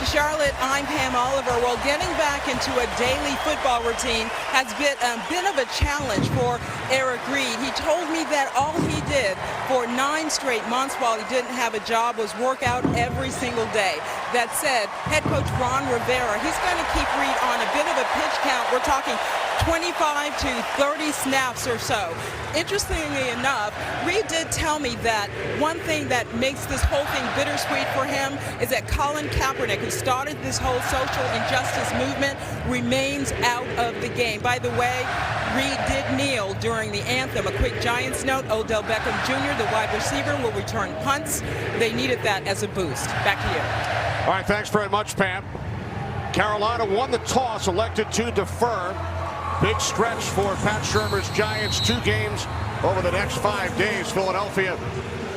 Charlotte, I'm Pam Oliver. Well, getting back into a daily football routine has been a bit of a challenge for Eric Reed. He told me that all he did for 9 straight months while he didn't have a job was work out every single day. That said, head coach Ron Rivera, he's going to keep Reed on a bit of a pitch count. We're talking 25 to 30 snaps or so. Interestingly enough, Reed did tell me that one thing that makes this whole thing bittersweet for him is that Colin Kaepernick, who started this whole social injustice movement, remains out of the game. By the way, Reed did kneel during the anthem. A quick Giants note, Odell Beckham Jr., the wide receiver, will return punts. They needed that as a boost. Back to you. All right, thanks very much, Pam. Carolina won the toss, elected to defer. Big stretch for Pat Shurmur's Giants. 2 games over the next 5 days. Philadelphia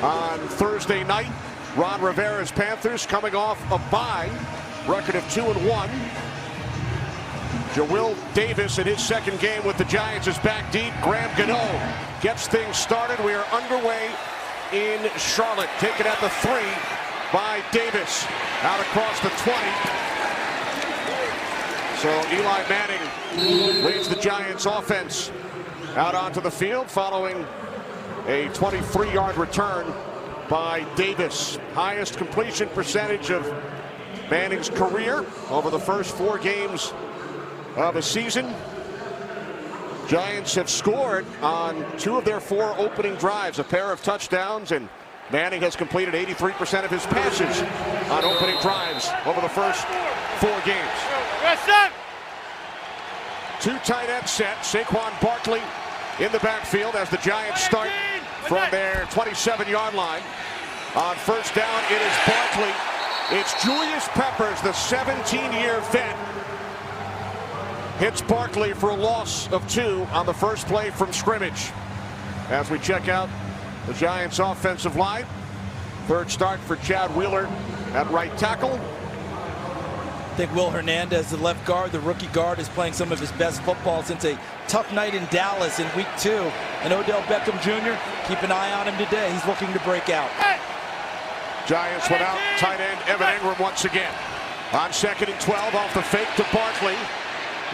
on Thursday night. Ron Rivera's Panthers coming off a bye. Record of 2-1. Jawill Davis in his 2nd game with the Giants is back deep. Graham Gano gets things started. We are underway in Charlotte. Taken at the 3 by Davis. Out across the 20. So Eli Manning leads the Giants offense out onto the field following a 23-yard return by Davis. Highest completion percentage of Manning's career over the first 4 games of a season. Giants have scored on 2 of their 4 opening drives, a pair of touchdowns, and Manning has completed 83% of his passes on opening drives over the first 4 games. 2 tight end set. Saquon Barkley in the backfield as the Giants start from their 27-yard line. On first down, it is Barkley. It's Julius Peppers, the 17-year vet. Hits Barkley for a loss of 2 on the first play from scrimmage. As we check out the Giants' offensive line. 3rd start for Chad Wheeler at right tackle. I think Will Hernandez, the left guard, the rookie guard, is playing some of his best football since a tough night in Dallas in week 2. And Odell Beckham Jr., keep an eye on him today. He's looking to break out. Giants without tight end Evan Engram once again. On 2nd and 12 off the fake to Barkley.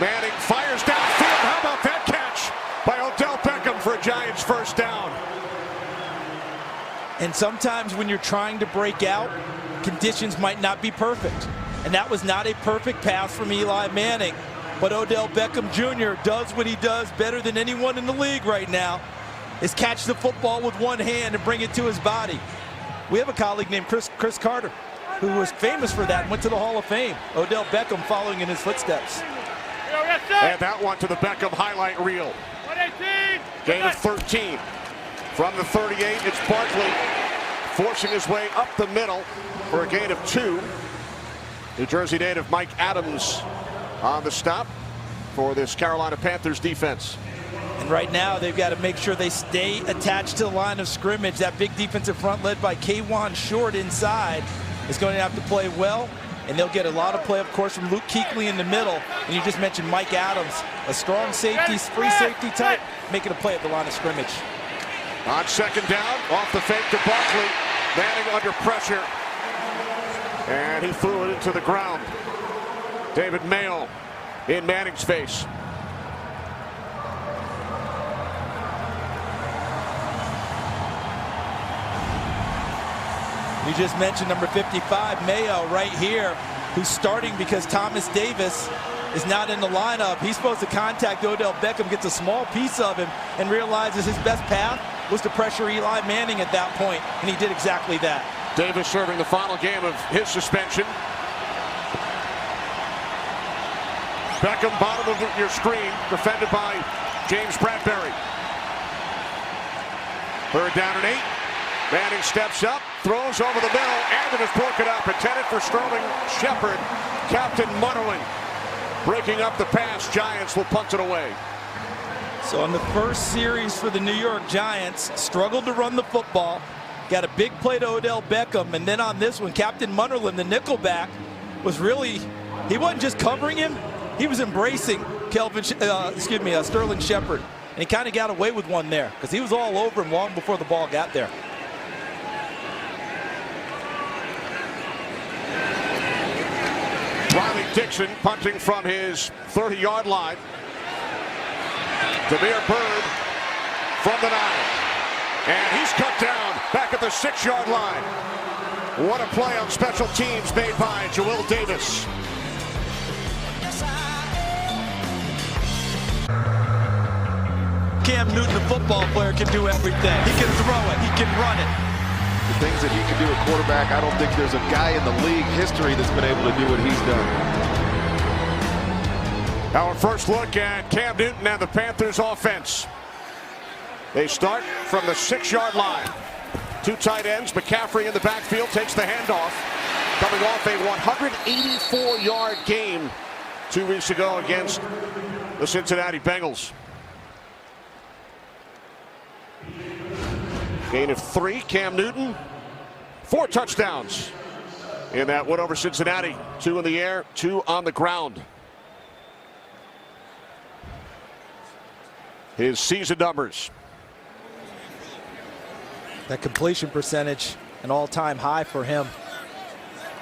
Manning fires downfield. How about that catch by Odell Beckham for a Giants first down? And sometimes when you're trying to break out, conditions might not be perfect. And that was not a perfect pass from Eli Manning. But Odell Beckham Jr. does what he does better than anyone in the league right now, is catch the football with one hand and bring it to his body. We have a colleague named Chris Carter, who was famous for that and went to the Hall of Fame. Odell Beckham following in his footsteps. And that one to the Beckham highlight reel. Gain of 13. From the 38, it's Barkley forcing his way up the middle for a gain of 2. New Jersey native Mike Adams on the stop for this Carolina Panthers defense. And right now they've got to make sure they stay attached to the line of scrimmage. That big defensive front led by K'Wan Short inside is going to have to play well. And they'll get a lot of play, of course, from Luke Kuechly in the middle. And you just mentioned Mike Adams, a strong safety, free safety type, making a play at the line of scrimmage. On 2nd down, off the fake to Barkley. Manning under pressure. And he threw it into the ground. David Mayo in Manning's face. You just mentioned number 55, Mayo, right here, who's starting because Thomas Davis is not in the lineup. He's supposed to contact Odell Beckham, gets a small piece of him, and realizes his best path was to pressure Eli Manning at that point, and he did exactly that. Davis serving the final game of his suspension. Beckham, bottom of your screen, defended by James Bradbury. 3rd down and 8. Manning steps up, throws over the middle, and it is broken up. Intended for Sterling Shepard. Captain Munnerlyn breaking up the pass. Giants will punt it away. So on the first series for the New York Giants, struggled to run the football. Got a big play to Odell Beckham, and then on this one, Captain Munnerlyn, the nickelback, was really, he wasn't just covering him, he was embracing Sterling Shepard. And he kind of got away with one there because he was all over him long before the ball got there. Riley Dixon punting from his 30-yard line. Demir Bird from the 9. And he's cut down back at the 6-yard line. What a play on special teams made by Joel Davis. Cam Newton, the football player, can do everything. He can throw it. He can run it. The things that he can do at quarterback, I don't think there's a guy in the league history that's been able to do what he's done. Our first look at Cam Newton and the Panthers offense. They start from the 6-yard line. 2 tight ends. McCaffrey in the backfield takes the handoff. Coming off a 184-yard game 2 weeks ago against the Cincinnati Bengals. Gain of 3. Cam Newton, 4 touchdowns in that win over Cincinnati. 2 in the air, 2 on the ground. His season numbers. That completion percentage, an all-time high for him.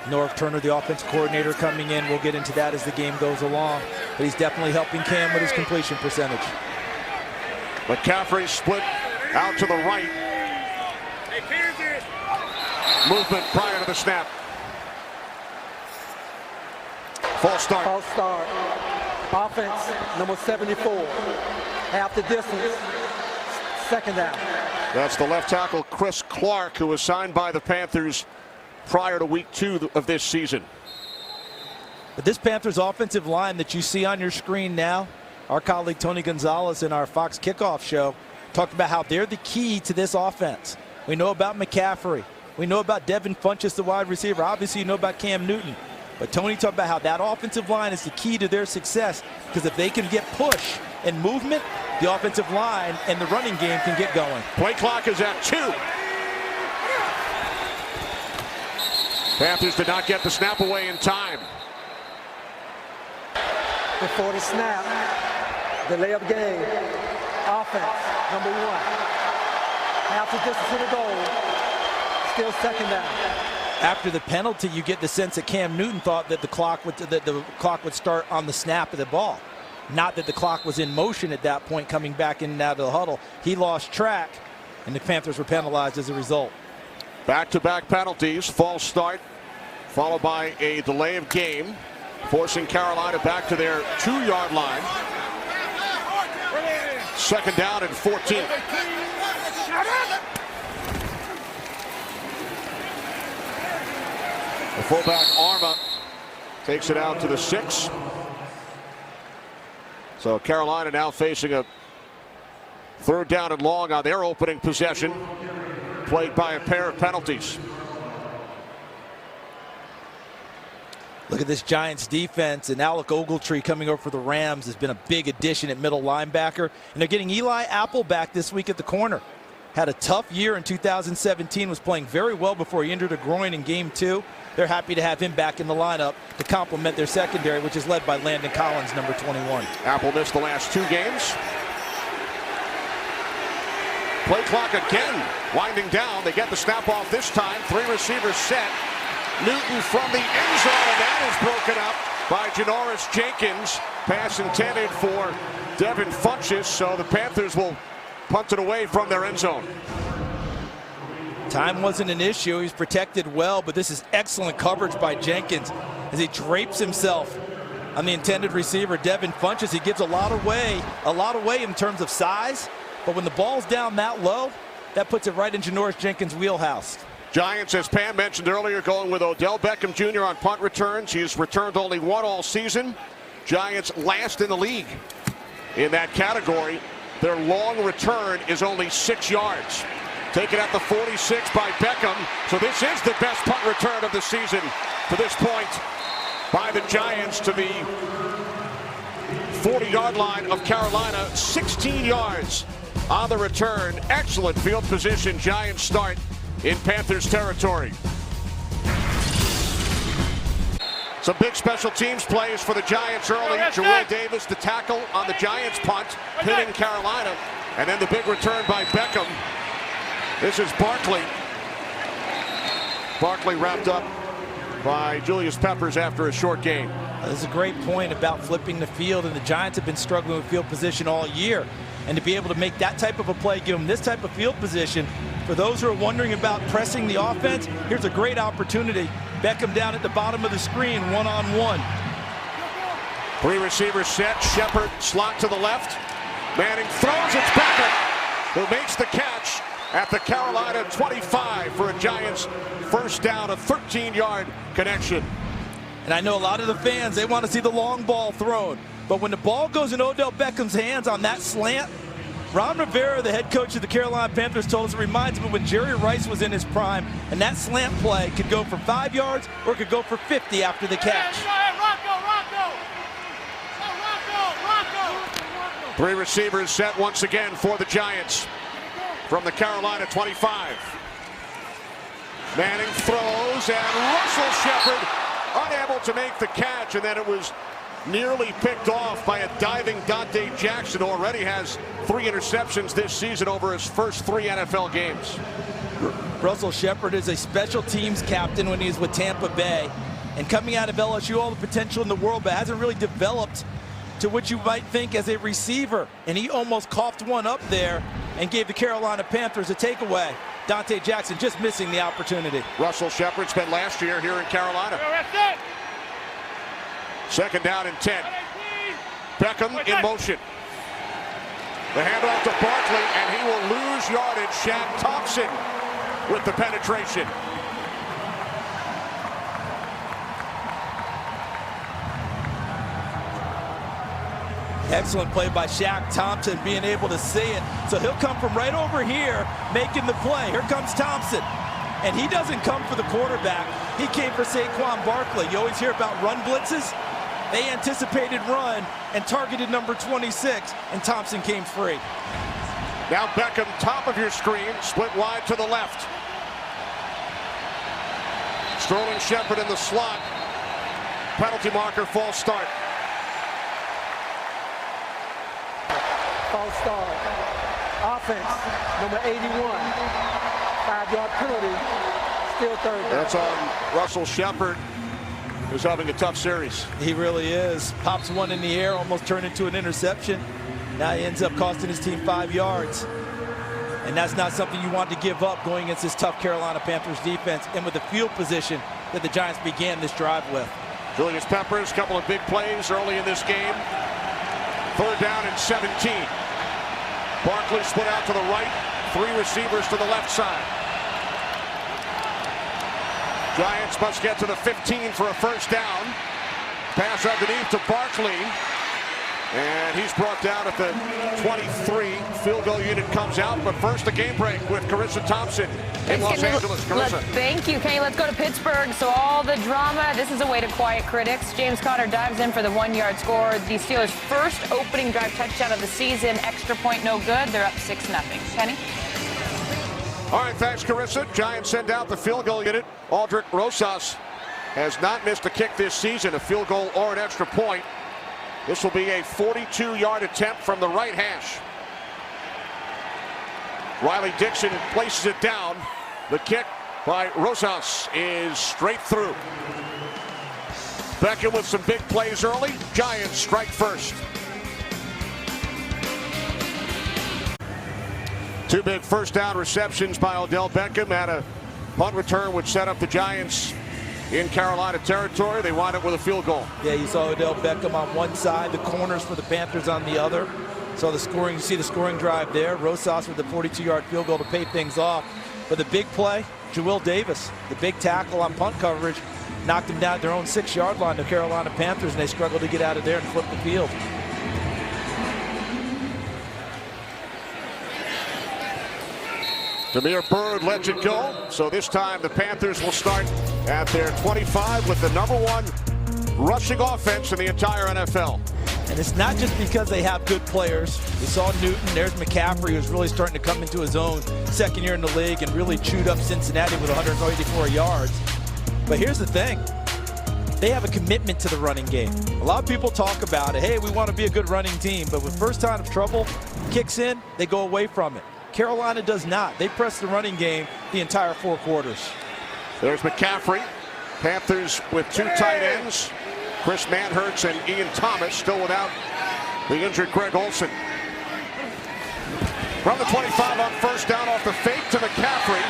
Norv Turner, the offensive coordinator, coming in. We'll get into that as the game goes along. But he's definitely helping Cam with his completion percentage. McCaffrey split out to the right. Movement prior to the snap. False start. False start. Offense, number 74. Half the distance. 2nd down. That's the left tackle, Chris Clark, who was signed by the Panthers prior to week 2 of this season. But this Panthers offensive line that you see on your screen now, our colleague Tony Gonzalez in our Fox Kickoff show talked about how they're the key to this offense. We know about McCaffrey. We know about Devin Funchess, the wide receiver. Obviously, you know about Cam Newton. But Tony talked about how that offensive line is the key to their success, because if they can get push and movement, the offensive line and the running game can get going. Play clock is at 2. Panthers did not get the snap away in time. Before the snap, delay of game. Offense, number 1. Half the distance to the goal. Still 2nd down. After the penalty, you get the sense that Cam Newton thought that the clock would start on the snap of the ball. Not that the clock was in motion at that point, coming back in and out of the huddle. He lost track, and the Panthers were penalized as a result. Back-to-back penalties, false start, followed by a delay of game, forcing Carolina back to their 2-yard line. 2nd down and 14. The fullback Arma takes it out to the 6. So Carolina now facing a 3rd down and long on their opening possession, played by a pair of penalties. Look at this Giants defense, and Alec Ogletree coming over for the Rams has been a big addition at middle linebacker. And they're getting Eli Apple back this week at the corner. Had a tough year in 2017, was playing very well before he injured a groin in game 2. They're happy to have him back in the lineup to complement their secondary, which is led by Landon Collins, number 21. Apple missed the last 2 games. Play clock again, winding down. They get the snap off this time. 3 receivers set. Newton from the end zone, and that is broken up by Janoris Jenkins. Pass intended for Devin Funchess, so the Panthers will punt it away from their end zone. Time wasn't an issue. He's protected well, but this is excellent coverage by Jenkins as he drapes himself on the intended receiver, Devin Funchess. He gives a lot away in terms of size, but when the ball's down that low, that puts it right in Janoris Jenkins' wheelhouse. Giants, as Pam mentioned earlier, going with Odell Beckham Jr. on punt returns. He's returned only 1 all season. Giants last in the league in that category. Their long return is only 6 yards. Taken at the 46 by Beckham. So this is the best punt return of the season to this point by the Giants to the 40-yard line of Carolina. 16 yards on the return. Excellent field position. Giants start in Panthers territory. Some big special teams plays for the Giants early. Joel Davis, the tackle on the Giants punt, pinning Carolina. And then the big return by Beckham. This is Barkley. Barkley wrapped up by Julius Peppers after a short game. This is a great point about flipping the field, and the Giants have been struggling with field position all year. And to be able to make that type of a play, give them this type of field position, for those who are wondering about pressing the offense, here's a great opportunity. Beckham down at the bottom of the screen, one-on-one. Three receivers set. Shepard slot to the left. Manning throws. It's Beckham who makes the catch at the Carolina 25 for a Giants first down, a 13-yard connection. And I know a lot of the fans, they want to see the long ball thrown. But when the ball goes in Odell Beckham's hands on that slant, Ron Rivera, the head coach of the Carolina Panthers, told us it reminds him of when Jerry Rice was in his prime, and that slant play could go for 5 yards or it could go for 50 after the catch. Three receivers set once again for the Giants from the Carolina 25. Manning throws, and Russell Shepard unable to make the catch, and then it was nearly picked off by a diving Dante Jackson, who already has 3 interceptions this season over his first 3 NFL games. Russell Shepard is a special teams captain when he's with Tampa Bay. And coming out of LSU, all the potential in the world, but hasn't really developed to what you might think as a receiver. And he almost coughed one up there and gave the Carolina Panthers a takeaway. Dante Jackson just missing the opportunity. Russell Shepard spent last year here in Carolina. Second down and 10. Beckham in motion. The handoff to Barkley, and he will lose yardage. Shaq Thompson with the penetration. Excellent play by Shaq Thompson, being able to see it. So he'll come from right over here, making the play. Here comes Thompson. And he doesn't come for the quarterback. He came for Saquon Barkley. You always hear about run blitzes. They anticipated run and targeted number 26, and Thompson came free. Now Beckham, top of your screen, split wide to the left. Sterling Shepard in the slot. Penalty marker, false start. False start. Offense, number 81. 5-yard penalty. Still third down. That's on Russell Shepard, who's having a tough series. He really is. Pops one in the air, almost turned into an interception. Now he ends up costing his team 5 yards. And that's not something you want to give up going against this tough Carolina Panthers defense and with the field position that the Giants began this drive with. Julius Peppers, couple of big plays early in this game. Third down and 17. Barkley split out to the right. 3 receivers to the left side. Giants must get to the 15 for a first down. Pass underneath to Barkley. And he's brought down at the 23. Field goal unit comes out, but first the game break with Carissa Thompson in Los Angeles. Carissa. Thank you, Kenny. Let's go to Pittsburgh. So all the drama, this is a way to quiet critics. James Conner dives in for the 1-yard score. The Steelers' first opening drive touchdown of the season. Extra point no good. They're up 6-0. Kenny? All right, thanks, Carissa. Giants send out the field goal unit. Aldrick Rosas has not missed a kick this season, a field goal or an extra point. This will be a 42-yard attempt from the right hash. Riley Dixon places it down. The kick by Rosas is straight through. Beckham with some big plays early. Giants strike first. 2 big first down receptions by Odell Beckham and a punt return which set up the Giants in Carolina territory. They wind up with a field goal. Yeah, you saw Odell Beckham on one side, the corners for the Panthers on the other. So the scoring, you see the scoring drive there. Rosas with the 42-yard field goal to pay things off. But the big play, Jawill Davis, the big tackle on punt coverage, knocked him down at their own 6-yard line, the Carolina Panthers, and they struggled to get out of there and flip the field. Damiere Byrd lets it go. So this time the Panthers will start at their 25 with the #1 rushing offense in the entire NFL. And it's not just because they have good players. We saw Newton. There's McCaffrey, who's really starting to come into his own, second year in the league, and really chewed up Cincinnati with 184 yards. But here's the thing. They have a commitment to the running game. A lot of people talk about it. Hey, we want to be a good running team. But when first time of trouble kicks in, they go away from it. Carolina does not. They press the running game the entire 4 quarters. There's McCaffrey. Panthers with two tight ends, Chris Manhertz and Ian Thomas, still without the injured Greg Olsen. From the 25 on first down off the fake to McCaffrey.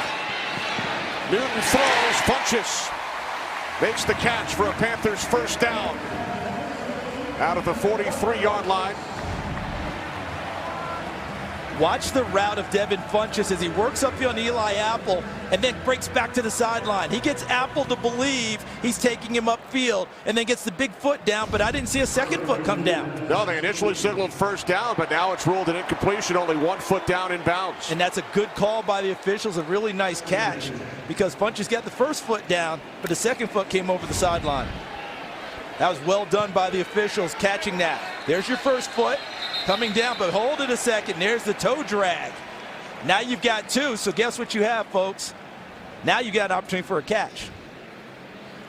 Newton throws, Funchess makes the catch for a Panthers first down out of the 43-yard line. Watch the route of Devin Funchess as he works up on Eli Apple and then breaks back to the sideline. He gets Apple to believe he's taking him upfield and then gets the big foot down, but I didn't see a second foot come down. No, they initially signaled first down, but now it's ruled an incompletion, only 1 foot down in bounds. And that's a good call by the officials, a really nice catch, because Funchess got the first foot down, but the second foot came over the sideline. That was well done by the officials, catching that. There's your first foot. Coming down, but hold it a second. There's the toe drag. Now you've got two, so guess what you have, folks? Now you got an opportunity for a catch.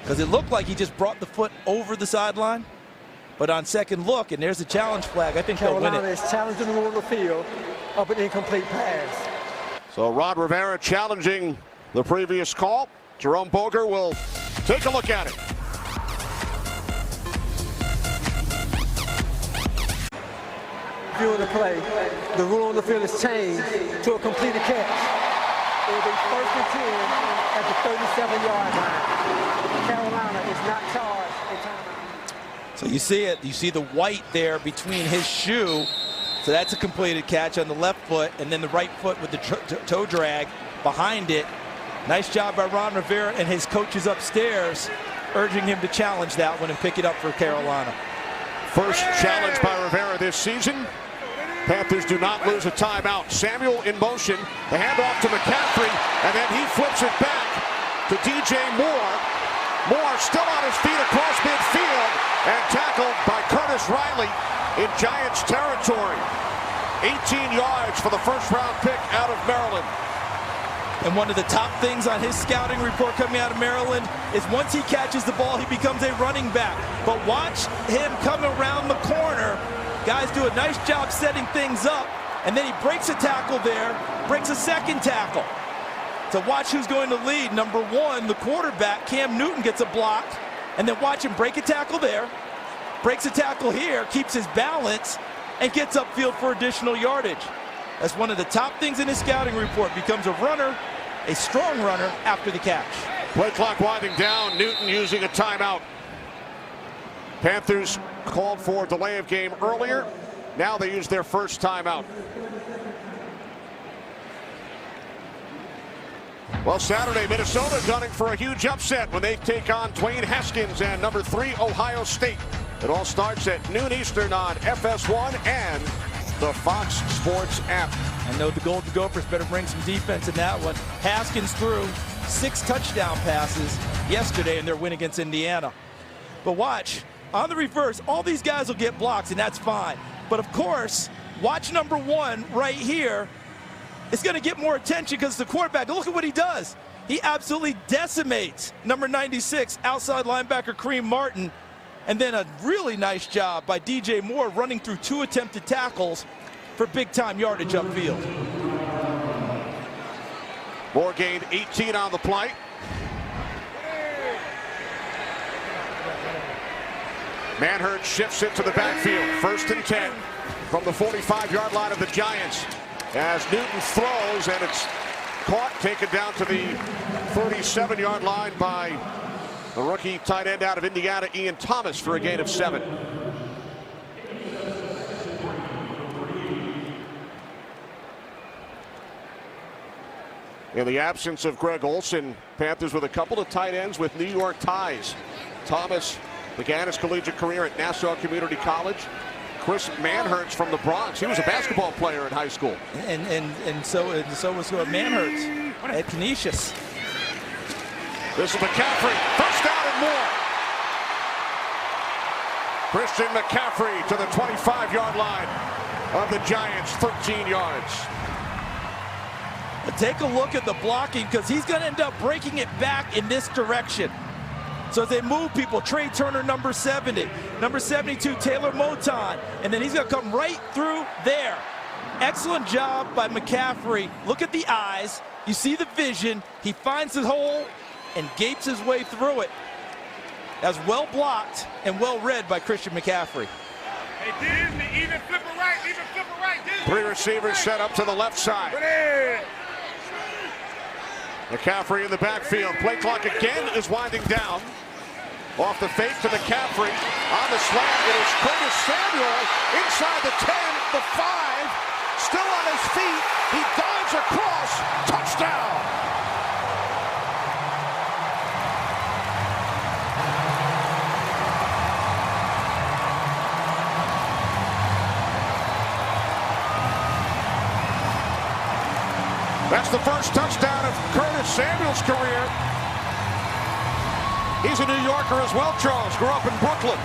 Because it looked like he just brought the foot over the sideline, but on second look, and there's the challenge flag, I think they'll win Carolina it. is challenging the middle of the field of an incomplete pass. So Ron Rivera challenging the previous call. Jerome Boger will take a look at it. View of the play, the rule on the field is changed to a completed catch. It will be 1st and 10 at the 37-yard line. Carolina is not charged a timeout. So you see it, you see the white there between his shoe. So that's a completed catch on the left foot, and then the right foot with the toe drag behind it. Nice job by Ron Rivera and his coaches upstairs, urging him to challenge that one and pick it up for Carolina. First challenge by Rivera this season. Panthers do not lose a timeout. Samuel in motion. The handoff to McCaffrey, and then he flips it back to DJ Moore. Moore still on his feet across midfield and tackled by Curtis Riley in Giants territory. 18 yards for the first-round pick out of Maryland. And one of the top things on his scouting report coming out of Maryland is once he catches the ball, he becomes a running back. But watch him come around the corner. Guys do a nice job setting things up, and then he breaks a tackle there, breaks a second tackle. So watch who's going to lead. Number one, the quarterback, Cam Newton, gets a block, and then watch him break a tackle there, breaks a tackle here, keeps his balance, and gets upfield for additional yardage. That's one of the top things in his scouting report. Becomes a runner, a strong runner after the catch. Play clock winding down. Newton using a timeout. Panthers called for delay of game earlier. Now they use their first timeout. Well, Saturday, Minnesota gunning for a huge upset when they take on Dwayne Haskins and number 3 Ohio State. It all starts at noon Eastern on FS1 and the Fox Sports app. I know the Golden Gophers better bring some defense in that one. Haskins threw 6 touchdown passes yesterday in their win against Indiana. But watch, on the reverse, all these guys will get blocks, and that's fine. But of course, watch number 1 right here. It's going to get more attention because the quarterback, look at what he does. He absolutely decimates number 96, outside linebacker Kareem Martin. And then a really nice job by DJ Moore running through 2 attempted tackles for big-time yardage upfield. Moore gained 18 on the play. Manhertz shifts it to the backfield. 1st and 10 from the 45-yard line of the Giants as Newton throws, and it's caught, taken down to the 37-yard line by the rookie tight end out of Indiana, Ian Thomas, for a gain of 7. In the absence of Greg Olsen, Panthers with a couple of tight ends with New York ties. Thomas began his collegiate career at Nassau Community College. Chris Manhertz from the Bronx. He was a basketball player in high school. And so was Manhertz at Canisius. This is McCaffrey. First down and more. Christian McCaffrey to the 25-yard line of the Giants, 13 yards. But take a look at the blocking because he's going to end up breaking it back in this direction. So as they move people, Trey Turner, number 70, number 72, Taylor Moton, and then he's going to come right through there. Excellent job by McCaffrey. Look at the eyes. You see the vision. He finds the hole and gapes his way through it. That was well blocked and well read by Christian McCaffrey. Hey, Disney, even flip it right, Disney. Three receivers set up to the left side. McCaffrey in the backfield. Play clock again is winding down. Off the fake to McCaffrey. On the slant, it is Curtis Samuel inside the 10, the 5. Still on his feet. He dives across. Touchdown. That's the first touchdown of Curtis Samuel's career. He's a New Yorker as well, Charles. Grew up in Brooklyn.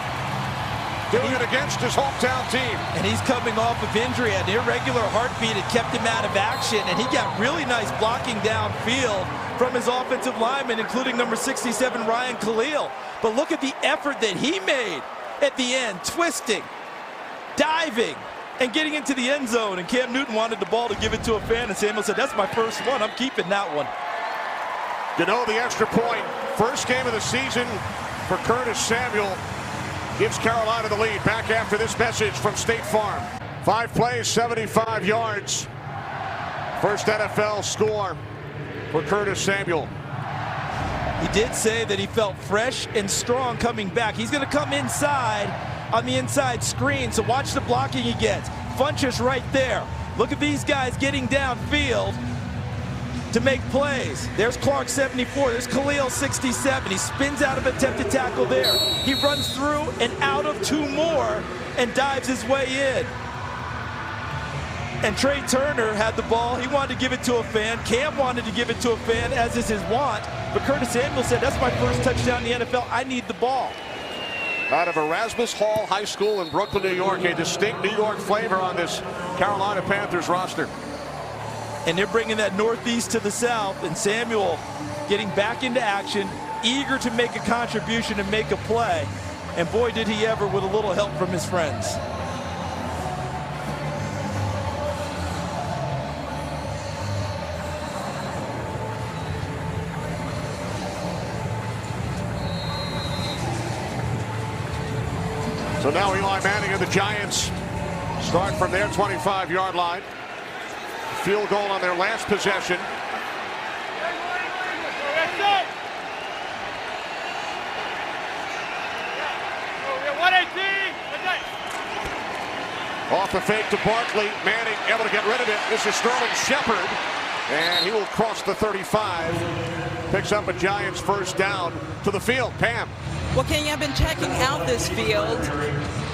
Doing it against his hometown team. And he's coming off of injury. An irregular heartbeat had kept him out of action. And he got really nice blocking downfield from his offensive linemen, including number 67, Ryan Khalil. But look at the effort that he made at the end, twisting, diving, and getting into the end zone. And Cam Newton wanted the ball to give it to a fan, and Samuel said, that's my first one. I'm keeping that one. You know, the extra point. First game of the season for Curtis Samuel gives Carolina the lead. Back after this message from State Farm. 5 plays, 75 yards. First NFL score for Curtis Samuel. He did say that he felt fresh and strong coming back. He's going to come inside on the inside screen, so watch the blocking he gets. Funchess right there. Look at these guys getting downfield to make plays. There's Clark, 74. There's Khalil, 67. He spins out of attempted tackle there. He runs through and out of 2 more and dives his way in. And Trey Turner had the ball. He wanted to give it to a fan. Cam wanted to give it to a fan, as is his want. But Curtis Samuel said, that's my first touchdown in the NFL. I need the ball. Out of Erasmus Hall High School in Brooklyn, New York. A distinct New York flavor on this Carolina Panthers roster. And they're bringing that northeast to the south, and Samuel getting back into action, eager to make a contribution and make a play. And boy, did he ever, with a little help from his friends. So now Eli Manning and the Giants start from their 25-yard line. Field goal on their last possession. Off the fake to Barkley. Manning able to get rid of it. This is Sterling Shepard. And he will cross the 35. Picks up a Giants first down to the field. Pam. Well, Kenny, I've been checking out this field.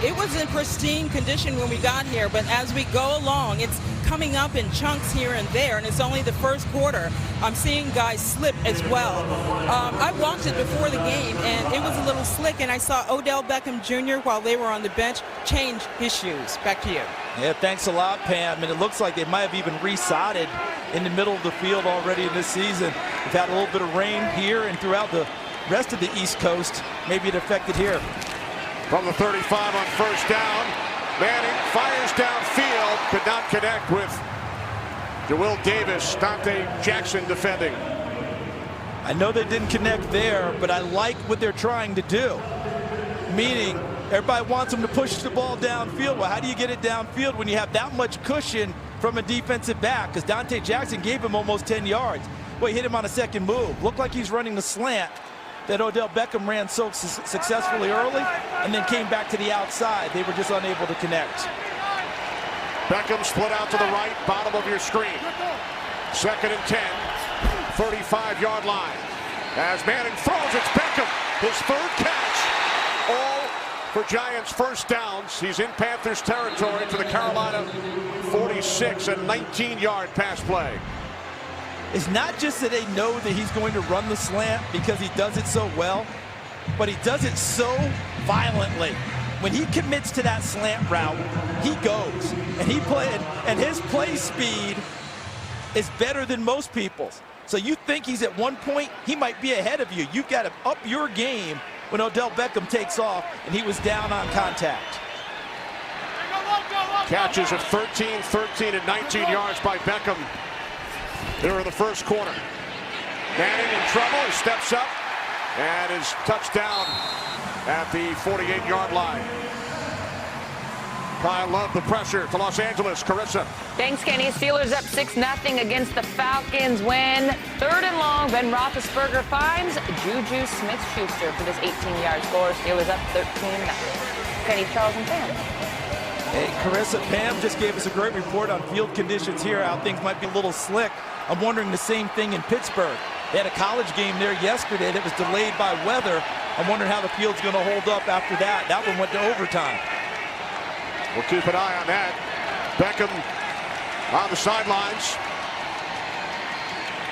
It was in pristine condition when we got here, but as we go along, it's coming up in chunks here and there, and it's only the first quarter. I'm seeing guys slip as well. I watched it before the game, and it was a little slick, and I saw Odell Beckham Jr., while they were on the bench, change his shoes. Back to you. Yeah, thanks a lot, Pam. And it looks like they might have even resodded in the middle of the field already in this season. We've had a little bit of rain here and throughout the rest of the East Coast. Maybe it affected here. From the 35 on first down, Manning fires downfield, could not connect with DeWill Davis. Dante Jackson defending. I know they didn't connect there, but I like what they're trying to do. Meaning, everybody wants them to push the ball downfield. Well, how do you get it downfield when you have that much cushion from a defensive back? Because Dante Jackson gave him almost 10 yards. Well, he hit him on a second move. Looked like he's running the slant that Odell Beckham ran so successfully early and then came back to the outside. They were just unable to connect. Beckham split out to the right, bottom of your screen. 2nd and 10, 35-yard line. As Manning throws, it's Beckham, his 3rd catch. All for Giants first downs. He's in Panthers territory to the Carolina 46, a 19-yard pass play. It's not just that they know that he's going to run the slant because he does it so well, but he does it so violently. When he commits to that slant route, he goes, and his play speed is better than most people's. So you think he's at one point, he might be ahead of you. You've got to up your game when Odell Beckham takes off, and he was down on contact. Catches of 13, 13, and 19 yards by Beckham. There in the first quarter. Manning in trouble. He steps up and is touchdown at the 48-yard line. Kyle Love the pressure to Los Angeles. Carissa. Thanks, Kenny. Steelers up 6-0 against the Falcons. Win 3rd and long. Ben Roethlisberger finds Juju Smith-Schuster for this 18-yard score. Steelers up 13-0. Kenny, Charles, and Pam. Hey, Carissa, Pam just gave us a great report on field conditions here, how things might be a little slick. I'm wondering the same thing in Pittsburgh. They had a college game there yesterday that was delayed by weather. I'm wondering how the field's going to hold up after that. That one went to overtime. We'll keep an eye on that. Beckham on the sidelines.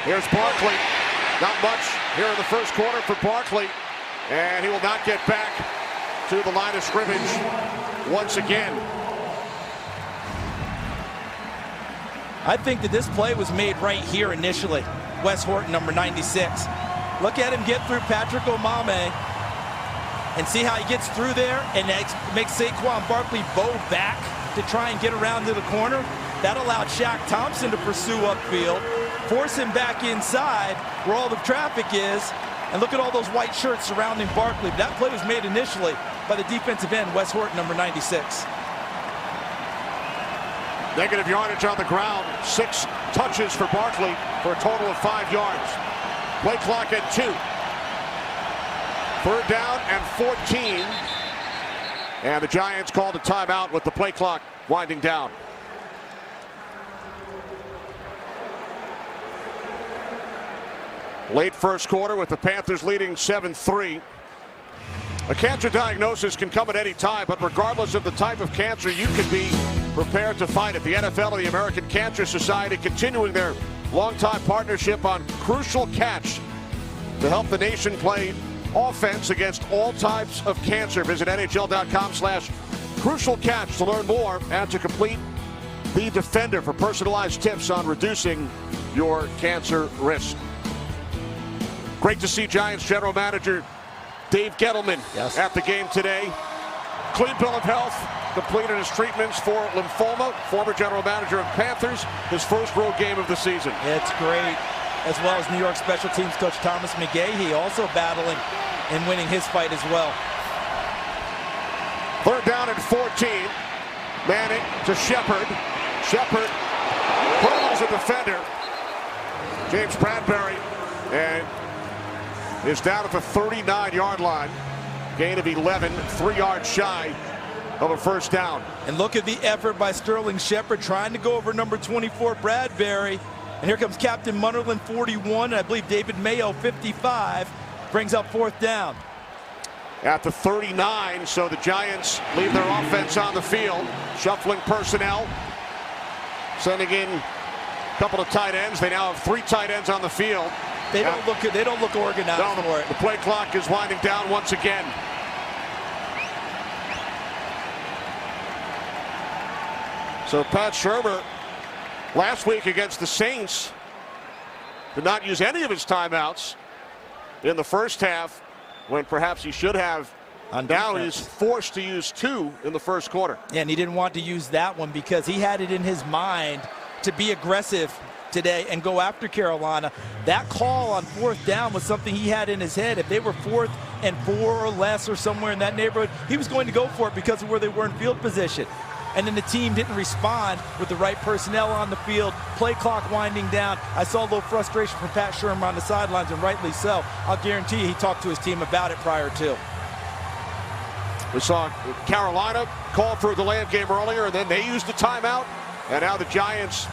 Here's Barkley. Not much here in the first quarter for Barkley. And he will not get back to the line of scrimmage once again. I think that this play was made right here initially. Wes Horton, number 96. Look at him get through Patrick Omame and see how he gets through there and makes Saquon Barkley bow back to try and get around to the corner. That allowed Shaq Thompson to pursue upfield, force him back inside where all the traffic is, and look at all those white shirts surrounding Barkley. That play was made initially by the defensive end, Wes Horton, number 96. Negative yardage on the ground. 6 touches for Barkley for a total of 5 yards. Play clock at 2. 3rd down and 14. And the Giants called a timeout with the play clock winding down. Late first quarter with the Panthers leading 7-3. A cancer diagnosis can come at any time, but regardless of the type of cancer, you can be prepared to fight it. The NFL and the American Cancer Society continuing their longtime partnership on Crucial Catch to help the nation play offense against all types of cancer. Visit NHL.com/Crucial Catch to learn more and to complete the Defender for personalized tips on reducing your cancer risk. Great to see Giants General Manager Dave Gettleman at the game today. Clean bill of health, completed his treatments for lymphoma. Former general manager of Panthers, his first road game of the season. It's great. As well as New York special teams coach Thomas McGahee, also battling and winning his fight as well. 3rd down and 14. Manning to Shepard. Shepard hurdles a defender. James Bradbury and is down at the 39-yard line. Gain of 11, 3 yards shy of a first down. And look at the effort by Sterling Shepard trying to go over number 24 Bradbury. And here comes Captain Munnerlyn, 41, and I believe David Mayo, 55, brings up 4th down. At the 39, so the Giants leave their offense on the field. Shuffling personnel, sending in a couple of tight ends. They now have 3 tight ends on the field. They don't look organized for it. The play clock is winding down once again. So Pat Shurmur last week against the Saints did not use any of his timeouts in the first half when perhaps he should have. Now he's forced to use 2 in the first quarter. Yeah, and he didn't want to use that one because he had it in his mind to be aggressive today and go after Carolina. That call on 4th down was something he had in his head. If they were 4th and 4 or less or somewhere in that neighborhood, he was going to go for it because of where they were in field position. And then the team didn't respond with the right personnel on the field. Play clock winding down. I saw a little frustration from Pat Shurmur on the sidelines, and rightly so. I'll guarantee you he talked to his team about it prior to. We saw Carolina call for a delay of game earlier, and then they used a timeout. And now the Giants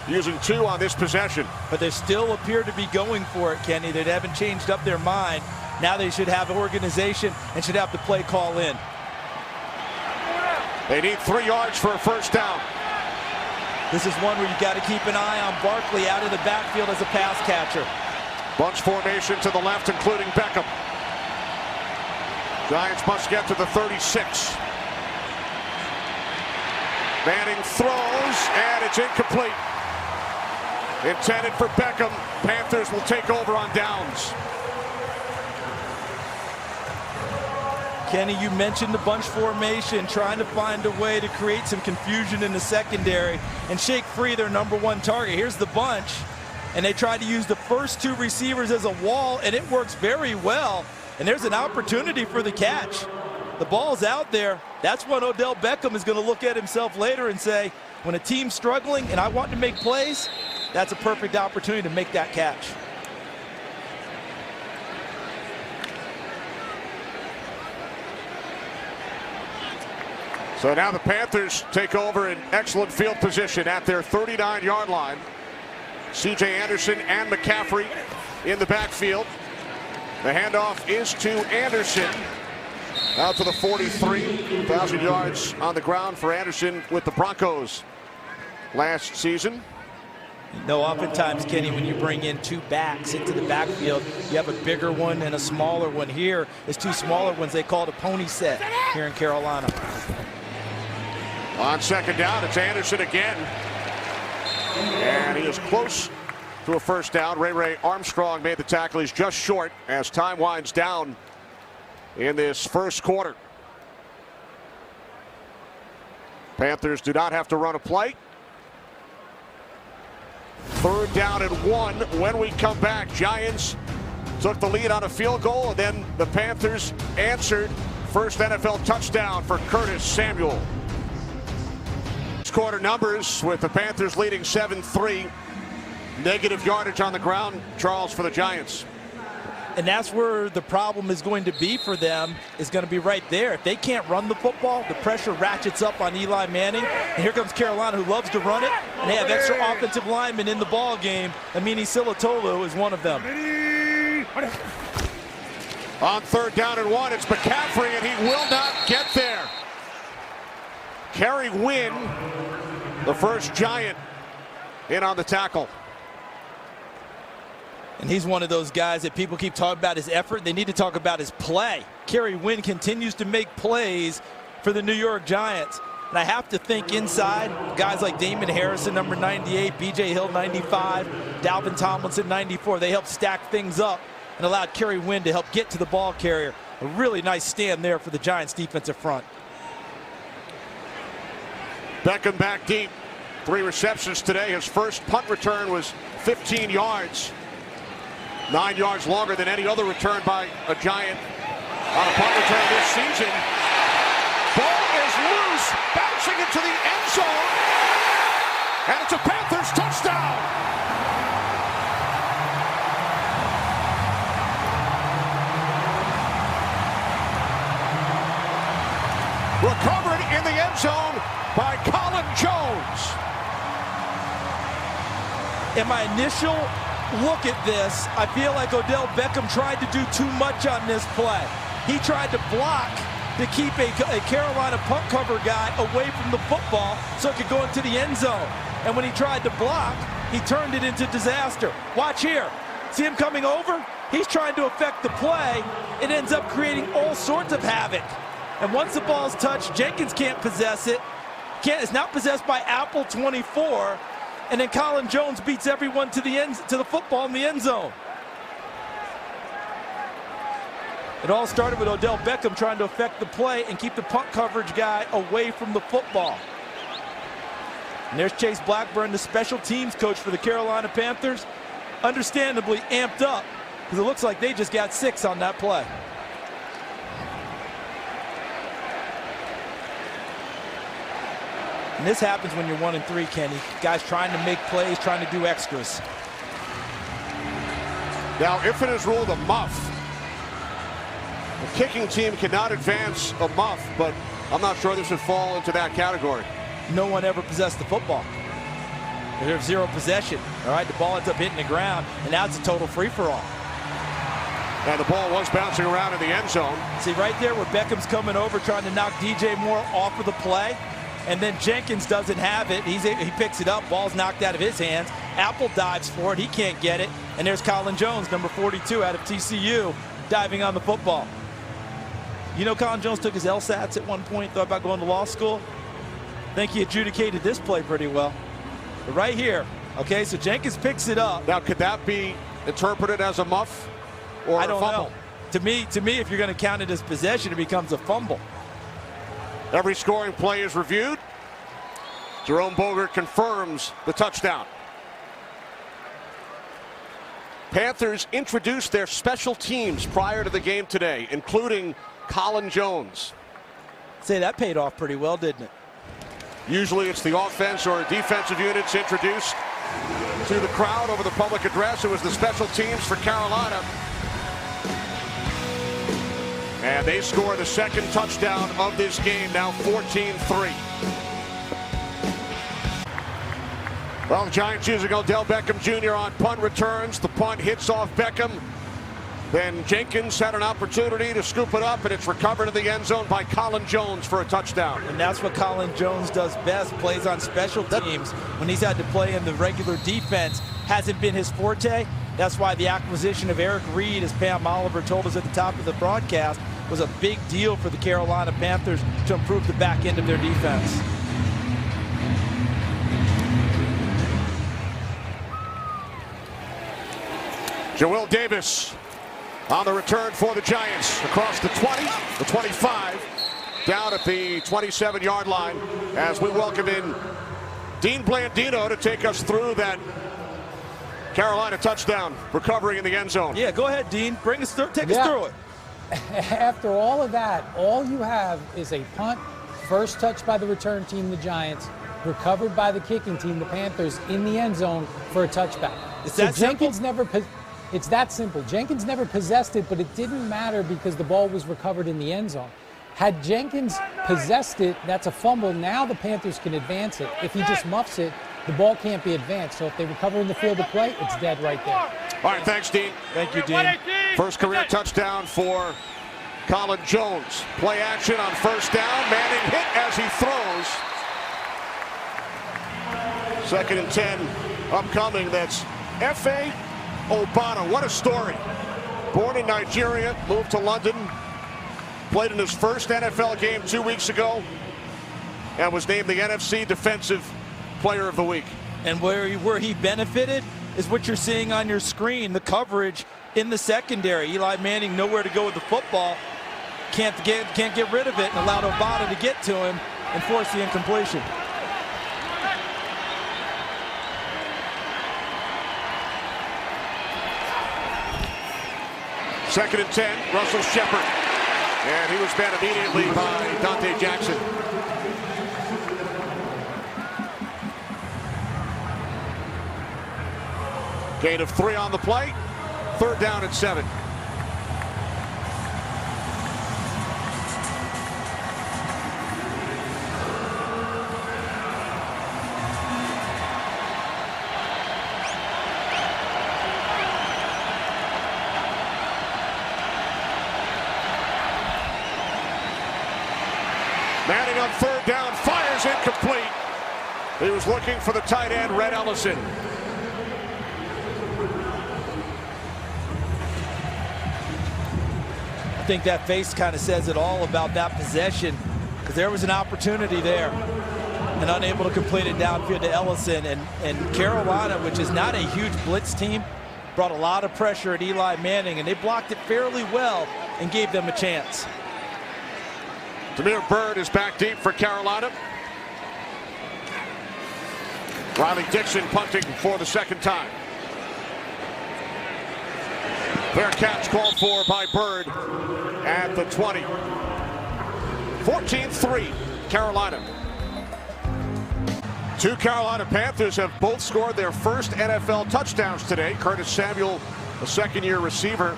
using 2 on this possession. But they still appear to be going for it, Kenny. They haven't changed up their mind. Now they should have organization and should have the play call in. They need 3 yards for a first down. This is one where you got to keep an eye on Barkley out of the backfield as a pass catcher. Bunch formation to the left, including Beckham. Giants must get to the 36. Manning throws, and it's incomplete. Intended for Beckham. Panthers will take over on downs. Kenny, you mentioned the bunch formation, trying to find a way to create some confusion in the secondary and shake free their #1 target. Here's the bunch, and they try to use the first 2 receivers as a wall, and it works very well. And there's an opportunity for the catch. The ball's out there. That's when Odell Beckham is going to look at himself later and say, when a team's struggling and I want to make plays, that's a perfect opportunity to make that catch. So now the Panthers take over in excellent field position at their 39-yard line. C.J. Anderson and McCaffrey in the backfield. The handoff is to Anderson. Out to the 43. 1,000 yards on the ground for Anderson with the Broncos last season. No, oftentimes, Kenny, when you bring in two backs into the backfield, you have a bigger one and a smaller one. Here is two smaller ones. They call it a pony set here in Carolina. On second down, it's Anderson again. And he is close to a first down. Ray Armstrong made the tackle. He's just short as time winds down in this first quarter. Panthers do not have to run a play. Third down and 1 when we come back. Giants took the lead on a field goal, and then the Panthers answered. First NFL touchdown for Curtis Samuel. Quarter numbers with the Panthers leading 7-3. Negative yardage on the ground, Charles, for the Giants. And that's where the problem is going to be for them, is going to be right there. If they can't run the football, the pressure ratchets up on Eli Manning. And here comes Carolina, who loves to run it. And they have extra offensive linemen in the ball game. Amini Silatolu is one of them. On third down and 1, it's McCaffrey, and he will not get there. Kerry Wynn, the first Giant, in on the tackle. And he's one of those guys that people keep talking about his effort. They need to talk about his play. Kerry Wynn continues to make plays for the New York Giants. And I have to think inside, guys like Damon Harrison, number 98, B.J. Hill, 95, Dalvin Tomlinson, 94. They helped stack things up and allowed Kerry Wynn to help get to the ball carrier. A really nice stand there for the Giants defensive front. Beckham back deep. 3 receptions today. His first punt return was 15 yards. 9 yards longer than any other return by a Giant on a punt return this season. Ball is loose, bouncing into the end zone, and it's a Panthers touchdown. Recovered in the end zone by Colin Jones. In my initial look at this, I feel like Odell Beckham tried to do too much on this play. He tried to block to keep a Carolina punt cover guy away from the football so it could go into the end zone. And when he tried to block, he turned it into disaster. Watch here. See him coming over? He's trying to affect the play. It ends up creating all sorts of havoc. And once the ball's touched, Jenkins can't possess it. It's not possessed by Apple 24. And then Colin Jones beats everyone to the football in the end zone. It all started with Odell Beckham trying to affect the play and keep the punt coverage guy away from the football. And there's Chase Blackburn, the special teams coach for the Carolina Panthers, understandably amped up because it looks like they just got 6 on that play. And this happens when you're 1-3, Kenny. Guys trying to make plays, trying to do extras. Now, if it is ruled a muff, the kicking team cannot advance a muff, but I'm not sure this would fall into that category. No one ever possessed the football. There's 0 possession. All right, the ball ends up hitting the ground, and now it's a total free-for-all. And the ball was bouncing around in the end zone. See, right there where Beckham's coming over, trying to knock DJ Moore off of the play. And then Jenkins doesn't have it. He picks it up. Ball's knocked out of his hands. Apple dives for it. He can't get it. And there's Colin Jones, number 42 out of TCU, diving on the football. You know, Colin Jones took his LSATs at one point, thought about going to law school. I think he adjudicated this play pretty well. But right here, okay, so Jenkins picks it up. Now, could that be interpreted as a muff or I don't a fumble? know. To me, if you're going to count it as possession, it becomes a fumble. Every scoring play is reviewed. Jerome Boger confirms the touchdown. Panthers introduced their special teams prior to the game today, including Colin Jones. Say that paid off pretty well, didn't it? Usually it's the offense or defensive units introduced to the crowd over the public address. It was the special teams for Carolina. And they score the second touchdown of this game, now 14-3. Well, the Giants using Odell Beckham Jr. on punt returns. The punt hits off Beckham. Then Jenkins had an opportunity to scoop it up, and it's recovered in the end zone by Colin Jones for a touchdown. And that's what Colin Jones does best, plays on special teams. When he's had to play in the regular defense, hasn't been his forte. That's why the acquisition of Eric Reed, as Pam Oliver told us at the top of the broadcast, was a big deal for the Carolina Panthers to improve the back end of their defense. Joel Davis on the return for the Giants across the 20, the 25, down at the 27-yard line as we welcome in Dean Blandino to take us through that Carolina touchdown, recovering in the end zone. Yeah, go ahead, Dean. Bring us through, take us through it. After all of that, all you have is a punt, first touch by the return team, the Giants, recovered by the kicking team, the Panthers, in the end zone for a touchback. So Jenkins it's that simple. Jenkins never possessed it, but it didn't matter because the ball was recovered in the end zone. Had Jenkins possessed it, that's a fumble. Now the Panthers can advance it. If he just muffs it, the ball can't be advanced. So if they recover in the field of play, it's dead right there. All right, thanks, Dean. Thank you, Dean. First career touchdown for Colin Jones. Play action on first down. Manning hit as he throws. 2nd and 10 upcoming. That's F.A. Obana. What a story. Born in Nigeria, moved to London, played in his first NFL game 2 weeks ago, and was named the NFC Defensive Player of the Week. And where he benefited is what you're seeing on your screen, the coverage in the secondary. Eli Manning nowhere to go with the football, can't get rid of it, and allowed Obata to get to him and force the incompletion. Second and 10, Russell Shepard. And he was met immediately by Dante Jackson. Gain of 3 on the play. 3rd down and 7. Manning on 3rd down, fires incomplete. He was looking for the tight end, Red Ellison. I think that face kind of says it all about that possession, because there was an opportunity there and unable to complete it downfield to Ellison. And Carolina, which is not a huge blitz team, brought a lot of pressure at Eli Manning, and they blocked it fairly well and gave them a chance. Damiere Byrd is back deep for Carolina. Riley Dixon punting for the 2nd time. Fair catch called for by Byrd at the 20. 14-3, Carolina. 2 Carolina Panthers have both scored their first NFL touchdowns today. Curtis Samuel, a 2nd-year receiver,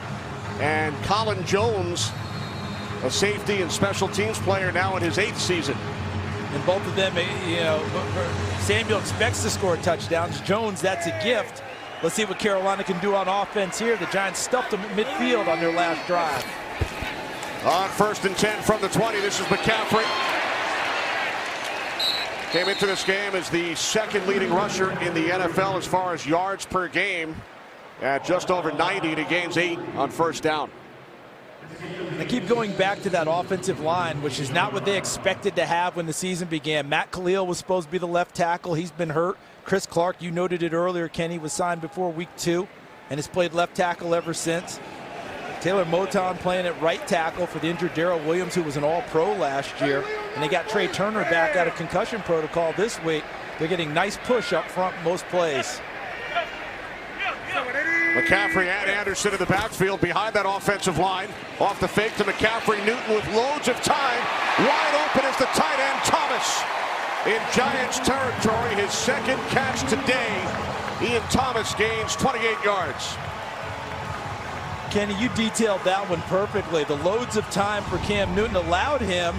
and Colin Jones, a safety and special teams player, now in his 8th season. And both of them, you know, Samuel expects to score touchdowns. Jones, that's a gift. Let's see what Carolina can do on offense here. The Giants stuffed them at midfield on their last drive. On 1st and 10 from the 20, this is McCaffrey. Came into this game as the 2nd leading rusher in the NFL as far as yards per game, at just over 90, and he gains 8 on 1st down. I keep going back to that offensive line, which is not what they expected to have when the season began. Matt Khalil was supposed to be the left tackle. He's been hurt. Chris Clark, you noted it earlier, Kenny, was signed before week 2 and has played left tackle ever since. Taylor Moton playing at right tackle for the injured Darrell Williams, who was an all-pro last year. And they got Trey Turner back out of concussion protocol this week. They're getting nice push up front most plays. McCaffrey and Anderson in the backfield behind that offensive line. Off the fake to McCaffrey. Newton with loads of time. Wide open is the tight end, Thomas. In Giants territory, his second catch today. Ian Thomas gains 28 yards. Kenny, you detailed that one perfectly. The loads of time for Cam Newton allowed him.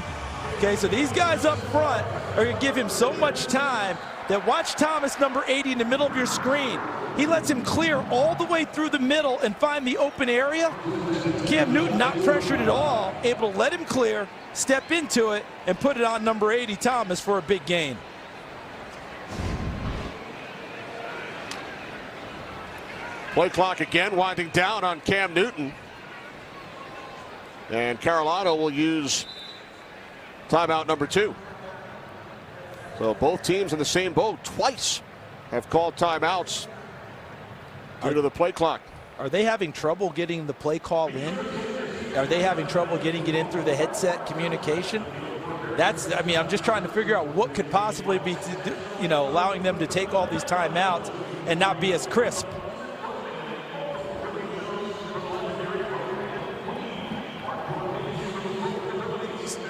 Okay, so these guys up front are going to give him so much time that watch Thomas, number 80, in the middle of your screen. He lets him clear all the way through the middle and find the open area. Cam Newton not pressured at all, able to let him clear, step into it, and put it on number 80, Thomas, for a big gain. Play clock again winding down on Cam Newton. And Carolina will use timeout number 2. So both teams in the same boat twice have called timeouts due to the play clock. Are they having trouble getting the play call in? Are they having trouble getting it in through the headset communication? I mean, I'm just trying to figure out what could possibly be, allowing them to take all these timeouts and not be as crisp.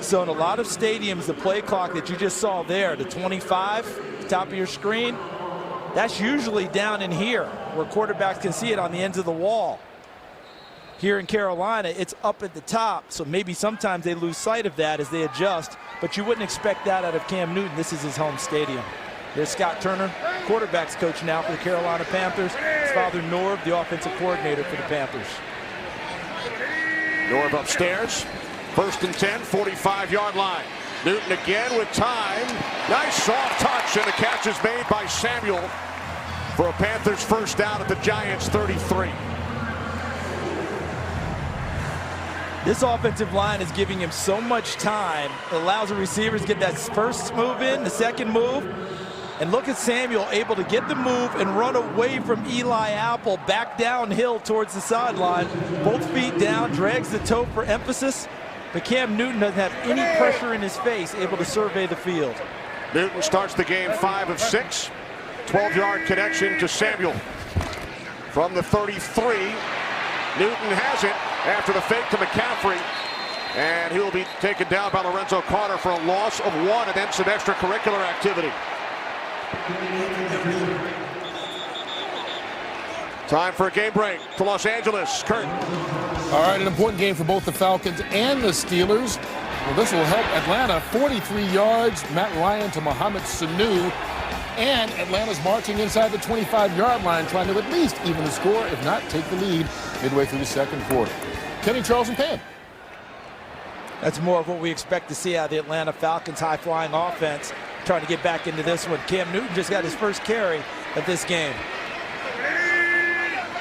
So in a lot of stadiums, the play clock that you just saw there, the 25, the top of your screen, that's usually down in here where quarterbacks can see it on the ends of the wall. Here in Carolina, it's up at the top, so maybe sometimes they lose sight of that as they adjust, but you wouldn't expect that out of Cam Newton. This is his home stadium. There's Scott Turner, quarterbacks coach now for the Carolina Panthers. His father, Norv, the offensive coordinator for the Panthers. Norv upstairs. 1st and 10, 45-yard line. Newton again with time. Nice soft touch, and the catch is made by Samuel for a Panthers first down at the Giants' 33. This offensive line is giving him so much time. It allows the receivers to get that first move in, the second move. And look at Samuel able to get the move and run away from Eli Apple back downhill towards the sideline. Both feet down, drags the toe for emphasis. But Cam Newton doesn't have any pressure in his face, able to survey the field. Newton starts the game 5 of 6. 12-yard connection to Samuel. From the 33, Newton has it after the fake to McCaffrey. And he'll be taken down by Lorenzo Carter for a loss of 1 and then some extracurricular activity. Time for a game break to Los Angeles. Kurt. All right, an important game for both the Falcons and the Steelers. Well, this will help Atlanta. 43 yards, Matt Ryan to Mohamed Sanu. And Atlanta's marching inside the 25-yard line, trying to at least even the score, if not take the lead midway through the second quarter. Kenny, Charles, and Pam. That's more of what we expect to see out of the Atlanta Falcons high-flying offense, trying to get back into this one. Cam Newton just got his first carry of this game.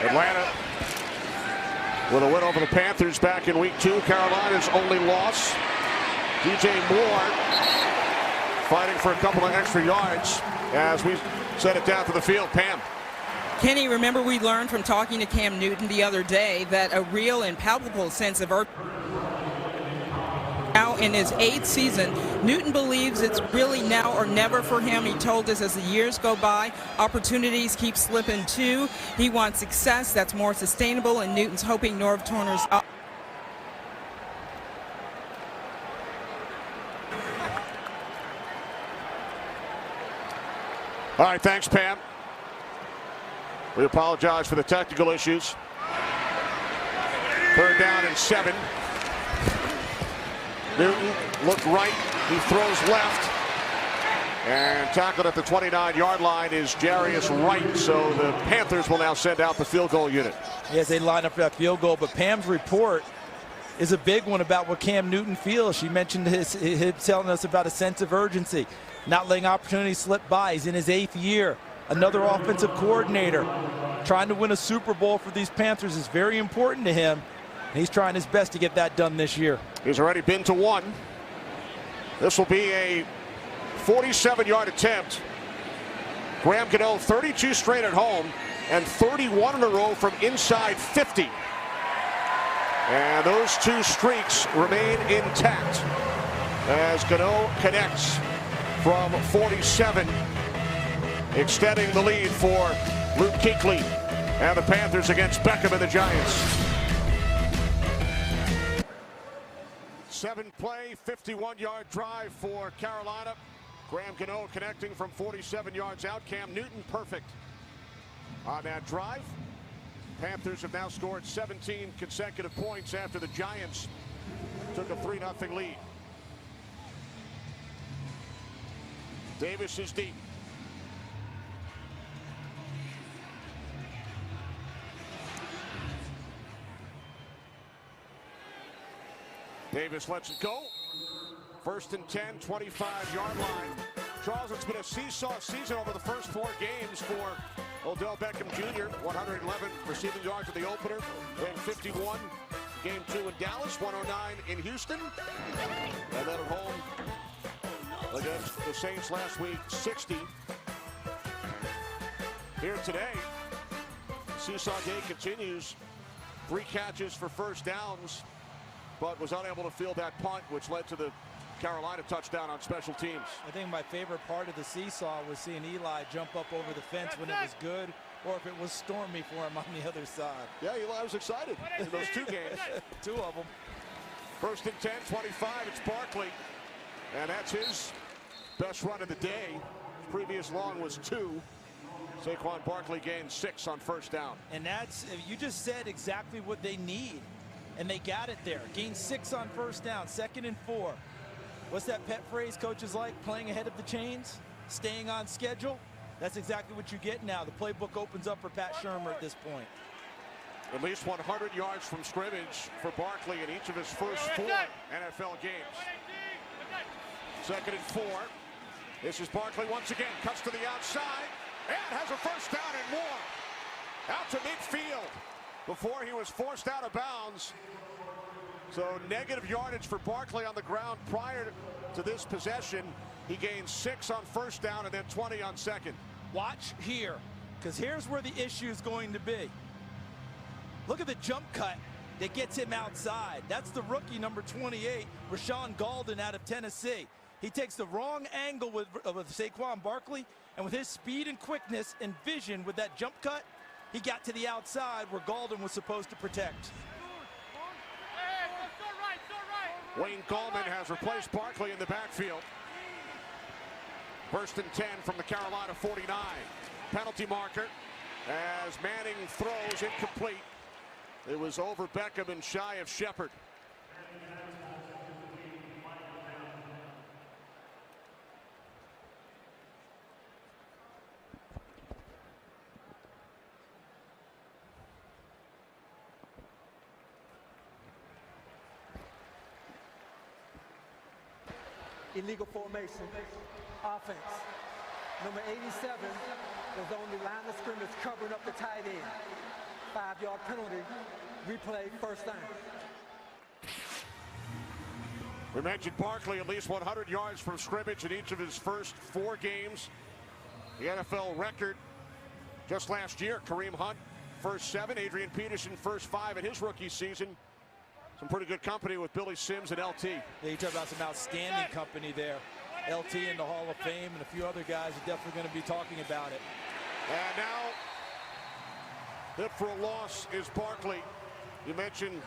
Atlanta with a win over the Panthers back in week 2. Carolina's only loss. DJ Moore fighting for a couple of extra yards as we set it down to the field. Pam. Kenny, remember we learned from talking to Cam Newton the other day that a real and palpable sense of urgency. Now in his 8th season, Newton believes it's really now or never for him. He told us as the years go by, opportunities keep slipping too. He wants success that's more sustainable, and Newton's hoping Norv Turner's up. All right, thanks, Pam. We apologize for the technical issues. 3rd down and 7. Newton looked right, he throws left, and tackled at the 29-yard line is Jarius Wright, so the Panthers will now send out the field goal unit. Yes, they line up for that field goal, but Pam's report is a big one about what Cam Newton feels. She mentioned his telling us about a sense of urgency, not letting opportunities slip by. He's in his 8th year. Another offensive coordinator. Trying to win a Super Bowl for these Panthers is very important to him. He's trying his best to get that done this year. He's already been to 1. This will be a 47-yard attempt. Graham Gano 32 straight at home and 31 in a row from inside 50. And those 2 streaks remain intact as Gano connects from 47, extending the lead for Luke Kuechly. And the Panthers against Beckham and the Giants. 7-play, 51-yard drive for Carolina. Graham Gano connecting from 47 yards out. Cam Newton perfect on that drive. Panthers have now scored 17 consecutive points after the Giants took a 3-0 lead. Davis is deep. Davis lets it go. 1st and 10, 25-yard line. Charles, it's been a seesaw season over the first 4 games for Odell Beckham Jr. 111 receiving yards in the opener, then 51 game 2 in Dallas, 109 in Houston, and then at home against the Saints last week, 60. Here today, seesaw day continues. 3 catches for first downs, but was unable to field that punt, which led to the Carolina touchdown on special teams. I think my favorite part of the seesaw was seeing Eli jump up over the fence when it was good, or if it was stormy for him on the other side. Yeah, Eli was excited in those 2 games. 2 of them. 1st and 10, 25, it's Barkley. And that's his best run of the day. His previous long was 2. Saquon Barkley gained 6 on first down. And that's, you just said exactly what they need. And they got it there. Gained 6 on first down, 2nd and 4. What's that pet phrase coaches like? Playing ahead of the chains, staying on schedule. That's exactly what you get now. The playbook opens up for Pat Shurmur at this point. At least 100 yards from scrimmage for Barkley in each of his first 4 NFL games. 2nd and 4. This is Barkley once again. Cuts to the outside and has a first down and more. Out to midfield before he was forced out of bounds. So negative yardage for Barkley on the ground prior to this possession. He gained 6 on first down and then 20 on second. Watch here, because here's where the issue is going to be. Look at the jump cut that gets him outside. That's the rookie number 28, Rashawn Golden out of Tennessee. He takes the wrong angle with Saquon Barkley, and with his speed and quickness and vision with that jump cut, he got to the outside where Golden was supposed to protect. Wayne Gallman has replaced Barkley in the backfield. 1st and 10 from the Carolina 49. Penalty marker as Manning throws incomplete. It was over Beckham and shy of Shepard. Illegal formation, offense. Number 87 was on the line of scrimmage covering up the tight end. 5-yard penalty, replay, first down. We mentioned Barkley at least 100 yards from scrimmage in each of his first 4 games. The NFL record just last year, Kareem Hunt, first 7, Adrian Peterson, first 5 in his rookie season. Some pretty good company with Billy Sims and LT. Yeah, you talk about some outstanding company there. LT in the Hall of Fame and a few other guys are definitely going to be talking about it. And now, hit for a loss is Barkley. You mentioned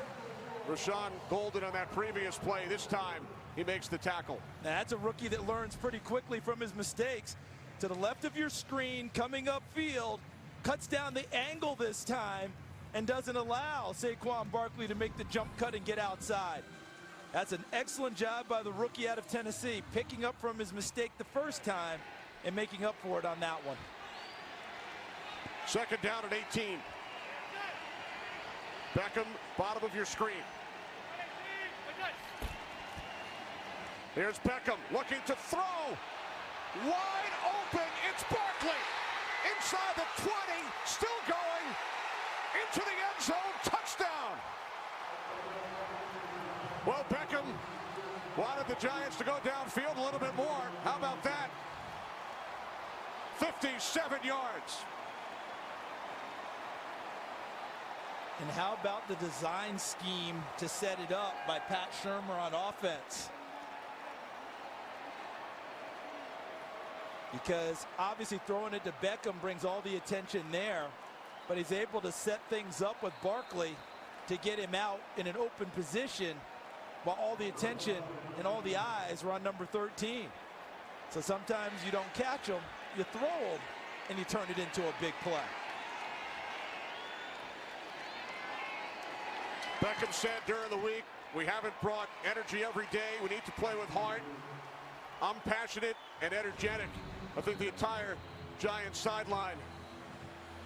Rashawn Golden on that previous play. This time, he makes the tackle. Now, that's a rookie that learns pretty quickly from his mistakes. To the left of your screen, coming upfield, cuts down the angle this time, and doesn't allow Saquon Barkley to make the jump cut and get outside. That's an excellent job by the rookie out of Tennessee, picking up from his mistake the first time and making up for it on that one. 2nd down at 18. Beckham, bottom of your screen. Here's Beckham looking to throw. Wide open, it's Barkley. Inside the 20, still going. Into the end zone, touchdown. Well, Beckham wanted the Giants to go downfield a little bit more. How about that? 57 yards. And how about the design scheme to set it up by Pat Shurmur on offense? Because obviously throwing it to Beckham brings all the attention there. but he's able to set things up with Barkley to get him out in an open position while all the attention and all the eyes were on number 13. So sometimes you don't catch them, you throw them, and you turn it into a big play. Beckham said during the week, we haven't brought energy every day. We need to play with heart. I'm passionate and energetic. I think the entire Giants sideline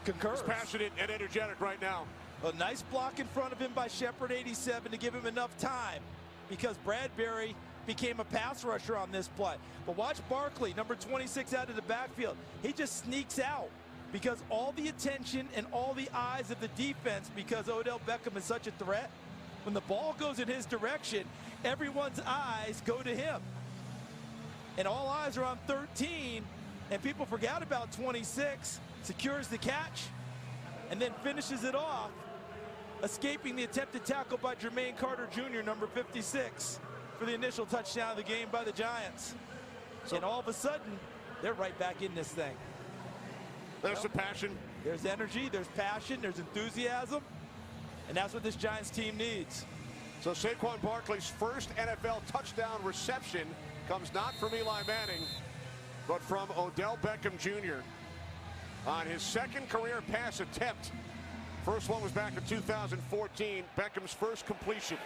concurs. Is passionate and energetic right now. A nice block in front of him by Shepard, 87, to give him enough time because Bradbury became a pass rusher on this play. But watch Barkley, number 26, out of the backfield. He just sneaks out because all the attention and all the eyes of the defense, because Odell Beckham is such a threat, when the ball goes in his direction, everyone's eyes go to him. And all eyes are on 13, and people forgot about 26, secures the catch, and then finishes it off, escaping the attempted tackle by Jermaine Carter Jr., number 56, for the initial touchdown of the game by the Giants. And all of a sudden, they're right back in this thing. There's some passion. There's energy, there's passion, there's enthusiasm, and that's what this Giants team needs. So Saquon Barkley's first NFL touchdown reception comes not from Eli Manning, but from Odell Beckham Jr. on his second career pass attempt. First one was back in 2014, Beckham's first completion.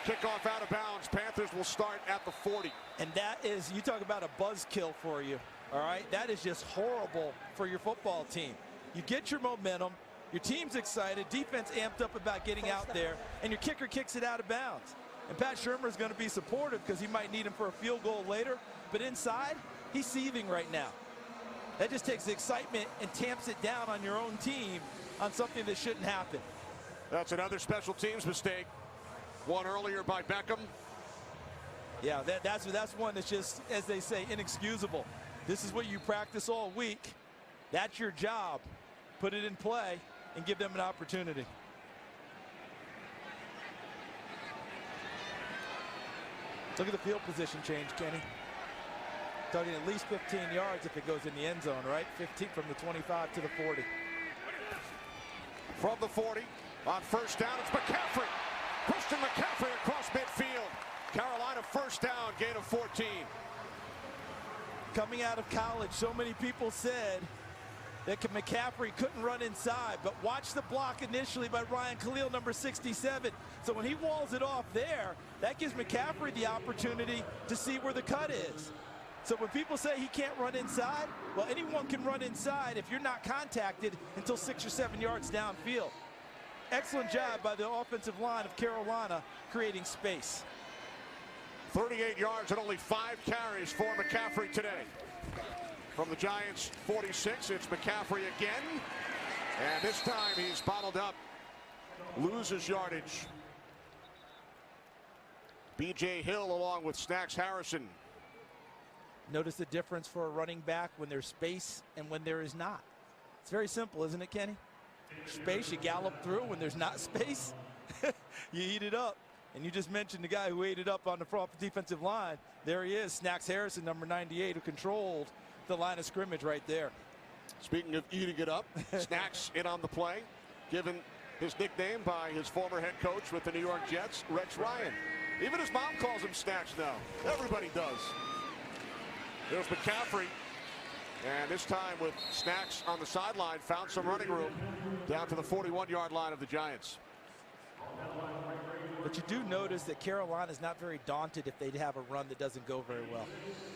Kickoff out of bounds. Panthers will start at the 40. And that is, you talk about a buzzkill for you, all right? That is just horrible for your football team. You get your momentum, your team's excited, defense amped up about getting out there, and your kicker kicks it out of bounds. And Pat Shurmur is going to be supportive because he might need him for a field goal later, but inside, he's seething right now. That just takes the excitement and tamps it down on your own team on something that shouldn't happen. That's another special teams mistake. One earlier by Beckham. Yeah, that's one that's just, as they say, inexcusable. This is what you practice all week. That's your job. Put it in play and give them an opportunity. Look at the field position change, Kenny. Talking at least 15 yards if it goes in the end zone, right? 15 from the 25 to the 40. From the 40, on first down, it's McCaffrey. Christian McCaffrey across midfield. Carolina first down, gain of 14. Coming out of college, so many people said that McCaffrey couldn't run inside, but watch the block initially by Ryan Khalil, number 67. So when he walls it off there, that gives McCaffrey the opportunity to see where the cut is. So when people say he can't run inside, well, anyone can run inside if you're not contacted until 6 or 7 yards downfield. Excellent job by the offensive line of Carolina creating space. 38 yards and only 5 carries for McCaffrey today. From the Giants 46, it's McCaffrey again. And this time he's bottled up. Loses yardage. B.J. Hill along with Snacks Harrison. Notice the difference for a running back when there's space and when there is not. It's very simple, isn't it, Kenny? Space, you gallop through. When there's not space, you eat it up. And you just mentioned the guy who ate it up on the front defensive line. There he is, Snacks Harrison, number 98, who controlled the line of scrimmage right there. Speaking of eating it up, Snacks in on the play, given his nickname by his former head coach with the New York Jets, Rex Ryan. Even his mom calls him Snacks now. Everybody does. There's McCaffrey. And this time with Snacks on the sideline, found some running room down to the 41-yard line of the Giants. But you do notice that Carolina's not very daunted if they have a run that doesn't go very well.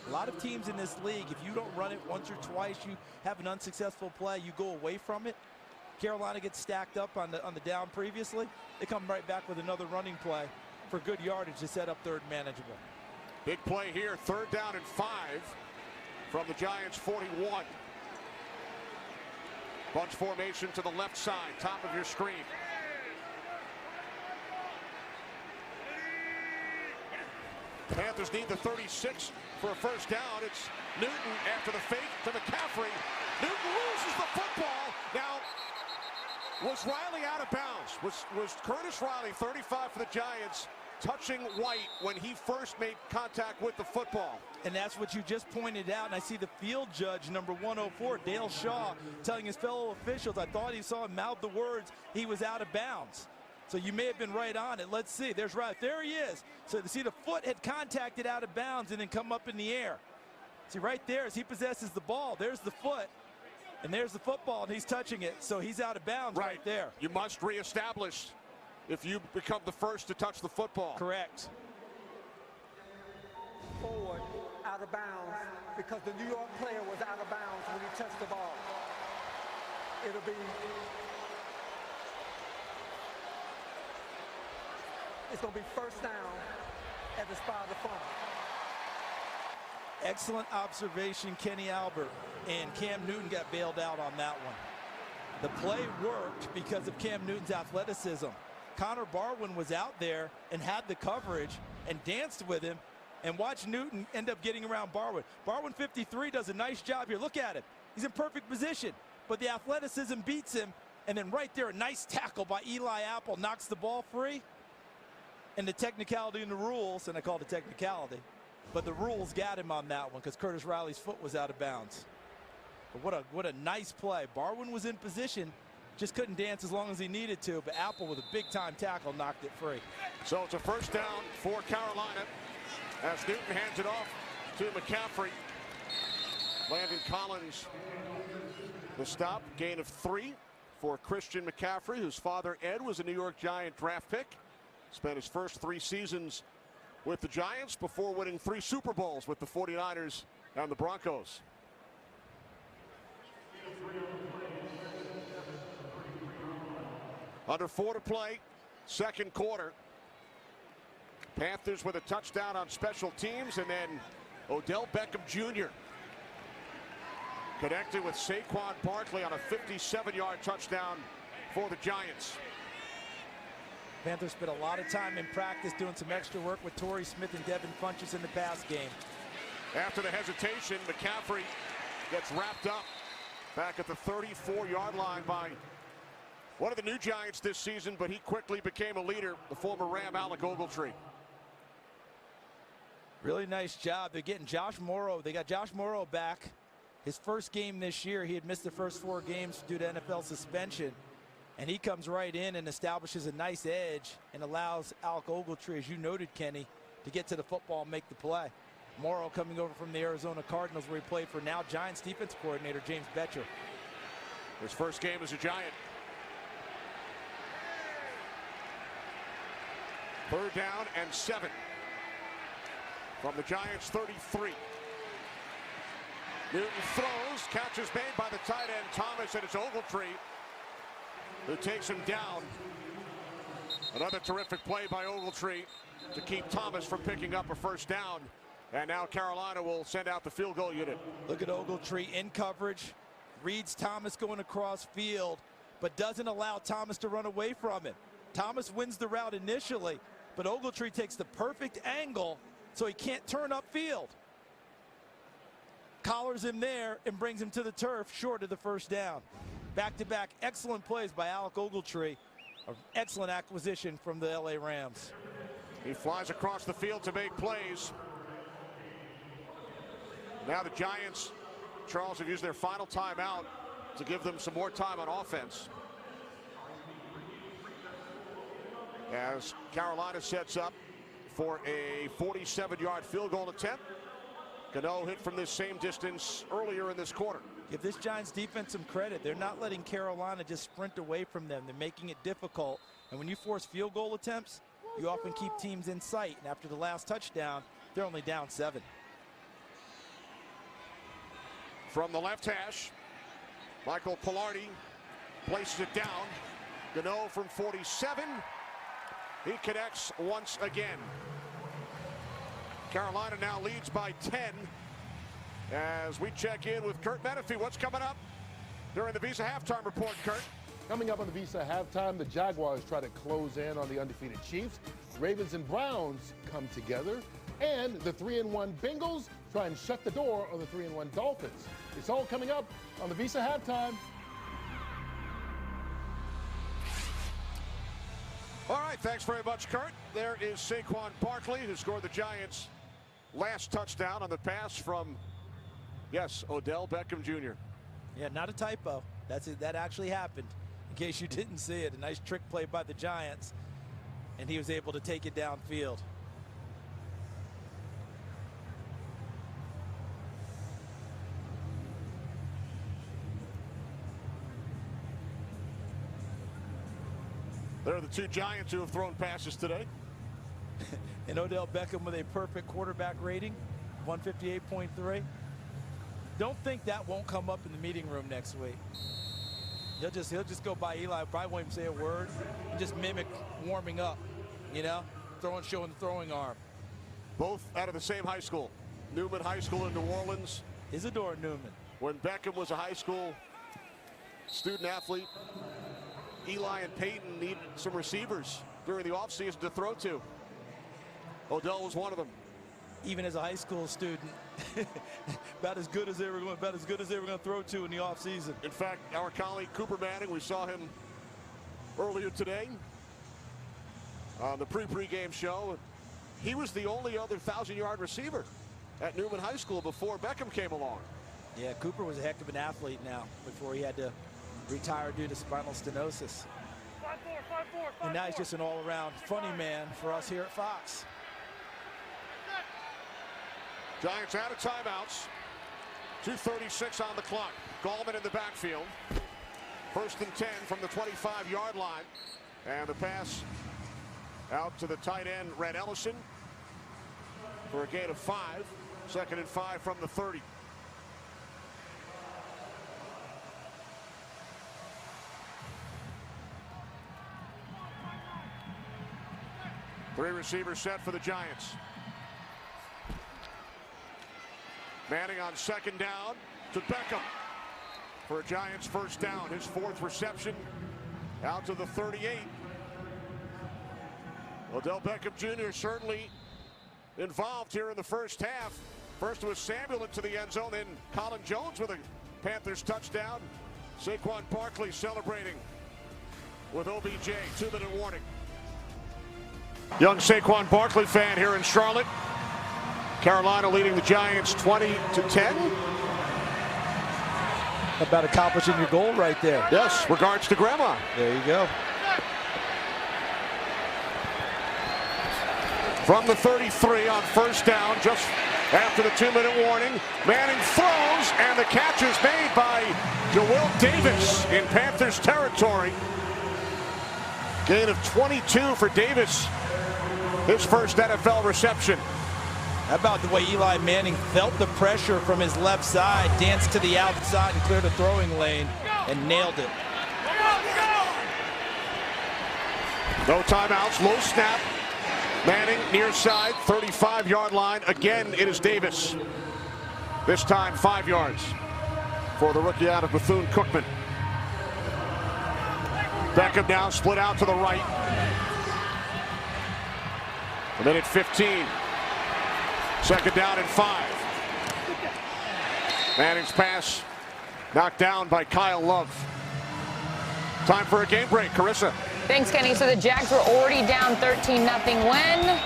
A lot of teams in this league, if you don't run it once or twice, you have an unsuccessful play, you go away from it. Carolina gets stacked up on the down previously. They come right back with another running play for good yardage to set up third manageable. Big play here, 3rd down and 5 from the Giants 41. Bunch formation to the left side, top of your screen. Panthers need the 36 for a first down. It's Newton after the fake to McCaffrey. Newton loses the football. Now, was Riley out of bounds? Was Curtis Riley, 35 for the Giants, touching White when he first made contact with the football. And that's what you just pointed out. And I see the field judge, number 104, Dale Shaw, telling his fellow officials, I thought he saw him mouth the words, he was out of bounds. So you may have been right on it. Let's see. There's right. There he is. So see, the foot had contacted out of bounds and then come up in the air. See, right there, as he possesses the ball, there's the foot. And there's the football, and he's touching it. So he's out of bounds right there. You must reestablish if you become the first to touch the football. Correct. Forward, out of bounds, because the New York player was out of bounds when he touched the ball. It'll be, it's going to be first down at the spot of the fumble. Excellent observation, Kenny Albert. And Cam Newton got bailed out on that one. The play worked because of Cam Newton's athleticism. Connor Barwin was out there and had the coverage and danced with him, and watch Newton end up getting around Barwin. Barwin 53 does a nice job here. Look at him. He's in perfect position, but the athleticism beats him. And then right there, a nice tackle by Eli Apple knocks the ball free. And the technicality in the rules, and I call it a technicality, but the rules got him on that one because Curtis Riley's foot was out of bounds. But what a nice play. Barwin was in position, just couldn't dance as long as he needed to, but Apple with a big-time tackle knocked it free. So it's a first down for Carolina as Newton hands it off to McCaffrey. Landon Collins, the stop, gain of 3 for Christian McCaffrey, whose father, Ed, was a New York Giant draft pick. Spent his first 3 seasons with the Giants before winning 3 Super Bowls with the 49ers and the Broncos. Under 4 to play, second quarter. Panthers with a touchdown on special teams, and then Odell Beckham Jr. connected with Saquon Barkley on a 57-yard touchdown for the Giants. Panthers spent a lot of time in practice doing some extra work with Torrey Smith and Devin Funchess in the pass game. After the hesitation, McCaffrey gets wrapped up back at the 34-yard line by one of the new Giants this season, but he quickly became a leader, the former Ram, Alec Ogletree. Really nice job. They're getting Josh Morrow. They got Josh Morrow back. His first game this year, he had missed the first 4 games due to NFL suspension. And he comes right in and establishes a nice edge and allows Alec Ogletree, as you noted, Kenny, to get to the football and make the play. Morrow coming over from the Arizona Cardinals, where he played for now Giants defense coordinator James Betcher. His first game as a Giant. Third down and 7 from the Giants' 33. Newton throws, catch is made by the tight end Thomas, and it's Ogletree who takes him down. Another terrific play by Ogletree to keep Thomas from picking up a first down. And now Carolina will send out the field goal unit. Look at Ogletree in coverage, reads Thomas going across field, but doesn't allow Thomas to run away from him. Thomas wins the route initially, but Ogletree takes the perfect angle so he can't turn upfield. Collars him there and brings him to the turf short of the first down. Back-to-back excellent plays by Alec Ogletree. An excellent acquisition from the LA Rams. He flies across the field to make plays. Now the Giants, Charles, have used their final timeout to give them some more time on offense. As Carolina sets up for a 47-yard field goal attempt. Gano hit from this same distance earlier in this quarter. Give this Giants defense some credit. They're not letting Carolina just sprint away from them. They're making it difficult. And when you force field goal attempts, you often keep teams in sight. And after the last touchdown, they're only down 7. From the left hash, Michael Pilardi places it down. Gano from 47. He connects once again. Carolina now leads by 10 as we check in with Kurt Menefee. What's coming up during the Visa halftime report, Kurt? Coming up on the Visa halftime, the Jaguars try to close in on the undefeated Chiefs. Ravens and Browns come together. And the 3-1 Bengals try and shut the door on the 3-1 Dolphins. It's all coming up on the Visa halftime. All right, thanks very much, Kurt. There is Saquon Barkley, who scored the Giants' last touchdown on the pass from, yes, Odell Beckham Jr. Yeah, not a typo. That actually happened. In case you didn't see it, a nice trick play by the Giants, and he was able to take it downfield. There are the two Giants who have thrown passes today. And Odell Beckham with a perfect quarterback rating, 158.3. Don't think that won't come up in the meeting room next week. He'll just go by Eli, probably won't even say a word, and just mimic warming up, you know, showing the throwing arm. Both out of the same high school, Newman High School in New Orleans. Isidore Newman. When Beckham was a high school student athlete, Eli and Peyton needed some receivers during the offseason to throw to. Odell was one of them. Even as a high school student, about as good as they were going to throw to in the offseason. In fact, our colleague Cooper Manning, we saw him earlier today on the pre-game show. He was the only other 1,000-yard receiver at Newman High School before Beckham came along. Yeah, Cooper was a heck of an athlete now before he had to retire due to spinal stenosis. 5-4, And now he's just an all-around funny man for us here at Fox. Giants out of timeouts. 2:36 on the clock. Gallman in the backfield. 1st and 10 from the 25-yard line. And the pass out to the tight end, Red Ellison, for a gain of 5. 2nd and 5 from the 30. Three receivers set for the Giants. Manning on 2nd down to Beckham for a Giants 1st down. His 4th reception out to the 38. Odell Beckham Jr. certainly involved here in the first half. First was Samuel into the end zone, then Colin Jones with a Panthers touchdown. Saquon Barkley celebrating with OBJ. 2-minute warning. Young Saquon Barkley fan here in Charlotte. Carolina leading the Giants 20-10. About accomplishing your goal right there. Yes, regards to Grandma. There you go. From the 33 on 1st down, just after the 2-minute warning. Manning throws, and the catch is made by DeWilt Davis in Panthers territory. Gain of 22 for Davis. His first NFL reception. How about the way Eli Manning felt the pressure from his left side, danced to the outside and cleared a throwing lane and nailed it. No timeouts, low snap. Manning near side, 35-yard line. Again, it is Davis. This time 5 yards for the rookie out of Bethune-Cookman. Beckham now split out to the right. A minute 15. 2nd down and 5. Manning's pass knocked down by Kyle Love. Time for a game break. Carissa. Thanks, Kenny. So the Jags were already down 13-0 when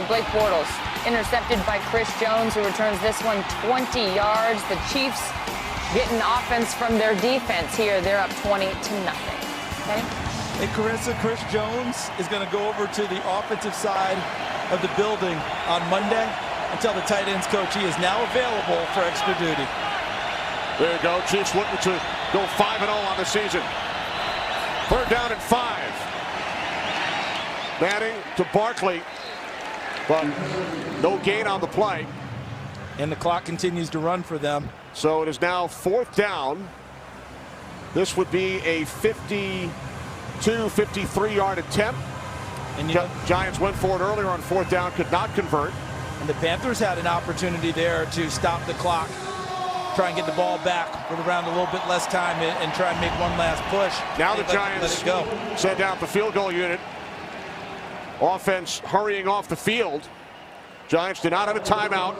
Blake Bortles intercepted by Chris Jones, who returns this one 20 yards. The Chiefs getting offense from their defense here. They're up 20-0. Okay? Hey, Carissa, Chris Jones is going to go over to the offensive side of the building on Monday and tell the tight ends coach he is now available for extra duty. There you go. Chiefs looking to go 5-0 on the season. 3rd down and 5. Manning to Barkley, but no gain on the play. And the clock continues to run for them. So it is now 4th down. This would be a 52, 53-yard attempt. And Giants went for it earlier on 4th down, could not convert. And the Panthers had an opportunity there to stop the clock, try and get the ball back with around a little bit less time and try and make one last push. Now the Giants send out the field goal unit. Offense hurrying off the field. Giants do not have a timeout.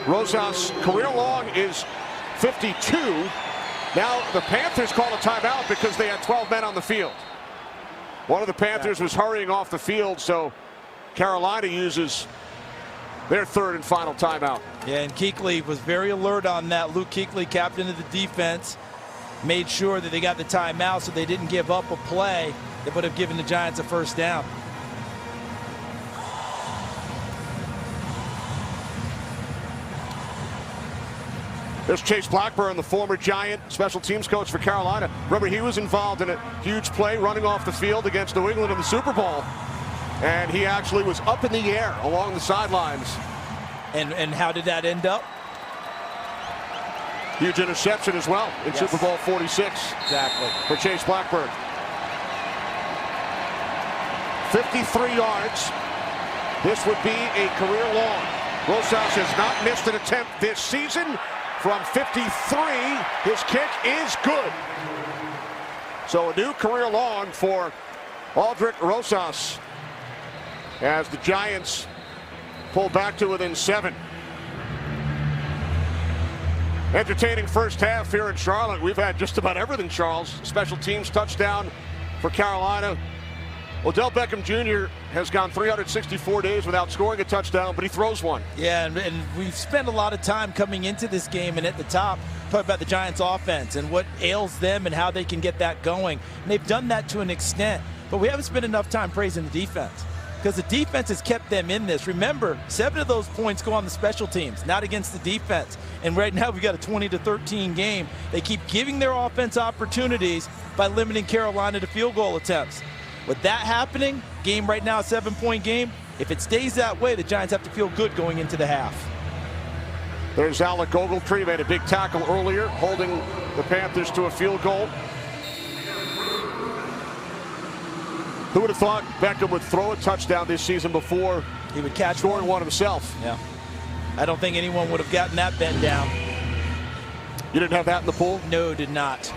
Rosas' career long is 52. Now the Panthers call a timeout because they had 12 men on the field. One of the Panthers was hurrying off the field, so Carolina uses their third and final timeout. Yeah, and Kuechly was very alert on that. Luke Kuechly, captain of the defense, made sure that they got the timeout so they didn't give up a play that would have given the Giants a first down. There's Chase Blackburn, the former Giant special teams coach for Carolina. Remember, he was involved in a huge play running off the field against New England in the Super Bowl. And he actually was up in the air along the sidelines. And how did that end up? Huge interception as well in Super Bowl 46. Exactly. For Chase Blackburn. 53 yards. This would be a career long. Rosas has not missed an attempt this season. From 53, his kick is good. So a new career long for Aldrick Rosas as the Giants pull back to within 7. Entertaining first half here in Charlotte. We've had just about everything, Charles. Special teams touchdown for Carolina. Odell Beckham Jr. has gone 364 days without scoring a touchdown, but he throws one. Yeah, and we've spent a lot of time coming into this game and at the top talking about the Giants offense and what ails them and how they can get that going. And they've done that to an extent, but we haven't spent enough time praising the defense because the defense has kept them in this. Remember, 7 of those points go on the special teams, not against the defense. And right now we've got a 20-13 game. They keep giving their offense opportunities by limiting Carolina to field goal attempts. With that happening, game right now, a 7-point game. If it stays that way, the Giants have to feel good going into the half. There's Alec Ogletree, made a big tackle earlier, holding the Panthers to a field goal. Who would have thought Beckham would throw a touchdown this season before he would catch scoring one himself? Yeah. I don't think anyone would have gotten that bet down. You didn't have that in the pool? No, did not.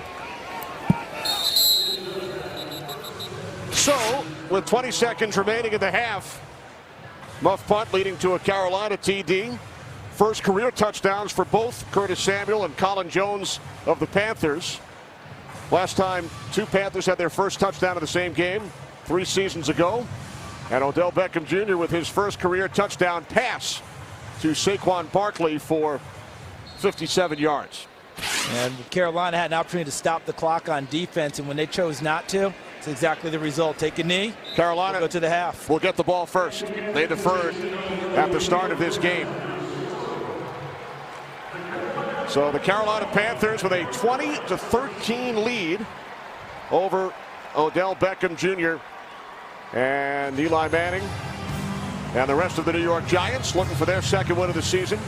So, with 20 seconds remaining in the half, muff punt leading to a Carolina TD. First career touchdowns for both Curtis Samuel and Colin Jones of the Panthers. Last time 2 Panthers had their first touchdown in the same game 3 seasons ago. And Odell Beckham Jr. with his first career touchdown pass to Saquon Barkley for 57 yards. And Carolina had an opportunity to stop the clock on defense, and when they chose not to, it's exactly the result. Take a knee. Carolina go to the half. Will get the ball first. They deferred at the start of this game. So the Carolina Panthers with a 20-13 lead over Odell Beckham Jr. and Eli Manning and the rest of the New York Giants looking for their second win of the season.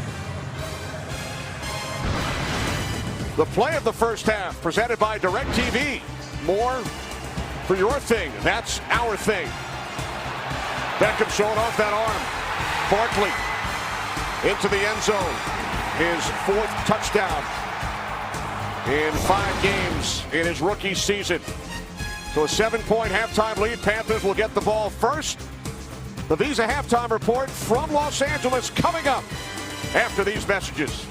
The play of the first half presented by DirecTV. More for your thing. That's our thing. Beckham showing off that arm. Barkley into the end zone. His 4th touchdown in 5 games in his rookie season. So a 7-point halftime lead. Panthers will get the ball first. The Visa halftime report from Los Angeles coming up after these messages.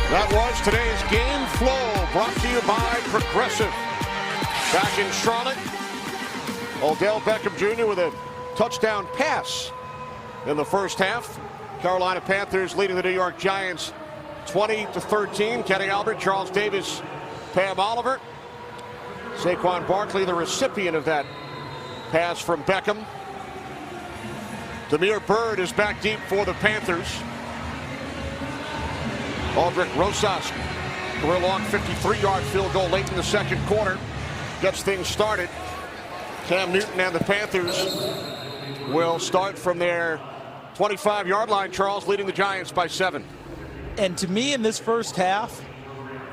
That was today's game flow, brought to you by Progressive. Back in Charlotte, Odell Beckham Jr. with a touchdown pass in the first half. Carolina Panthers leading the New York Giants 20-13. Kenny Albert, Charles Davis, Pam Oliver. Saquon Barkley, the recipient of that pass from Beckham. Damiere Byrd is back deep for the Panthers. Aldrick Rosas, career-long 53-yard field goal late in the second quarter. Gets things started. Cam Newton and the Panthers will start from their 25-yard line, Charles, leading the Giants by 7. And to me, in this first half,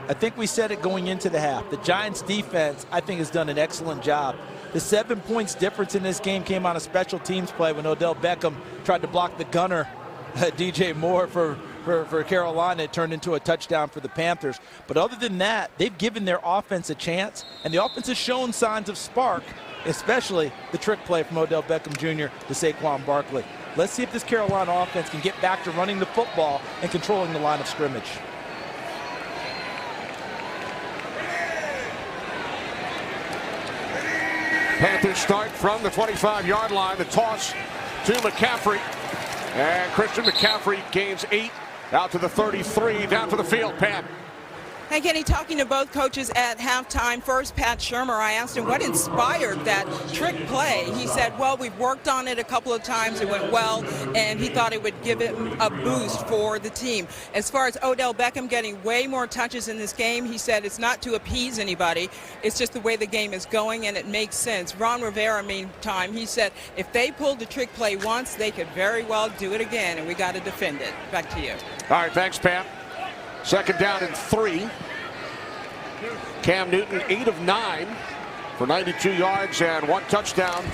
I think we said it going into the half. The Giants defense, I think, has done an excellent job. The 7 points difference in this game came on a special teams play when Odell Beckham tried to block the gunner, DJ Moore, for Carolina. It turned into a touchdown for the Panthers. But other than that, they've given their offense a chance, and the offense has shown signs of spark, especially the trick play from Odell Beckham Jr. to Saquon Barkley. Let's see if this Carolina offense can get back to running the football and controlling the line of scrimmage. Panthers start from the 25-yard line. The toss to McCaffrey. And Christian McCaffrey gains 8 out to the 33, down to the field. Pam. Hey, Kenny, talking to both coaches at halftime. First, Pat Shurmur, I asked him what inspired that trick play. He said, well, we've worked on it a couple of times. It went well, and he thought it would give it a boost for the team. As far as Odell Beckham getting way more touches in this game, he said it's not to appease anybody. It's just the way the game is going, and it makes sense. Ron Rivera, meantime, he said if they pulled the trick play once, they could very well do it again, and we got to defend it. Back to you. All right, thanks, Pam. Second down and 3. Cam Newton, 8 of 9 for 92 yards and 1 touchdown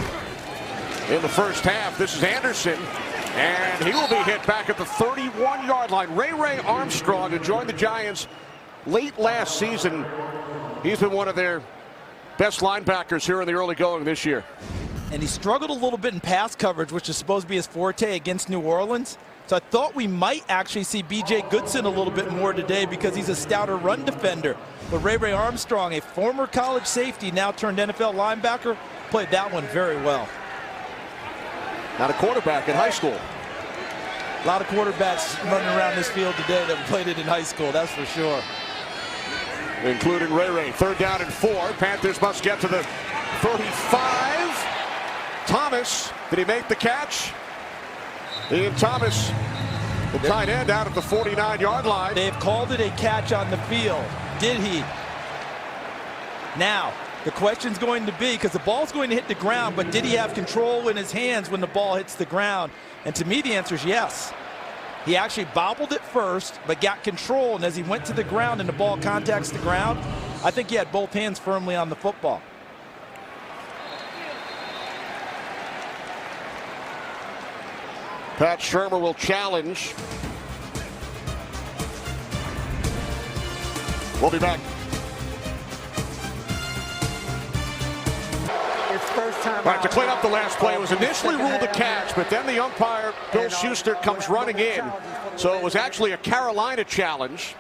in the first half. This is Anderson, and he will be hit back at the 31-yard line. Ray Armstrong, who joined the Giants late last season, he's been one of their best linebackers here in the early going this year. And he struggled a little bit in pass coverage, which is supposed to be his forte against New Orleans. So I thought we might actually see B.J. Goodson a little bit more today because he's a stouter run defender. But Ray Armstrong, a former college safety, now turned NFL linebacker, played that one very well. Not a quarterback in high school. A lot of quarterbacks running around this field today that played it in high school, that's for sure. Including Ray. Third down and 4. Panthers must get to the 35. Thomas, did he make the catch? Ian Thomas, the tight end, out at the 49-yard line. They've called it a catch on the field. Did he? Now, the question's going to be, because the ball's going to hit the ground, but did he have control in his hands when the ball hits the ground? And to me, the answer is yes. He actually bobbled it first, but got control, and as he went to the ground and the ball contacts the ground, I think he had both hands firmly on the football. Pat Shurmur will challenge. We'll be back. It's first time. All right, to clean up the last play, it was initially ruled a catch, but then the umpire, Bill Schuster, comes running in. So it was actually a Carolina challenge,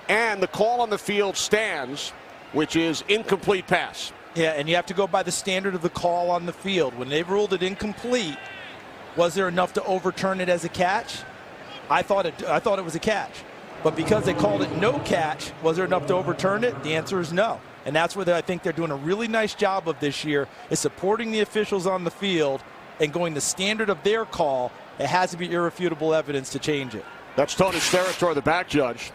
and the call on the field stands, which is incomplete pass. Yeah, and you have to go by the standard of the call on the field. When they ruled it incomplete, was there enough to overturn it as a catch? I thought it was a catch. But because they called it no catch, was there enough to overturn it? The answer is no. And that's where I think they're doing a really nice job of this year, is supporting the officials on the field and going the standard of their call. It has to be irrefutable evidence to change it. That's Tony Steratore, the back judge.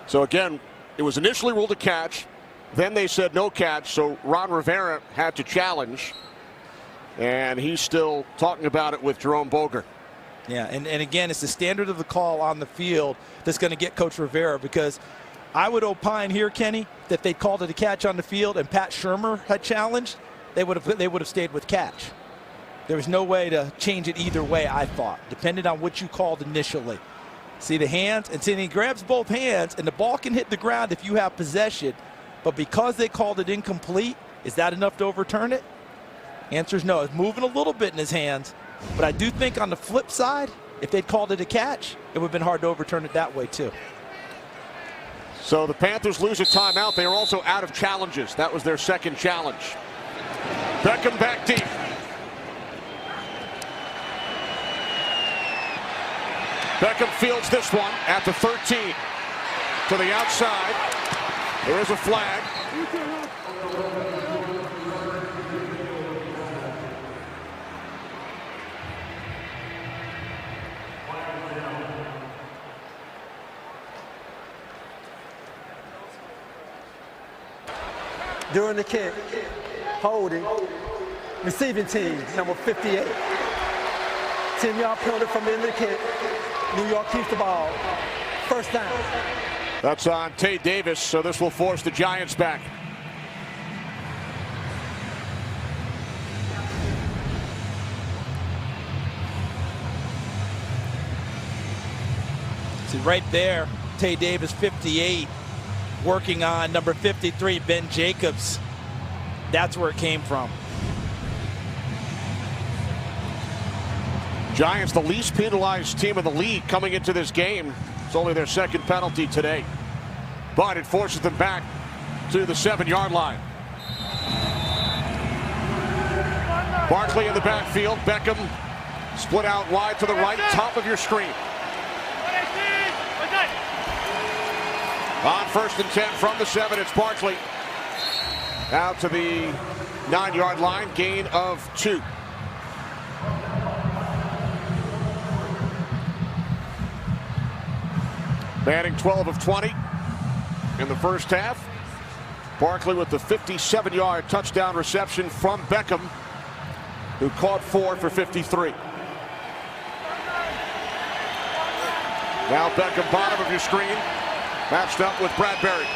So again, it was initially ruled a catch. Then they said no catch, so Ron Rivera had to challenge. And he's still talking about it with Jerome Boger. Yeah, and again, it's the standard of the call on the field that's going to get Coach Rivera, because I would opine here, Kenny, that they called it a catch on the field and Pat Shurmur had challenged, they would have stayed with catch. There was no way to change it either way, I thought, depending on what you called initially. See the hands, and see, he grabs both hands, and the ball can hit the ground if you have possession, but because they called it incomplete, is that enough to overturn it? Answer is no. It's moving a little bit in his hands. But I do think on the flip side, if they'd called it a catch, it would have been hard to overturn it that way too. So the Panthers lose a timeout. They are also out of challenges. That was their second challenge. Beckham back deep. Beckham fields this one at the 13. To the outside. There is a flag. During the kick, holding, receiving team, number 58. 10-yard penalty from the end of the kick. New York keeps the ball. First down. That's on Tay Davis, so this will force the Giants back. See right there, Tay Davis, 58, working on number 53, Ben Jacobs. That's where it came from. Giants, the least penalized team in the league coming into this game. It's only their second penalty today, but it forces them back to the 7-yard line. Barkley in the backfield. Beckham split out wide to the right, top of your screen. On 1st and 10 from the 7, it's Barkley. Out to the 9-yard line, gain of 2. Manning 12 of 20 in the first half. Barkley with the 57-yard touchdown reception from Beckham, who caught 4 for 53. Now Beckham, bottom of your screen, matched up with Bradbury.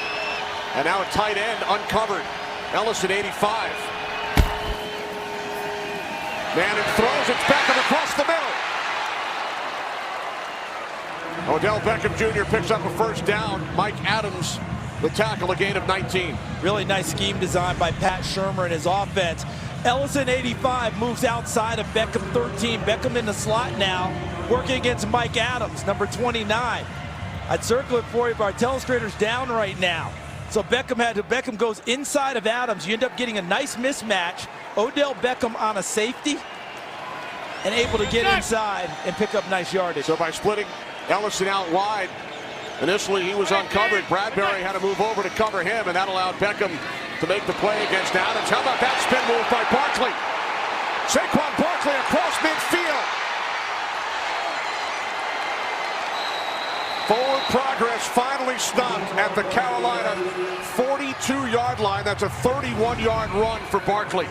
And now a tight end uncovered. Ellison, 85. Manning throws, it's Beckham across the middle. Odell Beckham Jr. picks up a first down. Mike Adams, the tackle, a gain of 19. Really nice scheme design by Pat Shurmur and his offense. Ellison, 85, moves outside of Beckham, 13. Beckham in the slot now, working against Mike Adams, number 29. I'd circle it for you, but our telestrator's down right now. So Beckham goes inside of Adams. You end up getting a nice mismatch. Odell Beckham on a safety and able to get inside and pick up nice yardage. So by splitting Ellison out wide, initially he was uncovered. Bradbury had to move over to cover him, and that allowed Beckham to make the play against Adams. How about that spin move by Barkley? Saquon Barkley across midfield. Forward progress finally stopped at the Carolina 42-yard line. That's a 31-yard run for Barkley.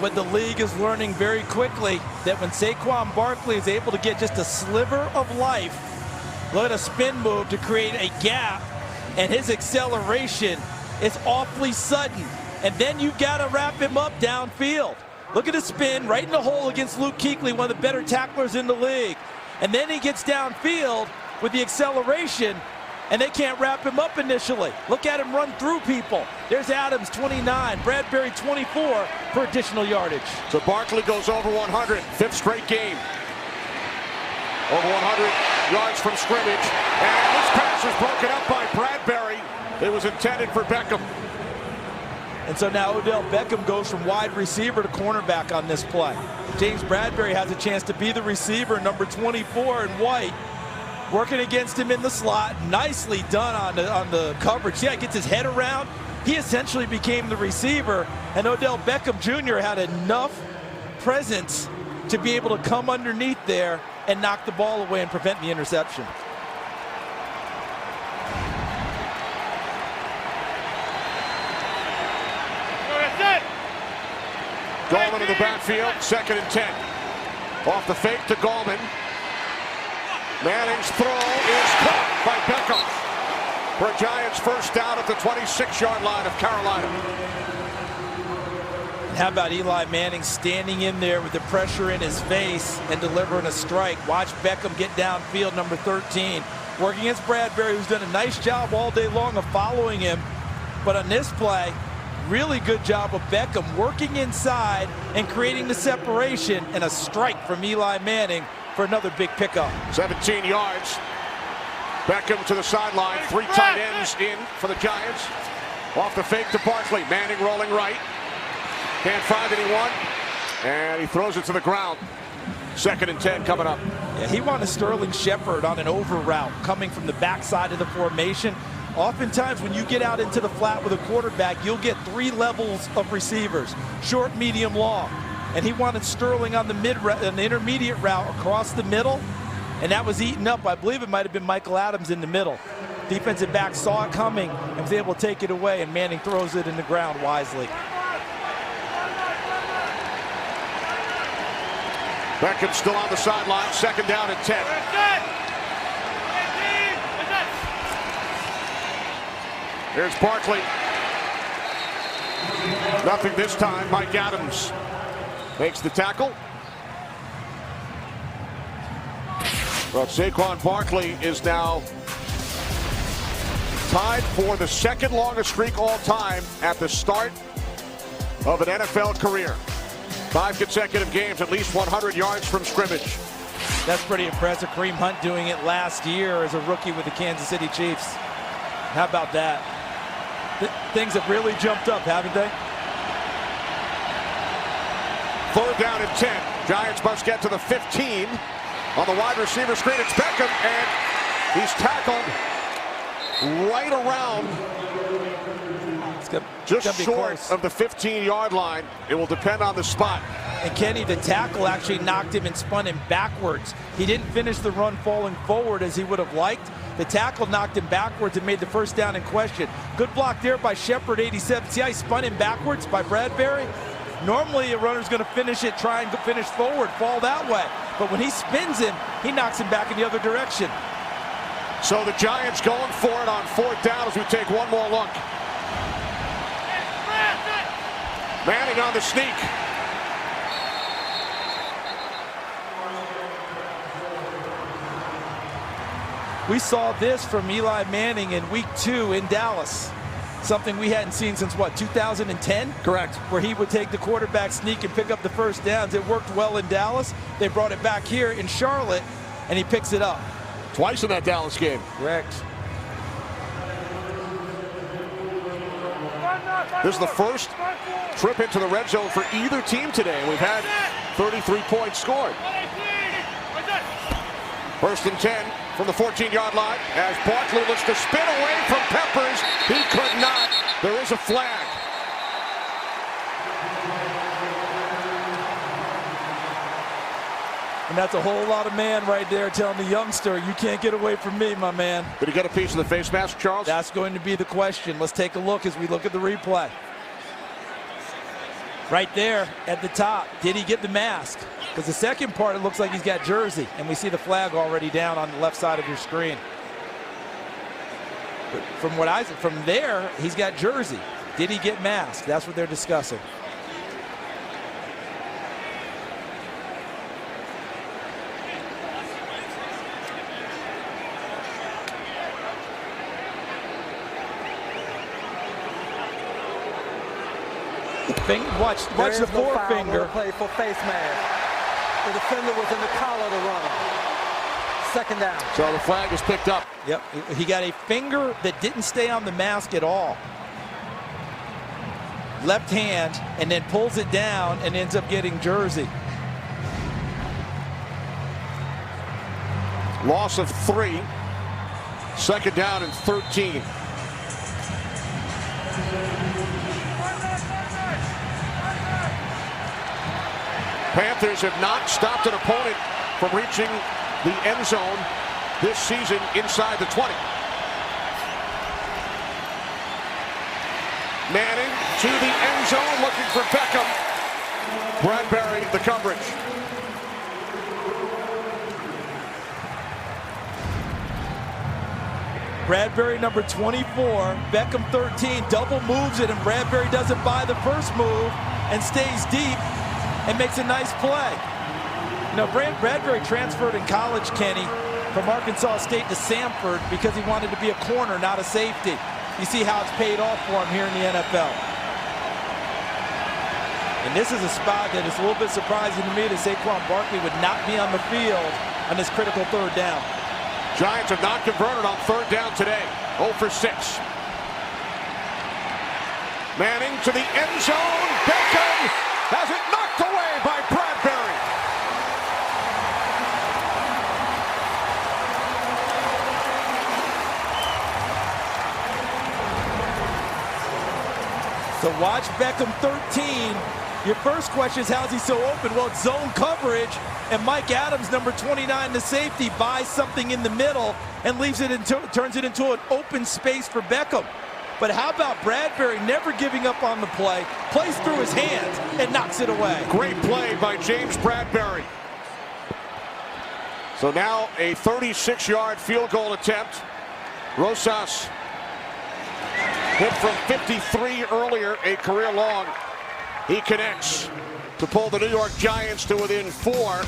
But the league is learning very quickly that when Saquon Barkley is able to get just a sliver of life, let a spin move to create a gap, and his acceleration is awfully sudden. And then you've got to wrap him up downfield. Look at his spin right in the hole against Luke Kuechly, one of the better tacklers in the league. And then he gets downfield with the acceleration, and they can't wrap him up initially. Look at him run through people. There's Adams, 29, Bradbury, 24 for additional yardage. So Barkley goes over 100, 5th straight game. Over 100 yards from scrimmage, and this pass is broken up by Bradbury. It was intended for Beckham. And so now Odell Beckham goes from wide receiver to cornerback on this play. James Bradbury has a chance to be the receiver, number 24 in white. Working against him in the slot. Nicely done on the coverage. Yeah, gets his head around. He essentially became the receiver, and Odell Beckham Jr. had enough presence to be able to come underneath there and knock the ball away and prevent the interception. Gallman in the backfield, 2nd and 10. Off the fake to Gallman. Manning's throw is caught by Beckham for a Giants first down at the 26-yard line of Carolina. How about Eli Manning standing in there with the pressure in his face and delivering a strike? Watch Beckham get downfield, number 13. Working against Bradbury, who's done a nice job all day long of following him. But on this play, really good job of Beckham working inside and creating the separation, and a strike from Eli Manning for another big pickup. 17 yards. Beckham to the sideline. 3 tight ends in for the Giants. Off the fake to Barkley. Manning rolling right. Can't find anyone. And he throws it to the ground. 2nd and 10 coming up. Yeah, he wanted Sterling Shepard on an over route coming from the backside of the formation. Oftentimes when you get out into the flat with a quarterback, you'll get 3 levels of receivers. Short, medium, long. And he wanted Sterling on the intermediate route across the middle, and that was eaten up. I believe it might have been Michael Adams in the middle. Defensive back saw it coming and was able to take it away, and Manning throws it in the ground wisely. Beckham still on the sideline, 2nd down and 10. Here's Barkley. Nothing this time. Mike Adams makes the tackle. Well, Saquon Barkley is now tied for the second longest streak all time at the start of an NFL career. 5 consecutive games, at least 100 yards from scrimmage. That's pretty impressive. Kareem Hunt doing it last year as a rookie with the Kansas City Chiefs. How about that? Things have really jumped up, haven't they? 3rd down and 10. Giants must get to the 15. On the wide receiver screen, it's Beckham, and he's tackled right around just short of the 15-yard line. It will depend on the spot. And Kenny, the tackle actually knocked him and spun him backwards. He didn't finish the run falling forward as he would have liked. The tackle knocked him backwards and made the first down in question. Good block there by Shepard, 87. See how he spun him backwards by Bradbury? Normally a runner's going to finish it, try and finish forward, fall that way. But when he spins him, he knocks him back in the other direction. So the Giants going for it on 4th down as we take one more look. Manning on the sneak. We saw this from Eli Manning in week 2 in Dallas. Something we hadn't seen since, what, 2010? Correct. Where he would take the quarterback sneak and pick up the first downs. It worked well in Dallas. They brought it back here in Charlotte, and he picks it up. Twice in that Dallas game. Correct. This is the first trip into the red zone for either team today. We've had 33 points scored. 1st and 10 from the 14-yard line as Barkley looks to spin away from Peppers. He could not. There is a flag. And that's a whole lot of man right there telling the youngster, you can't get away from me, my man. Did he get a piece of the face mask, Charles? That's going to be the question. Let's take a look as we look at the replay. Right there at the top, did he get the mask? Because the second part, it looks like he's got jersey, and we see the flag already down on the left side of your screen. But from there, he's got jersey. Did he get mask? That's what they're discussing. Watch the forefinger. Play for face mask. The defender was in the collar of the runner. 2nd down. So the flag is picked up. Yep, he got a finger that didn't stay on the mask at all. Left hand, and then pulls it down and ends up getting jersey. Loss of 3. 2nd down and 13. Panthers have not stopped an opponent from reaching the end zone this season inside the 20. Manning to the end zone looking for Beckham. Bradbury the coverage. Bradbury number 24, Beckham 13, double moves it, and Bradbury doesn't buy the first move and stays deep and makes a nice play. You know, Bradbury transferred in college, Kenny, from Arkansas State to Samford because he wanted to be a corner, not a safety. You see how it's paid off for him here in the NFL. And this is a spot that is a little bit surprising to me that Saquon Barkley would not be on the field on this critical 3rd down. Giants have not converted on 3rd down today. 0 for 6. Manning to the end zone. Beckham has it knocked away by Bradbury. So watch Beckham 13. Your first question is, how's he so open? Well, it's zone coverage, and Mike Adams, number 29, the safety, buys something in the middle and leaves it turns it into an open space for Beckham. But how about Bradbury never giving up on the play, plays through his hands, and knocks it away. Great play by James Bradbury. So now a 36-yard field goal attempt. Rosas hit from 53 earlier, a career long. He connects to pull the New York Giants to within 4.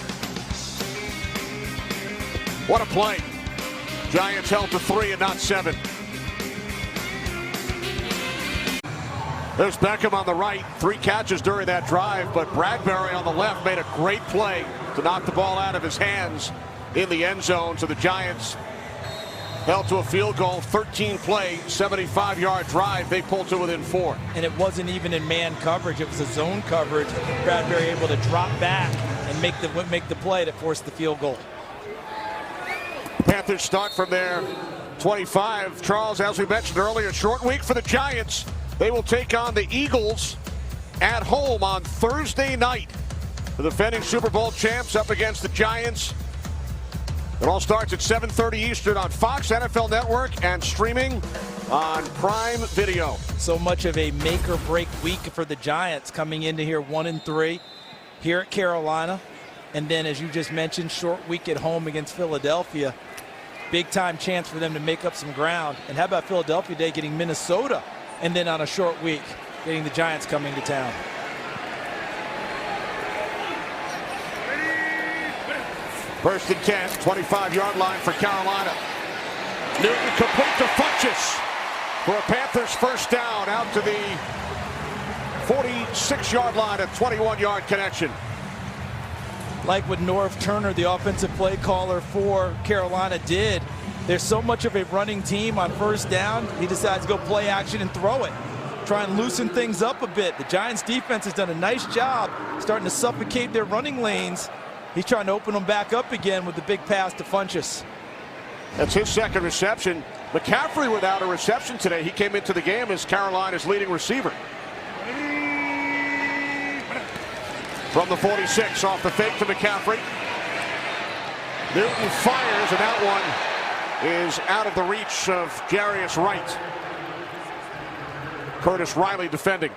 What a play. Giants held to 3 and not 7. There's Beckham on the right. 3 catches during that drive, but Bradbury on the left made a great play to knock the ball out of his hands in the end zone. So the Giants held to a field goal, 13-play, 75-yard drive. They pulled to within 4. And it wasn't even in man coverage. It was a zone coverage. Bradbury able to drop back and make the play that forced the field goal. Panthers start from their 25. Charles, as we mentioned earlier, short week for the Giants. They will take on the Eagles at home on Thursday night. The defending Super Bowl champs up against the Giants. It all starts at 7:30 Eastern on Fox, NFL Network, and streaming on Prime Video. So much of a make or break week for the Giants, coming into here 1-3 here at Carolina. And then, as you just mentioned, short week at home against Philadelphia. Big time chance for them to make up some ground. And how about Philadelphia Day getting Minnesota, and then on a short week getting the Giants coming to town. First and 10, 25-yard line for Carolina. Newton complete to Funchess for a Panthers first down out to the 46-yard line, a 21-yard connection. Like what Norv Turner, the offensive play caller for Carolina, did. There's so much of a running team on first down, he decides to go play action and throw it. Try and loosen things up a bit. The Giants defense has done a nice job starting to suffocate their running lanes. He's trying to open them back up again with the big pass to Funchess. That's his second reception. McCaffrey without a reception today. He came into the game as Carolina's leading receiver. From the 46, off the fake to McCaffrey. Newton fires, and that one is out of the reach of Jarius Wright. Curtis Riley defending.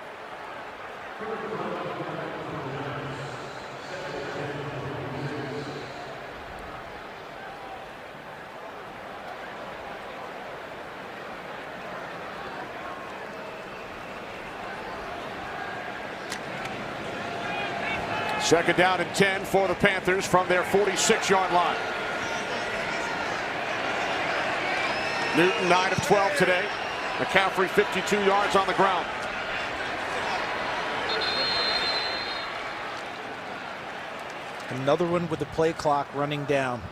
Second down and 10 for the Panthers from their 46-yard line. Newton 9 of 12 today. McCaffrey 52 yards on the ground. Another one with the play clock running down.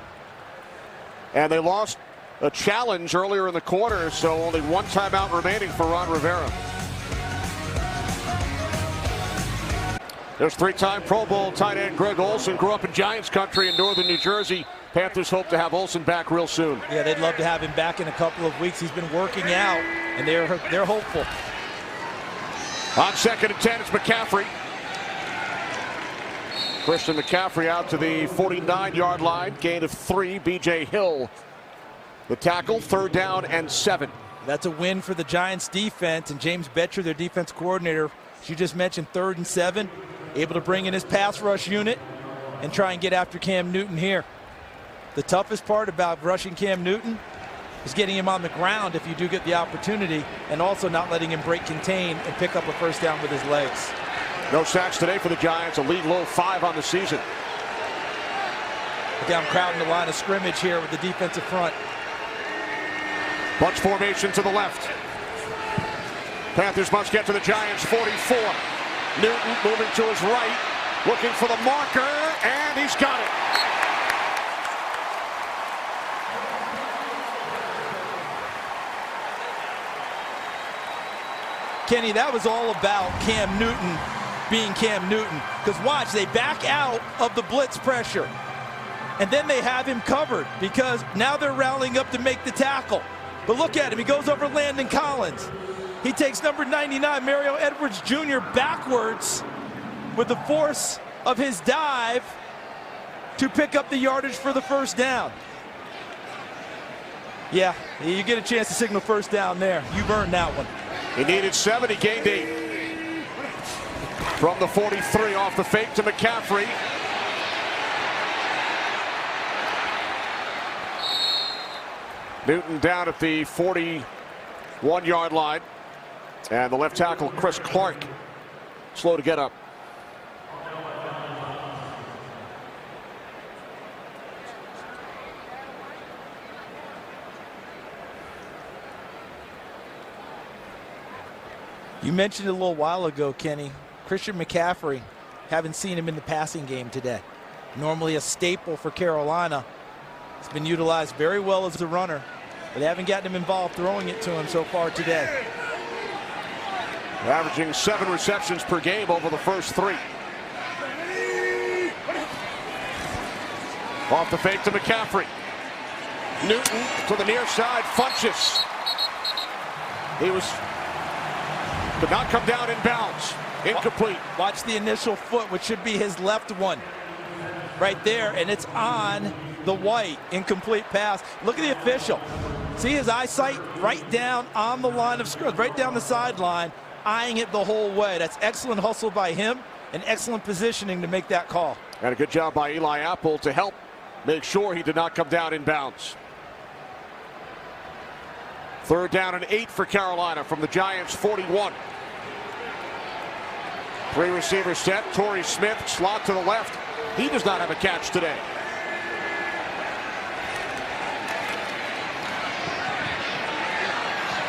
And they lost a challenge earlier in the quarter, so only one timeout remaining for Ron Rivera. There's 3-time Pro Bowl tight end Greg Olsen. Grew up in Giants country in northern New Jersey. Panthers hope to have Olsen back real soon. Yeah, they'd love to have him back in a couple of weeks. He's been working out, and they're hopeful. On second and 10, it's McCaffrey. Christian McCaffrey out to the 49-yard line. Gain of 3. B.J. Hill, the tackle. Third down and 7. That's a win for the Giants defense, and James Betcher, their defense coordinator, as you just mentioned, 3rd and 7. Able to bring in his pass rush unit and try and get after Cam Newton here. The toughest part about rushing Cam Newton is getting him on the ground if you do get the opportunity, and also not letting him break contain and pick up a first down with his legs. No sacks today for the Giants, a league low 5 on the season. Down crowding the line of scrimmage here with the defensive front. Bunch formation to the left. Panthers must get to the Giants 44. Newton moving to his right, looking for the marker, and he's got it. Kenny, that was all about Cam Newton being Cam Newton. Because watch, they back out of the blitz pressure. And then they have him covered because now they're rallying up to make the tackle. But look at him, he goes over Landon Collins. He takes number 99, Mario Edwards Jr., backwards with the force of his dive to pick up the yardage for the first down. Yeah, you get a chance to signal first down there. You've earned that one. He needed 7, he gained 8. From the 43, off the fake to McCaffrey. Newton down at the 41-yard line. And the left tackle, Chris Clark, slow to get up. You mentioned it a little while ago, Kenny. Christian McCaffrey, haven't seen him in the passing game today. Normally a staple for Carolina. He's been utilized very well as a runner, but they haven't gotten him involved throwing it to him so far today. Averaging 7 receptions per game over the first 3. Off the fake to McCaffrey. Newton to the near side. Funches. Did not come down in bounds. Incomplete. Watch the initial foot, which should be his left one. Right there, and it's on the white. Incomplete pass. Look at the official. See his eyesight right down on the line of scrimmage, right down the sideline, eyeing it the whole way. That's excellent hustle by him and excellent positioning to make that call. And a good job by Eli Apple to help make sure he did not come down in bounds. 3rd down and 8 for Carolina from the Giants' 41. 3 receiver set. Torrey Smith slot to the left. He does not have a catch today.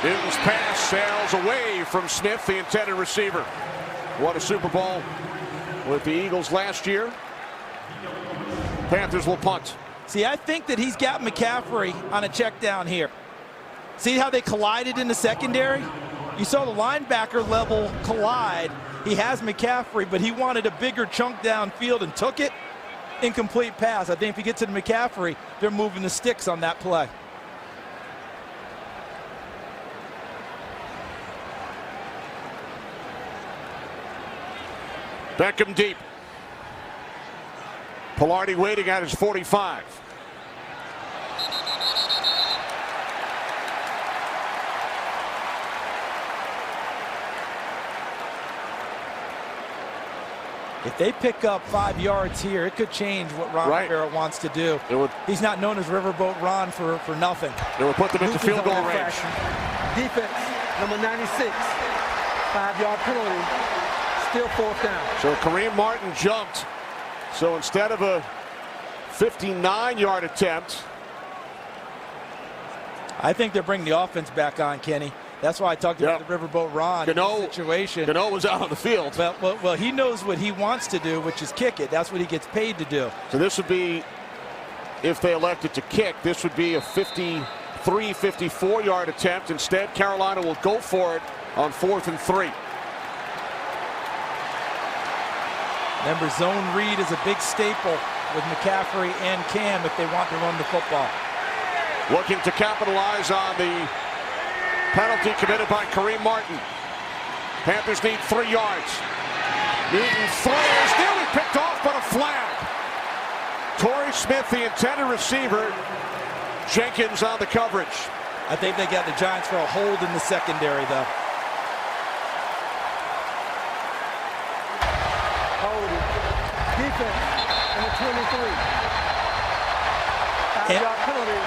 Newton's pass sails away from Smith, the intended receiver. Won a Super Bowl with the Eagles last year. Panthers will punt. See, I think that he's got McCaffrey on a check down here. See how they collided in the secondary? You saw the linebacker level collide. He has McCaffrey, but he wanted a bigger chunk downfield and took it. Incomplete pass. I think if he gets to McCaffrey, they're moving the sticks on that play. Beckham deep. Pilardi waiting at his 45. If they pick up 5 yards here, it could change what Ron Rivera wants to do. He's not known as Riverboat Ron for nothing. It would put them into field goal range. Defense, number 96, 5-yard penalty, still 4th down. So Kareem Martin jumped. So instead of a 59-yard attempt, I think they're bringing the offense back on, Kenny. That's why I talked about the Riverboat Ron situation. Gano was out on the field. Well, he knows what he wants to do, which is kick it. That's what he gets paid to do. So this would be, if they elected to kick, this would be a 53, 54-yard attempt. Instead, Carolina will go for it on 4th and 3. Remember, zone read is a big staple with McCaffrey and Cam if they want to run the football. Looking to capitalize on the penalty committed by Kareem Martin. Panthers need 3 yards. Newton throws, nearly picked off, but a flag. Torrey Smith, the intended receiver. Jenkins on the coverage. I think they got the Giants for a hold in the secondary, though. Holding. Defense, number 23. 5-yard penalty,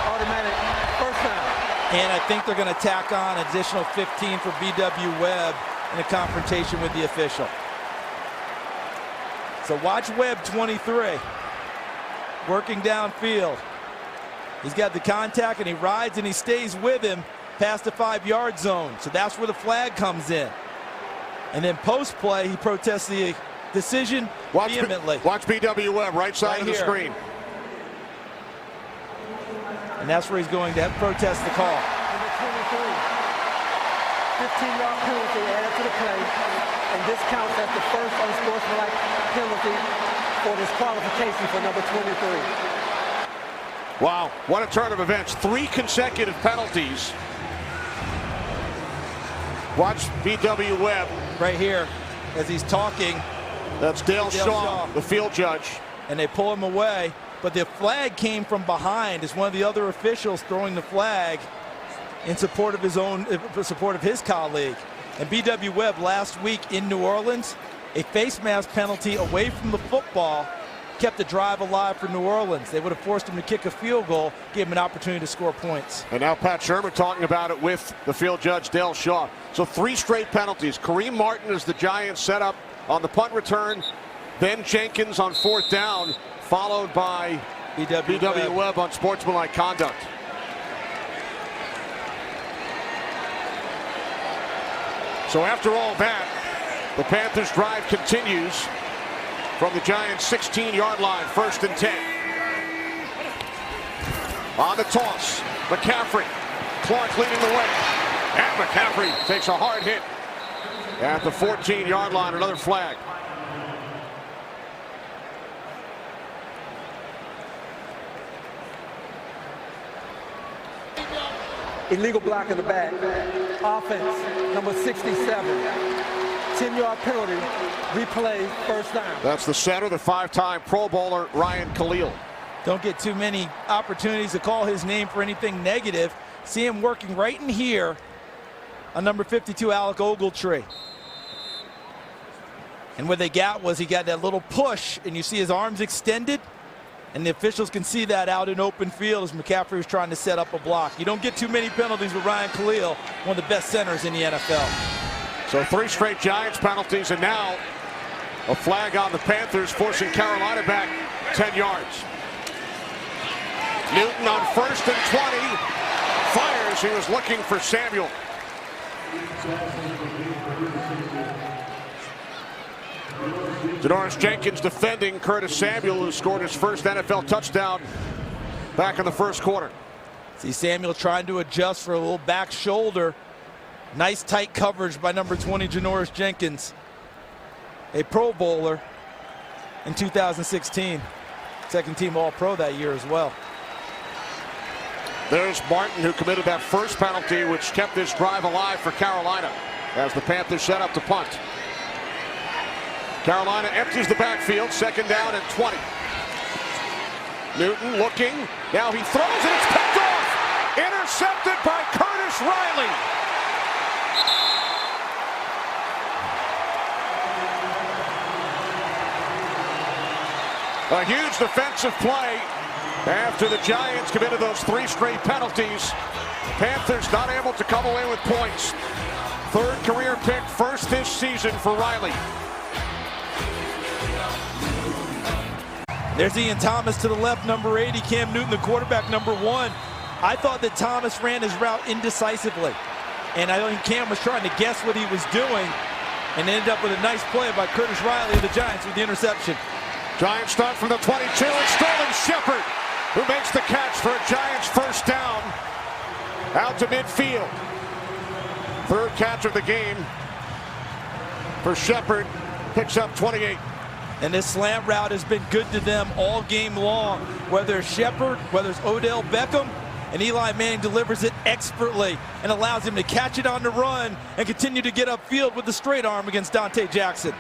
automatic 1st down. And I think they're going to tack on an additional 15 for B.W. Webb in a confrontation with the official. So watch Webb, 23, working downfield. He's got the contact, and he rides and he stays with him past the 5-yard zone. So that's where the flag comes in. And then post-play, he protests the decision vehemently. Watch B.W. Webb, right side of the screen. And that's where he's going to protest the call. Number 23, 15-yard penalty added to the play, and this counts as the first unsportsmanlike penalty for disqualification for number 23. Wow, what a turn of events. 3 consecutive penalties. Watch B.W. Webb. Right here, as he's talking. That's Dale Shaw, the field judge. And they pull him away. But the flag came from behind as one of the other officials throwing the flag in support of his colleague. And B.W. Webb last week in New Orleans, a face mask penalty away from the football kept the drive alive for New Orleans. They would have forced him to kick a field goal, gave him an opportunity to score points. And now Pat Shermer talking about it with the field judge, Dale Shaw. So 3 straight penalties. Kareem Martin as the Giants set up on the punt return. Then Jenkins on 4th down, followed by B.W. Webb on sportsmanlike conduct. So after all that, the Panthers drive continues from the Giants' 16-yard line, 1st and 10. On the toss, McCaffrey. Clark leading the way. And McCaffrey takes a hard hit at the 14-yard line. Another flag. Illegal block in the back. Offense, number 67. 10-yard penalty. Replay, first down. That's the center, the 5-time Pro Bowler, Ryan Khalil. Don't get too many opportunities to call his name for anything negative. See him working right in here on number 52, Alec Ogletree. And what they got was he got that little push, and you see his arms extended, and the officials can see that out in open field as McCaffrey was trying to set up a block. You don't get too many penalties with Ryan Khalil, one of the best centers in the NFL. So 3 straight Giants penalties, and now a flag on the Panthers, forcing Carolina back 10 yards. Newton on 1st and 20. Fires. He was looking for Samuel. Janoris Jenkins defending Curtis Samuel, who scored his first NFL touchdown back in the 1st quarter. See Samuel trying to adjust for a little back shoulder. Nice tight coverage by number 20, Janoris Jenkins, a Pro Bowler in 2016. 2nd team All-Pro that year as well. There's Martin, who committed that first penalty, which kept this drive alive for Carolina as the Panthers set up to punt. Carolina empties the backfield, 2nd down and 20. Newton looking. Now he throws and it's picked off. Intercepted by Curtis Riley. A huge defensive play after the Giants committed those 3 straight penalties. Panthers not able to come away with points. 3rd career pick, 1st this season for Riley. There's Ian Thomas to the left, number 80. Cam Newton, the quarterback, number 1. I thought that Thomas ran his route indecisively. And I think Cam was trying to guess what he was doing and ended up with a nice play by Curtis Riley of the Giants with the interception. Giants start from the 22. It's Sterling Shepard who makes the catch for a Giants 1st down out to midfield. 3rd catch of the game for Shepard. Picks up 28. And this slant route has been good to them all game long. Whether it's Shepard, whether it's Odell Beckham, and Eli Manning delivers it expertly and allows him to catch it on the run and continue to get upfield with the straight arm against Dante Jackson.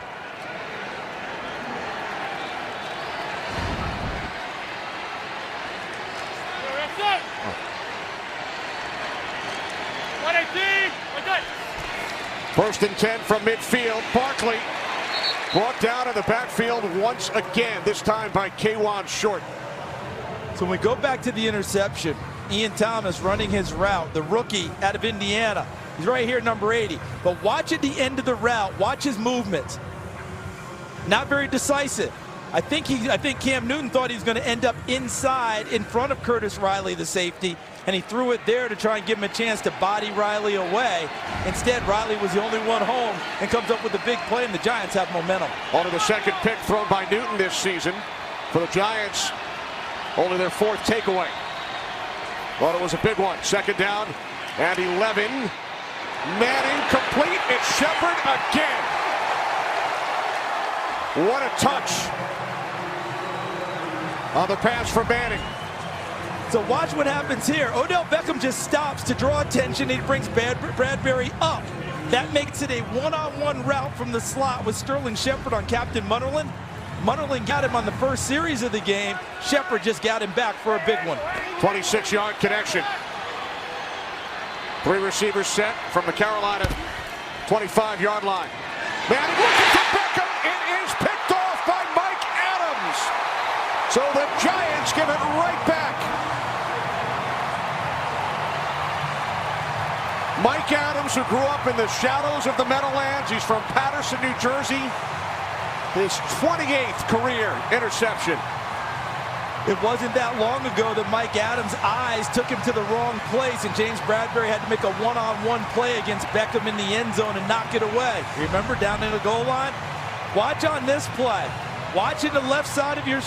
First and 10 from midfield. Barkley brought down in the backfield once again, this time by K'Wan Short. So when we go back to the interception, Ian Thomas running his route, the rookie out of Indiana. He's right here, number 80. But watch at the end of the route, watch his movements. Not very decisive. I think Cam Newton thought he was going to end up inside in front of Curtis Riley, the safety, and he threw it there to try and give him a chance to body Riley away. Instead, Riley was the only one home and comes up with a big play, and the Giants have momentum. Only the 2nd pick thrown by Newton this season. For the Giants, only their 4th takeaway. Thought it was a big one. 2nd down and 11. Manning complete. It's Shepard again. What a touch on the pass for Manning. So watch what happens here. Odell Beckham just stops to draw attention. He brings Bradbury up. That makes it a one-on-one route from the slot with Sterling Shepard on Captain Munnerlyn. Munnerlyn got him on the first series of the game. Shepard just got him back for a big one. 26-yard connection. 3 receivers set from the Carolina 25-yard line. Manning looking for Beckham. It is picked off by Mike Adams. So the Giants give it right back. Mike Adams, who grew up in the shadows of the Meadowlands. He's from Paterson, New Jersey. His 28th career interception. It wasn't that long ago that Mike Adams' eyes took him to the wrong place, and James Bradbury had to make a one-on-one play against Beckham in the end zone and knock it away. Remember, down in the goal line? Watch on this play. Watch in the right side of your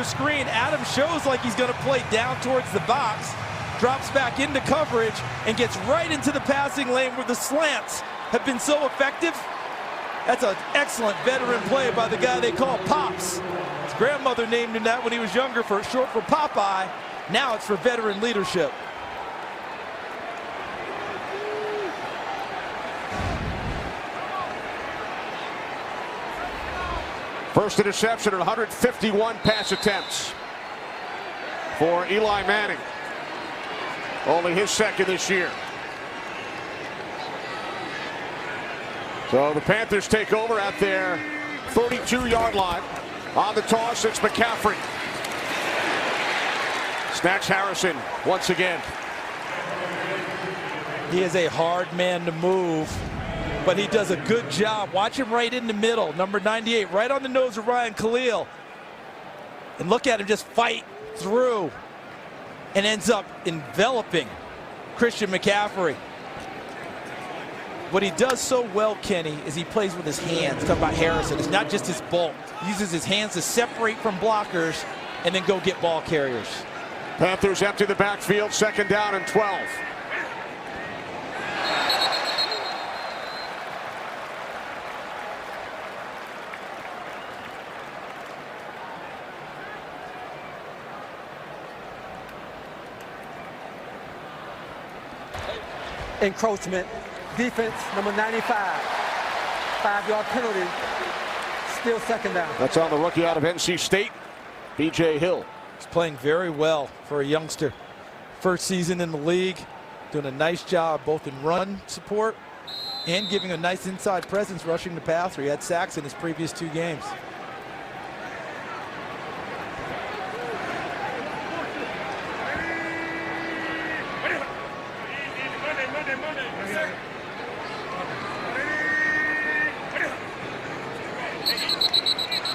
screen. Adams shows like he's going to play down towards the box, drops back into coverage, and gets right into the passing lane where the slants have been so effective. That's an excellent veteran play by the guy they call Pops. His grandmother named him that when he was younger, short for Popeye. Now it's for veteran leadership. First interception at 151 pass attempts for Eli Manning. Only his second this year. So the Panthers take over at their 32-yard line. On the toss, it's McCaffrey. Snacks Harrison once again. He is a hard man to move, but he does a good job. Watch him right in the middle, number 98, right on the nose of Ryan Khalil. And look at him just fight through and ends up enveloping Christian McCaffrey. What he does so well, Kenny, is he plays with his hands. Talk about Harrison. It's not just his bulk. He uses his hands to separate from blockers and then go get ball carriers. Panthers empty the backfield, 2nd down and 12. Encroachment. Defense, number 95. 5-yard penalty. Still 2nd down. That's on the rookie out of NC State, B.J. Hill. He's playing very well for a youngster. First season in the league. Doing a nice job both in run support and giving a nice inside presence rushing the passer. He had sacks in his previous 2 games.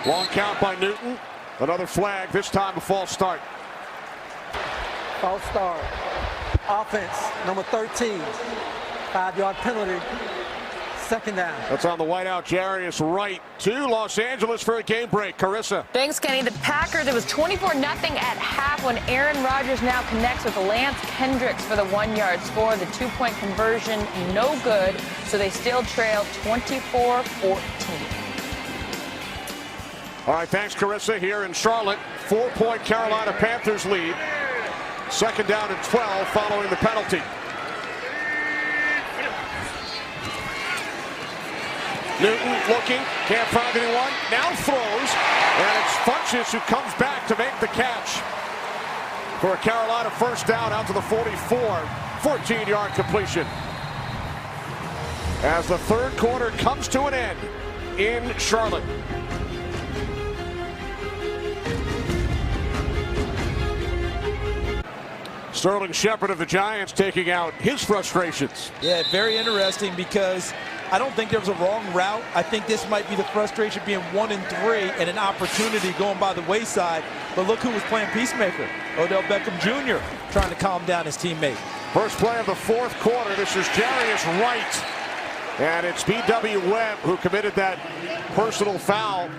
Long count by Newton. Another flag, this time a false start. False start. Offense, number 13. 5-yard penalty. 2nd down. That's on the whiteout, Jarius Wright to Los Angeles for a game break. Carissa. Thanks, Kenny. The Packers, it was 24-0 at half when Aaron Rodgers now connects with Lance Kendricks for the 1-yard score. The 2-point conversion, no good, so they still trail 24-14. All right, thanks, Carissa. Here in Charlotte, 4-point Carolina Panthers lead. 2nd down and 12 following the penalty. Newton looking, can't find anyone, now throws, and it's Funchess who comes back to make the catch for a Carolina 1st down out to the 44, 14-yard completion. As the 3rd quarter comes to an end in Charlotte. Sterling Shepard of the Giants taking out his frustrations. Yeah, very interesting because I don't think there was a wrong route. I think this might be the frustration being 1 and 3 and an opportunity going by the wayside. But look who was playing peacemaker. Odell Beckham Jr. trying to calm down his teammate. First play of the 4th quarter. This is Jarius Wright. And it's B.W. Webb who committed that personal foul,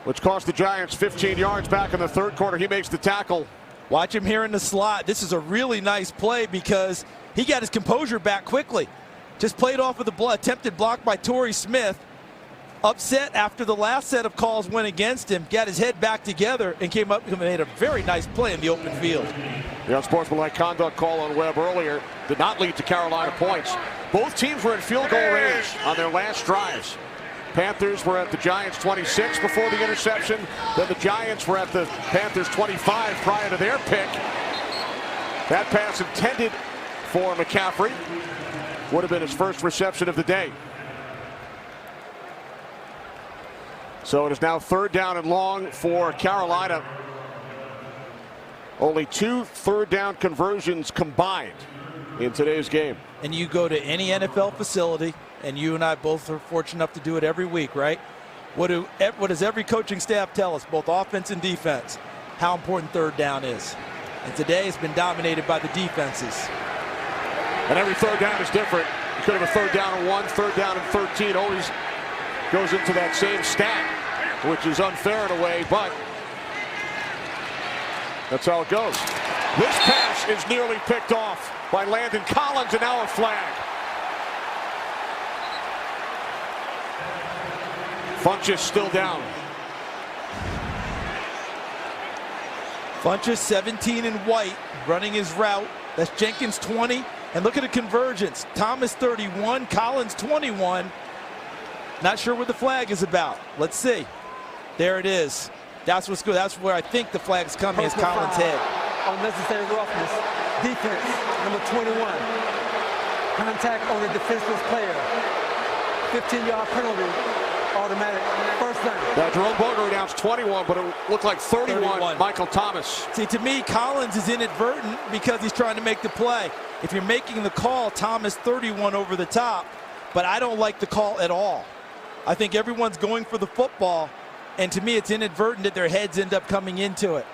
which cost the Giants 15 yards back in the 3rd quarter. He makes the tackle. Watch him here in the slot. This is a really nice play because he got his composure back quickly. Just played off of the attempted block by Torrey Smith. Upset after the last set of calls went against him. Got his head back together and came up and made a very nice play in the open field. The unsportsmanlike conduct call on Webb earlier did not lead to Carolina points. Both teams were in field goal range on their last drives. Panthers were at the Giants 26 before the interception. Then the Giants were at the Panthers 25 prior to their pick. That pass intended for McCaffrey would have been his first reception of the day. So it is now 3rd down and long for Carolina. Only 2 3rd down conversions combined in today's game. And you go to any NFL facility, and you and I both are fortunate enough to do it every week, right? What does every coaching staff tell us, both offense and defense, how important third down is? And today it's been dominated by the defenses. And every third down is different. You could have a third down and 1, third down and 13. Always goes into that same stat, which is unfair in a way, but that's how it goes. This pass is nearly picked off by Landon Collins, and now a flag. Funchess still down. Funchess 17 in white, running his route. That's Jenkins 20. And look at the convergence. Thomas 31, Collins 21. Not sure what the flag is about. Let's see. There it is. That's what's good. That's where I think the flag's coming, is Collins' head. Unnecessary roughness. Defense, number 21. Contact on the defenseless player. 15-yard penalty. Automatic first down. Now, Jerome Boger announced 21, but it looked like 31. Michael Thomas. See, to me, Collins is inadvertent because he's trying to make the play. If you're making the call, Thomas 31 over the top, but I don't like the call at all. I think everyone's going for the football, and to me, it's inadvertent that their heads end up coming into it.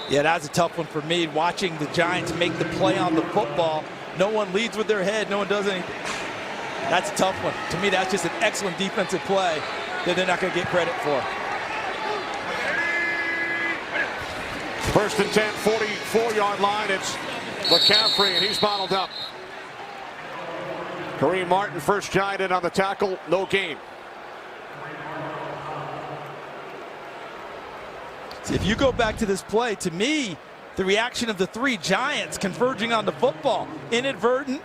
Yeah, that's a tough one for me, watching the Giants make the play on the football. No one leads with their head. No one does anything. That's a tough one. To me, that's just an excellent defensive play that they're not going to get credit for. First and 10, 44-yard line. It's McCaffrey, and he's bottled up. Kareem Martin, first Giant in on the tackle. No gain. If you go back to this play, to me, the reaction of the three Giants converging on the football, inadvertent,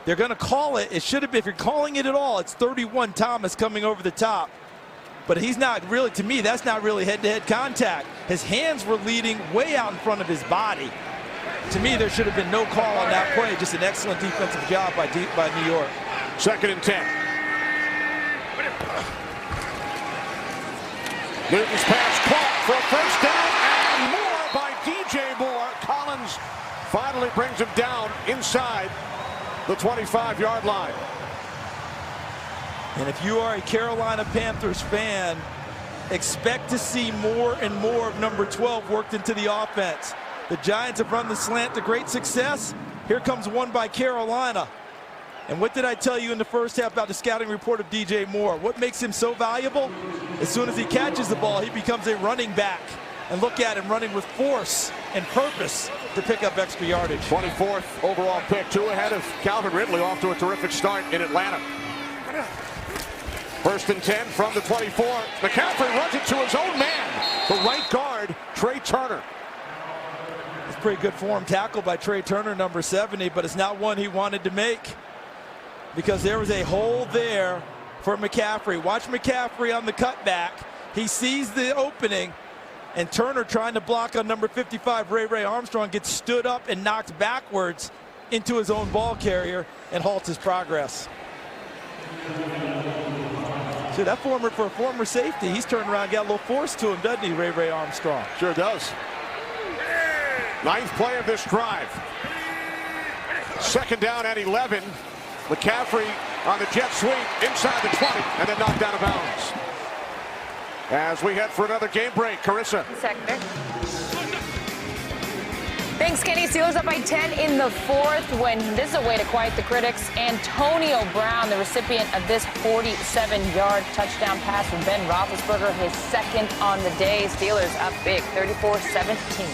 they're going to call it. It should have been, if you're calling it at all, it's 31 Thomas coming over the top. But he's not really, to me, that's not really head-to-head contact. His hands were leading way out in front of his body. To me, there should have been no call on that play. Just an excellent defensive job by New York. Second and 10. Newton's pass caught for a first down, and more by DJ Moore. Collins finally brings him down inside the 25-yard line. And if you are a Carolina Panthers fan, expect to see more and more of number 12 worked into the offense. The Giants have run the slant to great success. Here comes one by Carolina. And what did I tell you in the first half about the scouting report of DJ Moore? What makes him so valuable? As soon as he catches the ball, he becomes a running back. And look at him running with force and purpose to pick up extra yardage. 24th overall pick, 2 ahead of Calvin Ridley, off to a terrific start in Atlanta. First and 10 from the 24. McCaffrey runs it to his own man, the right guard, Trey Turner. It's pretty good form tackle by Trey Turner, number 70, but it's not one he wanted to make, because there was a hole there for McCaffrey. Watch McCaffrey on the cutback. He sees the opening, and Turner, trying to block on number 55, Ray Armstrong, gets stood up and knocked backwards into his own ball carrier and halts his progress. See, that for a former safety, he's turned around and got a little force to him, doesn't he, Ray Armstrong? Sure does. Ninth play of this drive. Second down at 11. McCaffrey on the jet sweep inside the 20 and then knocked out of bounds. As we head for another game break, Carissa. Sector. Thanks, Kenny. Steelers up by 10 in the fourth, when this is a way to quiet the critics. Antonio Brown, the recipient of this 47-yard touchdown pass from Ben Roethlisberger, his second on the day. Steelers up big, 34-17.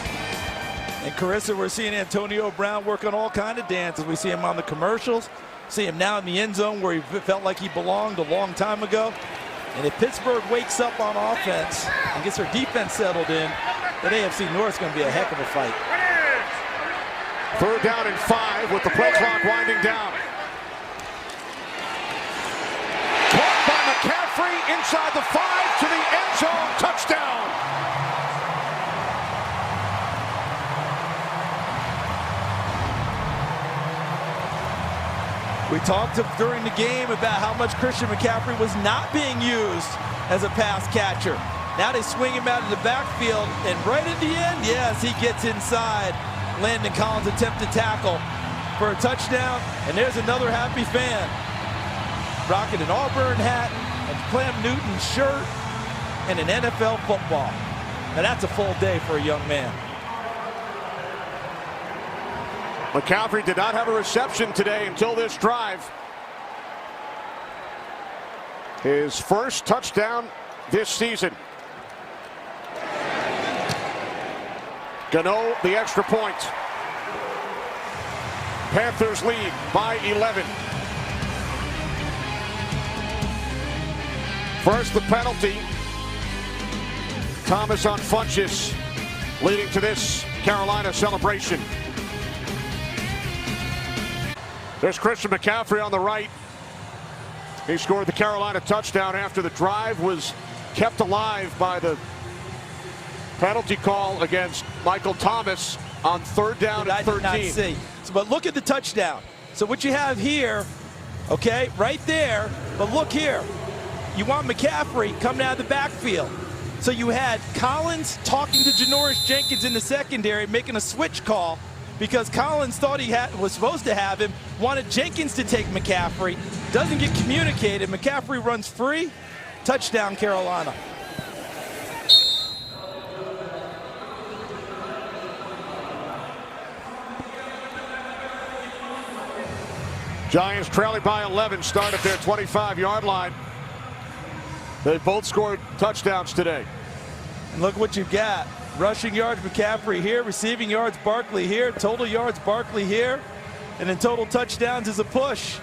And Carissa, we're seeing Antonio Brown work on all kinds of dances. We see him on the commercials, see him now in the end zone where he felt like he belonged a long time ago. And if Pittsburgh wakes up on offense and gets their defense settled in, then AFC North is going to be a heck of a fight. Third down and 5 with the play clock winding down. Caught by McCaffrey inside the 5 to the end zone. Touchdown. We talked during the game about how much Christian McCaffrey was not being used as a pass catcher. Now they swing him out of the backfield, and right at the end, yes, he gets inside. Landon Collins attempted tackle for a touchdown, and there's another happy fan. Rocking an Auburn hat, a Clem Newton shirt, and an NFL football. Now that's a full day for a young man. McCaffrey did not have a reception today until this drive. His first touchdown this season. Gano, the extra point. Panthers lead by 11. First, the penalty. Thomas on Funchess, leading to this Carolina celebration. There's Christian McCaffrey on the right. He scored the Carolina touchdown after the drive was kept alive by the penalty call against Michael Thomas on 3rd down and 13. I did not see. But look at the touchdown. So what you have here, okay, right there, but look here. You want McCaffrey coming out of the backfield. So you had Collins talking to Janoris Jenkins in the secondary, making a switch call because Collins thought he was supposed to have him, wanted Jenkins to take McCaffrey. Doesn't get communicated. McCaffrey runs free. Touchdown, Carolina. Giants trailing by 11, start at their 25-yard line. They both scored touchdowns today. And look what you've got. Rushing yards, McCaffrey here. Receiving yards, Barkley here. Total yards, Barkley here. And then total touchdowns is a push.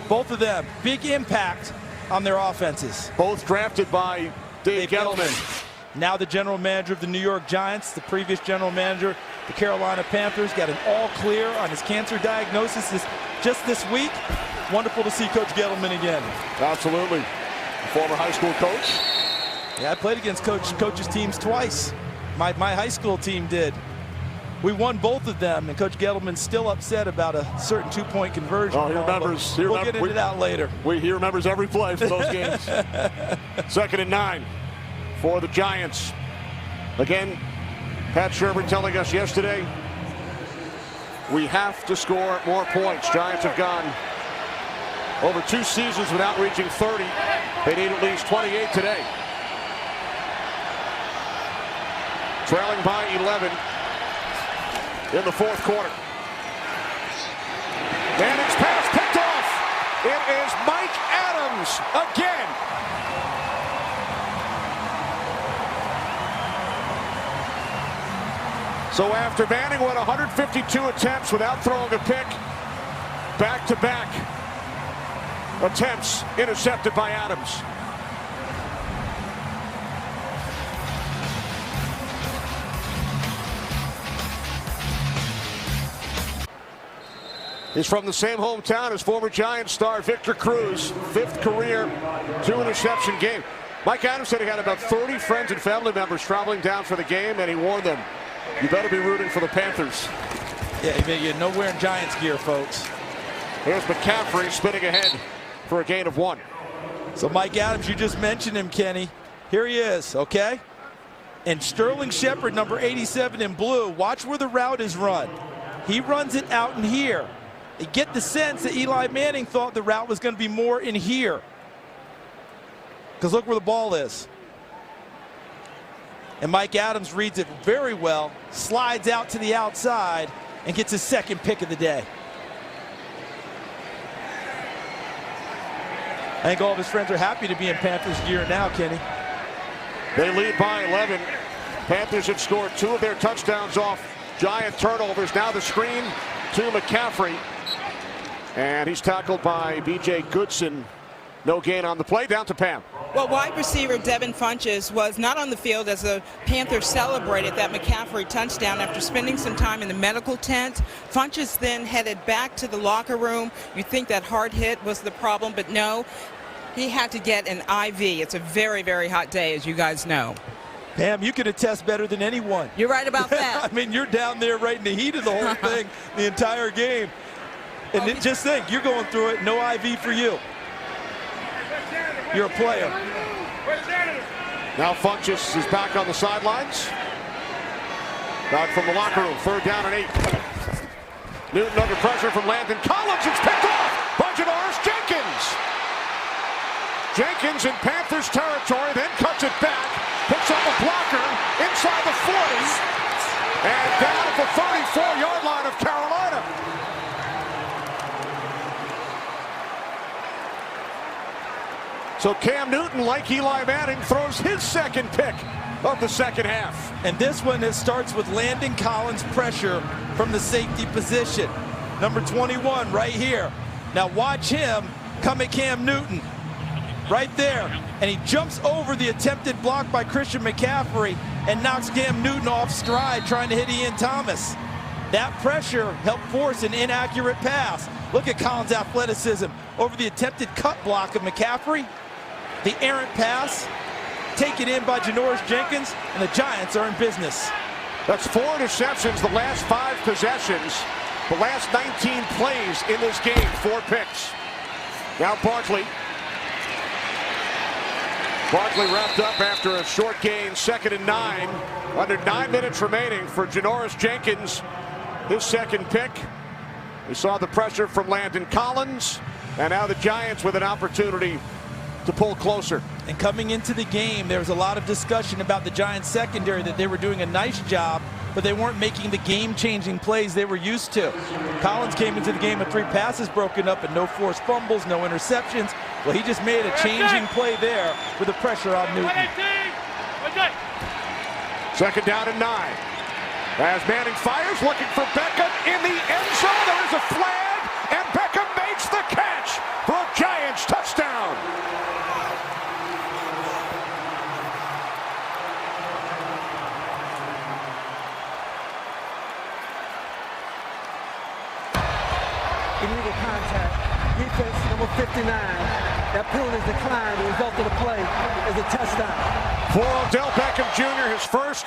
Both of them, big impact on their offenses. Both drafted by Dave Gettleman. Now the general manager of the New York Giants, the previous general manager, the Carolina Panthers, got an all clear on his cancer diagnosis just this week. Wonderful to see Coach Gettleman again. Absolutely. Former high school coach. Yeah, I played against Coach's teams twice. My high school team did. We won both of them, and Coach Gettleman's still upset about a certain two-point conversion. Oh, he remembers. We'll get into that later. He remembers every play for those games. 2nd and 9 for the Giants. Again, Pat Shermer telling us yesterday, we have to score more points. Giants have gone over 2 seasons without reaching 30. They need at least 28 today. Trailing by 11 in the 4th quarter. Manning's pass picked off. It is Mike Adams again. So after Manning went 152 attempts without throwing a pick, back-to-back attempts intercepted by Adams. He's from the same hometown as former Giants star Victor Cruz, 5th career 2-interception game. Mike Adams said he had about 30 friends and family members traveling down for the game, and he warned them, you better be rooting for the Panthers. Yeah, you're nowhere in Giants gear, folks. Here's McCaffrey spinning ahead for a gain of 1. So Mike Adams, you just mentioned him, Kenny. Here he is, okay? And Sterling Shepard, number 87 in blue, watch where the route is run. He runs it out in here. You get the sense that Eli Manning thought the route was going to be more in here. Because look where the ball is. And Mike Adams reads it very well, slides out to the outside, and gets his 2nd pick of the day. I think all of his friends are happy to be in Panthers gear now, Kenny. They lead by 11. Panthers have scored 2 of their touchdowns off Giant turnovers. Now the screen to McCaffrey. And he's tackled by B.J. Goodson. No gain on the play. Down to Pam. Well, wide receiver Devin Funchess was not on the field as the Panthers celebrated that McCaffrey touchdown after spending some time in the medical tent. Funchess then headed back to the locker room. You think that hard hit was the problem, but no. He had to get an IV. It's a very, very hot day, as you guys know. Pam, you can attest better than anyone. You're right about that. I mean, you're down there right in the heat of the whole thing the entire game. And just think, you're going through it, no IV for you. You're a player. Now Funchess is back on the sidelines. Back from the locker room, 3rd down and 8. Newton under pressure from Landon Collins. It's picked off by Janoris Jenkins. Jenkins in Panthers territory, then cuts it back. Picks up a blocker inside the 40. And down at the 34-yard line of Carolina. So Cam Newton, like Eli Manning, throws his second pick of the second half. And this one, it starts with Landon Collins' pressure from the safety position. Number 21 right here. Now watch him come at Cam Newton. Right there. And he jumps over the attempted block by Christian McCaffrey and knocks Cam Newton off stride trying to hit Ian Thomas. That pressure helped force an inaccurate pass. Look at Collins' athleticism over the attempted cut block of McCaffrey. The errant pass taken in by Janoris Jenkins, and the Giants are in business. That's 4 interceptions the last 5 possessions. The last 19 plays in this game, 4 picks. Now Barkley. Barkley wrapped up after a short gain, 2nd and 9. Under 9 minutes remaining for Janoris Jenkins, his second pick. We saw the pressure from Landon Collins, and now the Giants with an opportunity to pull closer. And coming into the game, there was a lot of discussion about the Giants secondary, that they were doing a nice job, but they weren't making the game-changing plays they were used to. Collins came into the game with 3 passes broken up and no forced fumbles, no interceptions. Well, he just made a changing play there with the pressure on Newton. 2nd down and 9. As Manning fires, looking for Beckham in the end zone. There is a flag, and Beckham makes the catch for a Giants touchdown. Illegal contact. Defense number 59. That penalty is declined. The result of the play is a touchdown. For Odell Beckham Jr., his first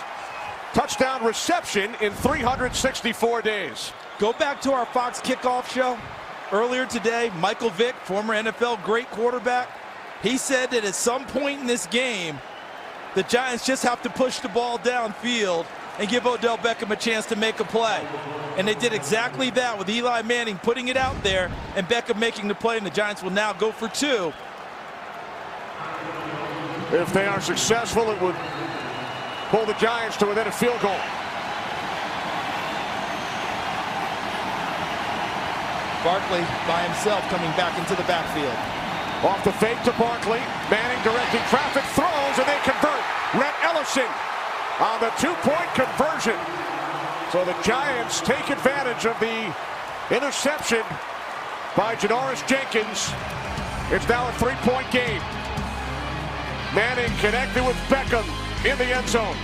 touchdown reception in 364 days. Go back to our Fox kickoff show earlier today. Michael Vick, former NFL great quarterback, he said that at some point in this game, the Giants just have to push the ball downfield and give Odell Beckham a chance to make a play. And they did exactly that with Eli Manning putting it out there and Beckham making the play, and the Giants will now go for 2. If they are successful, it would pull the Giants to within a field goal. Barkley by himself coming back into the backfield. Off the fake to Barkley. Manning directing traffic, throws, and they convert. Rhett Ellison on the 2-point conversion. So the Giants take advantage of the interception by Janoris Jenkins. It's now a 3-point game. Manning connected with Beckham in the end zone.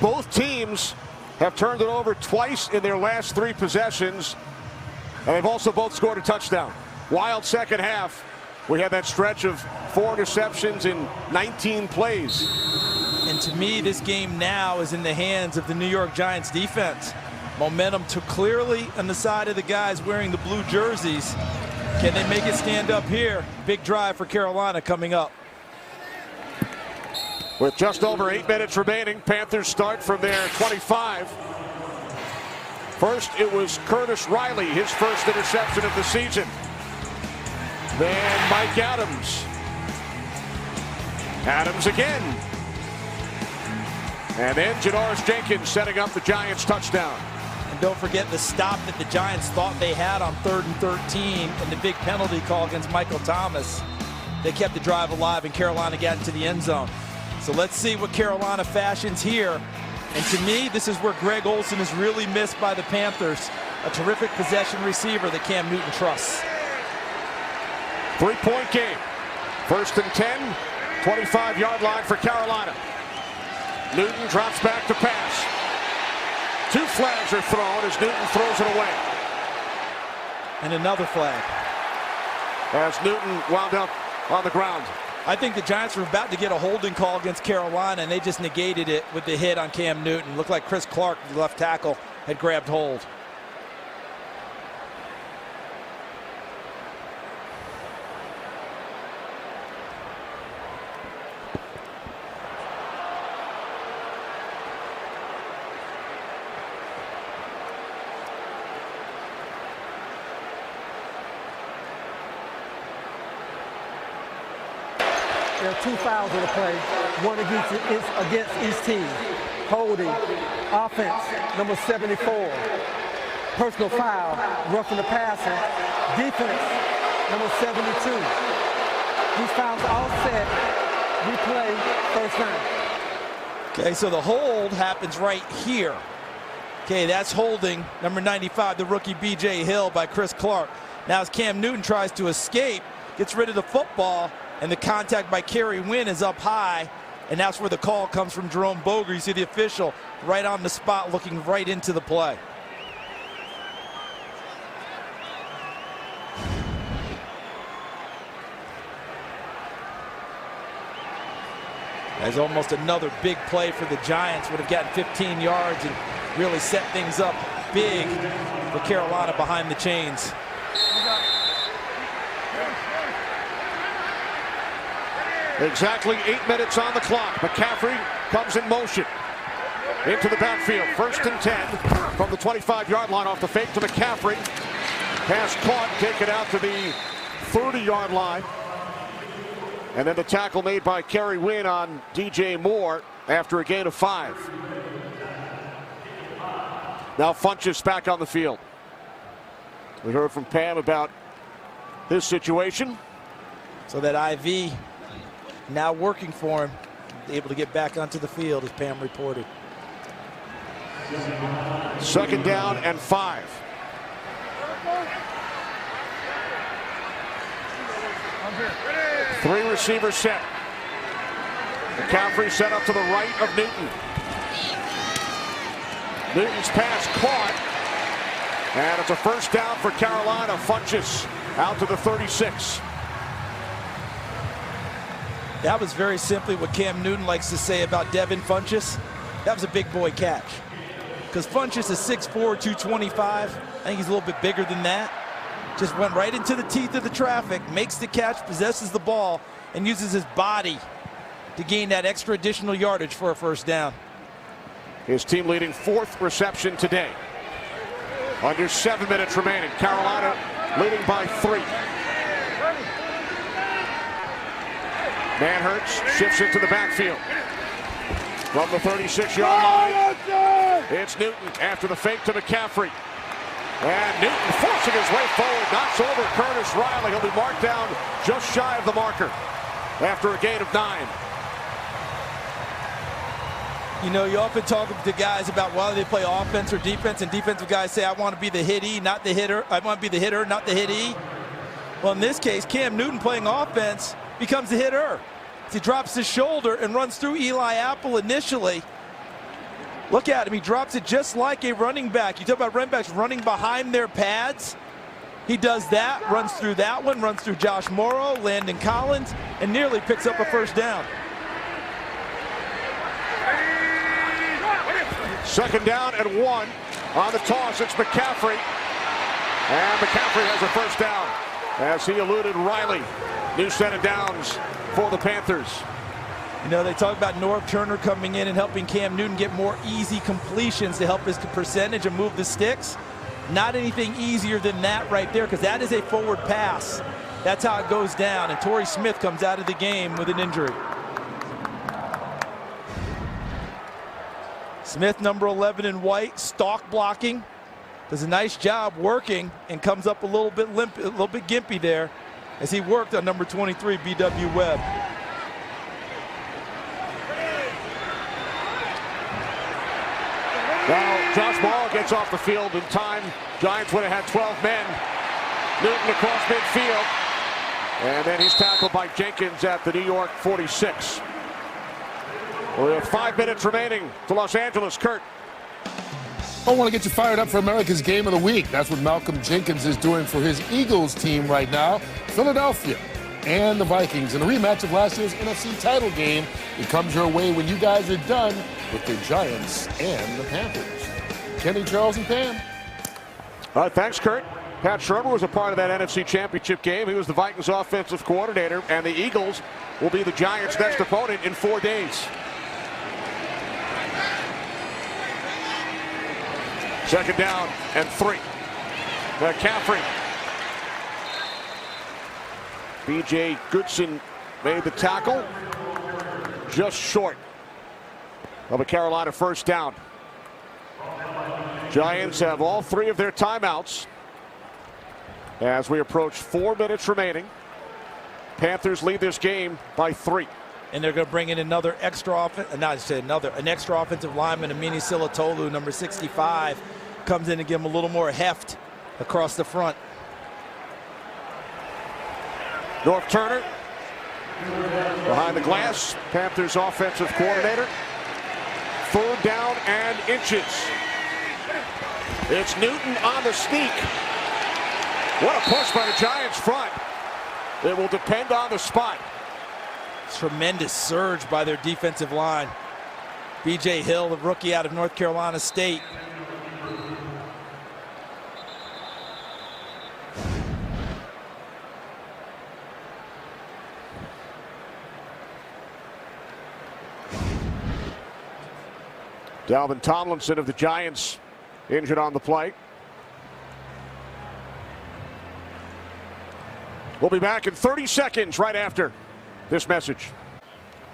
Both teams have turned it over twice in their last 3 possessions, and they've also both scored a touchdown. Wild second half. We had that stretch of 4 interceptions in 19 plays. And to me, this game now is in the hands of the New York Giants defense. Momentum took clearly on the side of the guys wearing the blue jerseys. Can they make it stand up here? Big drive for Carolina coming up. With just over 8 minutes remaining, Panthers start from their 25. First, it was Curtis Riley, his first interception of the season. Then Mike Adams. Adams again. And then Janoris Jenkins setting up the Giants touchdown. And don't forget the stop that the Giants thought they had on 3rd and 13 and the big penalty call against Michael Thomas. They kept the drive alive and Carolina got into the end zone. So let's see what Carolina fashions here. And to me, this is where Greg Olsen is really missed by the Panthers. A terrific possession receiver that Cam Newton trusts. 3-point game. 1st and 10, 25-yard line for Carolina. Newton drops back to pass. 2 flags are thrown as Newton throws it away. And another flag. As Newton wound up on the ground. I think the Giants were about to get a holding call against Carolina, and they just negated it with the hit on Cam Newton. Looked like Chris Clark, the left tackle, had grabbed hold. There are 2 fouls on the play, one against each team. Holding, offense, number 74. Personal foul, roughing the passer. Defense, number 72. These fouls all set. Replay, first down. Okay, so the hold happens right here. Okay, that's holding number 95, the rookie B.J. Hill by Chris Clark. Now as Cam Newton tries to escape, gets rid of the football, and the contact by Kerry Wynn is up high, and that's where the call comes from Jerome Boger. You see the official right on the spot looking right into the play. That's almost another big play for the Giants. Would have gotten 15 yards and really set things up big for Carolina behind the chains. Exactly 8 minutes on the clock. McCaffrey comes in motion into the backfield. 1st and 10 from the 25-yard line off the fake to McCaffrey. Pass caught, taken out to the 30-yard line. And then the tackle made by Kerry Wynn on DJ Moore after a gain of 5. Now Funchess back on the field. We heard from Pam about his situation. So that IV now working for him, able to get back onto the field, as Pam reported. 2nd down and 5. Three receivers set. McCaffrey set up to the right of Newton. Newton's pass caught. And it's a 1st down for Carolina. Funchess out to the 36. That was very simply what Cam Newton likes to say about Devin Funchess. That was a big boy catch. Because Funchess is 6'4", 225. I think he's a little bit bigger than that. Just went right into the teeth of the traffic, makes the catch, possesses the ball, and uses his body to gain that extra additional yardage for a 1st down. His team leading 4th reception today. Under 7 minutes remaining. Carolina leading by 3. Manhurts shifts into the backfield. From the 36-yard line, it's Newton after the fake to McCaffrey. And Newton forcing his way forward, knocks over Curtis Riley. He'll be marked down just shy of the marker after a gain of 9. You know, you often talk to guys about whether they play offense or defense, and defensive guys say, I want to be the hittee, not the hitter. I want to be the hitter, not the hittee. Well, in this case, Cam Newton playing offense becomes the hitter. He drops his shoulder and runs through Eli Apple initially. Look at him. He drops it just like a running back. You talk about running backs running behind their pads. He does that, runs through that one, runs through Josh Morrow, Landon Collins, and nearly picks up a 1st down. 2nd down and 1 on the toss. It's McCaffrey. And McCaffrey has a 1st down as he eluded Riley. New set of downs for the Panthers. You know, they talk about Norv Turner coming in and helping Cam Newton get more easy completions to help his percentage and move the sticks. Not anything easier than that right there, because that is a forward pass. That's how it goes down, and Torrey Smith comes out of the game with an injury. Smith, number 11 in white, stalk blocking, does a nice job working and comes up a little bit limp, a little bit gimpy there as he worked on number 23, B.W. Webb. Now, Josh Morrow gets off the field in time. Giants would have had 12 men. Newton across midfield. And then he's tackled by Jenkins at the New York 46. We have 5 minutes remaining to Los Angeles. Kurt. I want to get you fired up for America's Game of the Week. That's what Malcolm Jenkins is doing for his Eagles team right now. Philadelphia and the Vikings in a rematch of last year's NFC title game. It comes your way when you guys are done with the Giants and the Panthers. Kenny, Charles, and Pam. All right, thanks, Kurt. Pat Schroeder was a part of that NFC Championship game. He was the Vikings offensive coordinator, and the Eagles will be the Giants' next opponent in 4 days. Second down and 3. McCaffrey. B.J. Goodson made the tackle. Just short of a Carolina first down. Giants have all 3 of their timeouts as we approach 4 minutes remaining. Panthers lead this game by 3. And they're going to bring in another extra an extra offensive lineman, Amini Silatolu, number 65, comes in to give him a little more heft across the front. North Turner behind the glass, Panthers offensive coordinator. 3rd down and inches. It's Newton on the sneak. What a push by the Giants front. It will depend on the spot. Tremendous surge by their defensive line. B.J. Hill, the rookie out of North Carolina State. Dalvin Tomlinson of the Giants injured on the play. We'll be back in 30 seconds right after this message.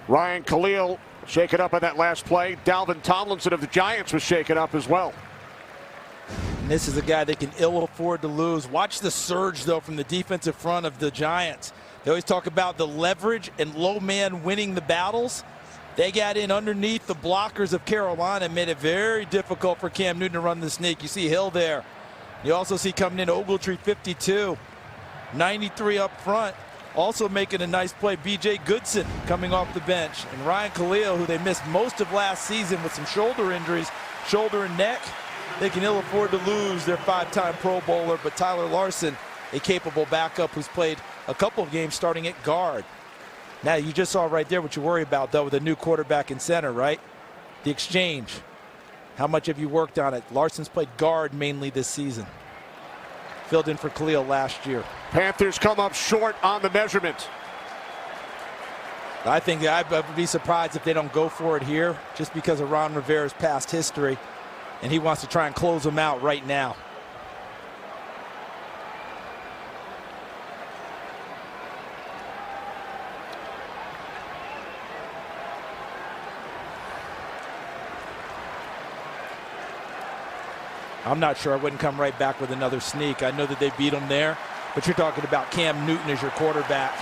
Ryan Khalil shaken up on that last play. Dalvin Tomlinson of the Giants was shaken up as well. And this is a guy they can ill afford to lose. Watch the surge, though, from the defensive front of the Giants. They always talk about the leverage and low man winning the battles. They got in underneath the blockers of Carolina and made it very difficult for Cam Newton to run the sneak. You see Hill there. You also see coming in Ogletree, 52. 93 up front. Also making a nice play, B.J. Goodson coming off the bench. And Ryan Khalil, who they missed most of last season with some shoulder injuries, shoulder and neck. They can ill afford to lose their 5-time Pro Bowler, but Tyler Larson, a capable backup who's played a couple of games starting at guard. Now, you just saw right there what you worry about, though, with a new quarterback and center, right? The exchange. How much have you worked on it? Larson's played guard mainly this season. Filled in for Khalil last year. Panthers come up short on the measurement. I think I would be surprised if they don't go for it here, just because of Ron Rivera's past history, and he wants to try and close them out right now. I'm not sure I wouldn't come right back with another sneak. I know that they beat them there, but you're talking about Cam Newton as your quarterback.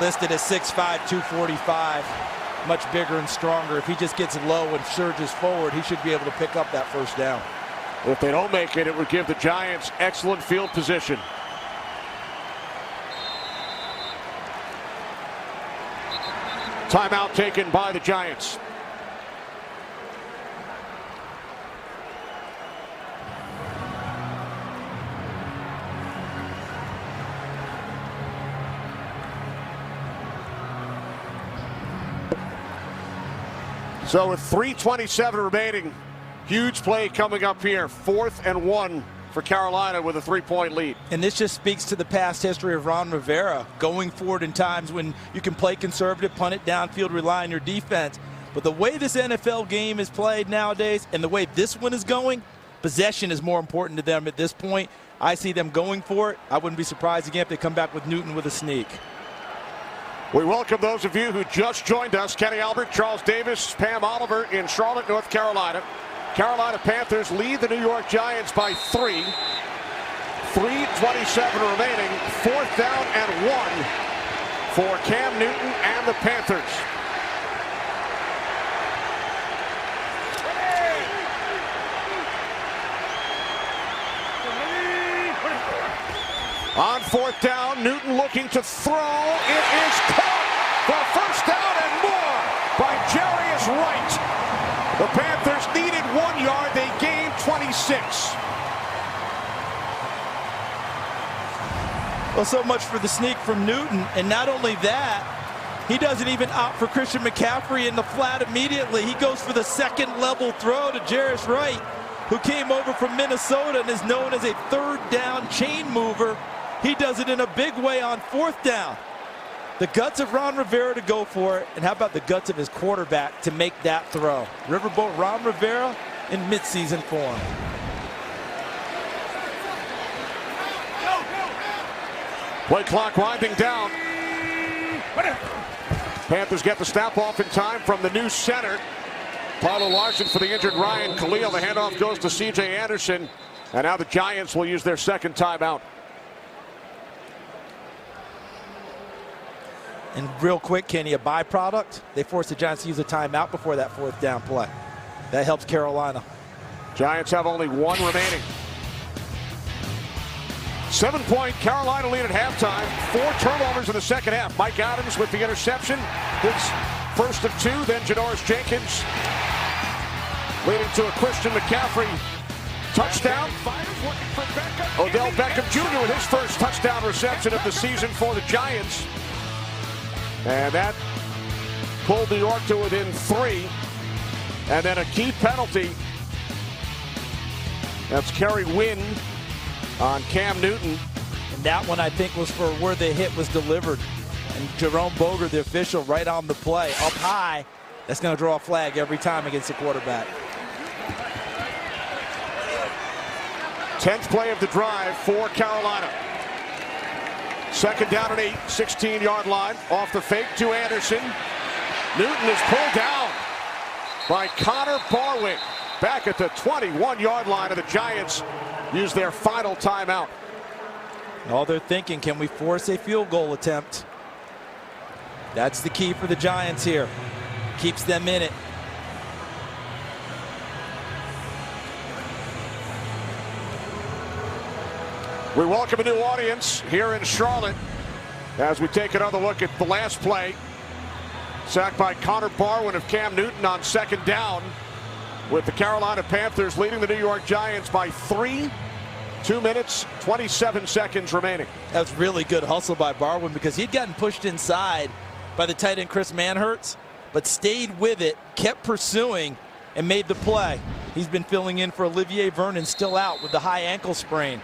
Listed as 6'5", 245, much bigger and stronger. If he just gets low and surges forward, he should be able to pick up that first down. If they don't make it, it would give the Giants excellent field position. Timeout taken by the Giants. So with 3:27 remaining, huge play coming up here. 4th and 1 for Carolina with a 3-point lead. And this just speaks to the past history of Ron Rivera, going forward in times when you can play conservative, punt it downfield, rely on your defense. But the way this NFL game is played nowadays and the way this one is going, possession is more important to them at this point. I see them going for it. I wouldn't be surprised again if they come back with Newton with a sneak. We welcome those of you who just joined us. Kenny Albert, Charles Davis, Pam Oliver in Charlotte, North Carolina. Carolina Panthers lead the New York Giants by 3. 3:27 remaining. 4th down and 1 for Cam Newton and the Panthers. On 4th down, Newton looking to throw. It is caught for first down and more by Jarius Wright. The Panthers needed 1 yard. They gained 26. Well, so much for the sneak from Newton. And not only that, he doesn't even opt for Christian McCaffrey in the flat immediately. He goes for the second level throw to Jarris Wright, who came over from Minnesota and is known as a third down chain mover. He does it in a big way on fourth down. The guts of Ron Rivera to go for it, and how about the guts of his quarterback to make that throw? Riverboat Ron Rivera in midseason form. Play clock winding down. Panthers get the snap off in time from the new center. Paulo Larson for the injured Ryan Khalil. The handoff goes to C.J. Anderson. And now the Giants will use their second timeout. And real quick, Kenny, a byproduct. They forced the Giants to use a timeout before that fourth down play. That helps Carolina. Giants have only one remaining. 7-point Carolina lead at halftime. 4 turnovers in the second half. Mike Adams with the interception. His first of 2. Then Janoris Jenkins leading to a Christian McCaffrey touchdown. Odell Beckham Jr. with his first touchdown reception of the season for the Giants. And that pulled New York to within 3. And then a key penalty. That's Kerry Wynn on Cam Newton. And that one, I think, was for where the hit was delivered. And Jerome Boger, the official, right on the play, up high. That's going to draw a flag every time against the quarterback. 10th play of the drive for Carolina. Second down and 8, 16-yard line. Off the fake to Anderson. Newton is pulled down by Connor Barwick. Back at the 21-yard line of the Giants. Use their final timeout. All they're thinking, can we force a field goal attempt? That's the key for the Giants here. Keeps them in it. We welcome a new audience here in Charlotte as we take another look at the last play. Sacked by Connor Barwin of Cam Newton on second down, with the Carolina Panthers leading the New York Giants by 3. 2 minutes, 27 seconds remaining. That was really good hustle by Barwin because he'd gotten pushed inside by the tight end Chris Manhertz, but stayed with it, kept pursuing, and made the play. He's been filling in for Olivier Vernon, still out with the high ankle sprain.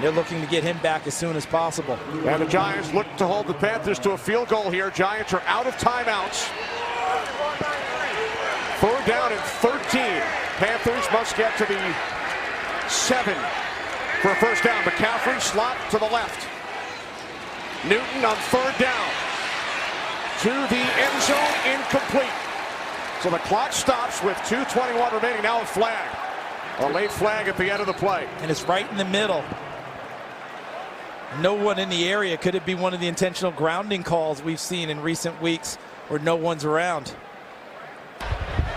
They're looking to get him back as soon as possible. And the Giants look to hold the Panthers to a field goal here. Giants are out of timeouts. 3rd down and 13. Panthers must get to the 7 for a first down. McCaffrey slot to the left. Newton on 3rd down. To the end zone, incomplete. So the clock stops with 2:21 remaining. Now a flag. A late flag at the end of the play. And it's right in the middle. No one in the area. Could it be one of the intentional grounding calls we've seen in recent weeks where no one's around?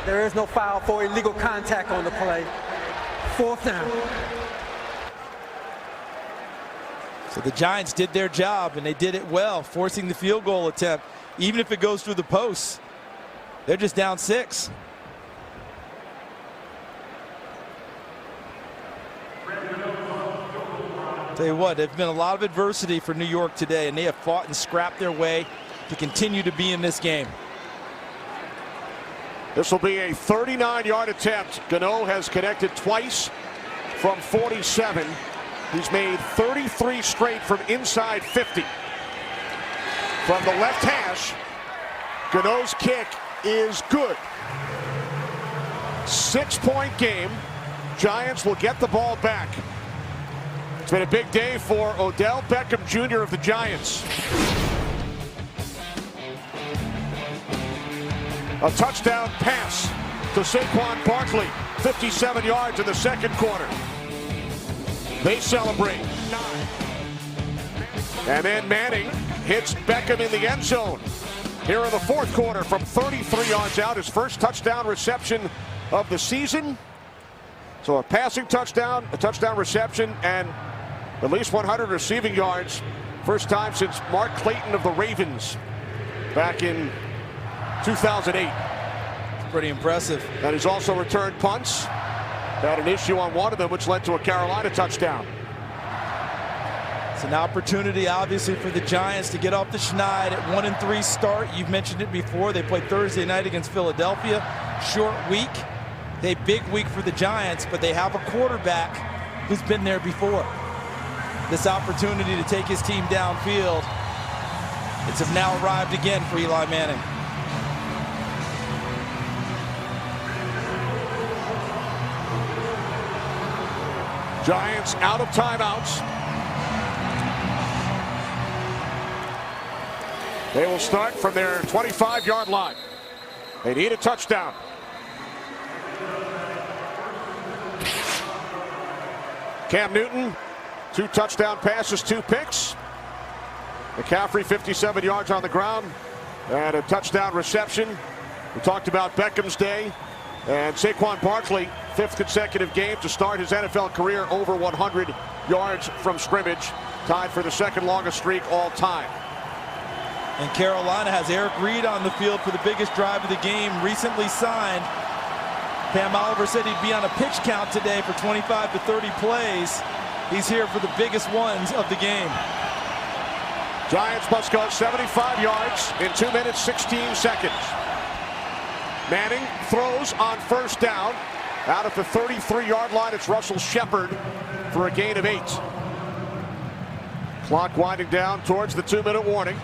There is no foul for illegal contact on the play. 4th down. So the Giants did their job, and they did it well, forcing the field goal attempt. Even if it goes through the posts, they're just down 6. Tell you what, there's been a lot of adversity for New York today, and they have fought and scrapped their way to continue to be in this game. This will be a 39-yard attempt. Gano has connected twice from 47. He's made 33 straight from inside 50. From the left hash, Gano's kick is good. 6-point game. Giants will get the ball back. It's been a big day for Odell Beckham Jr. of the Giants. A touchdown pass to Saquon Barkley, 57 yards in the second quarter. They celebrate. And then Manning hits Beckham in the end zone here in the fourth quarter from 33 yards out. His first touchdown reception of the season. So a passing touchdown, a touchdown reception, and at least 100 receiving yards. First time since Mark Clayton of the Ravens back in 2008. Pretty impressive. And he's also returned punts. Had an issue on one of them, which led to a Carolina touchdown. an opportunity, obviously, for the Giants to get off the schneid at 1-3 start. You've mentioned it before. They played Thursday night against Philadelphia. Short week. A big week for the Giants, but they have a quarterback who's been there before. This opportunity to take his team downfield, it's have now arrived again for Eli Manning. Giants out of timeouts. They will start from their 25-yard line. They need a touchdown. Cam Newton, 2 touchdown passes, 2 picks. McCaffrey, 57 yards on the ground and a touchdown reception. We talked about Beckham's day, and Saquon Barkley, 5th consecutive game to start his NFL career over 100 yards from scrimmage, tied for the 2nd longest streak all time. And Carolina has Eric Reed on the field for the biggest drive of the game, recently signed. Pam Oliver said he'd be on a pitch count today for 25 to 30 plays. He's here for the biggest ones of the game. Giants must go 75 yards in 2 minutes, 16 seconds. Manning throws on 1st down. Out at the 33-yard line, it's Russell Shepard for a gain of 8. Clock winding down towards the 2-minute warning.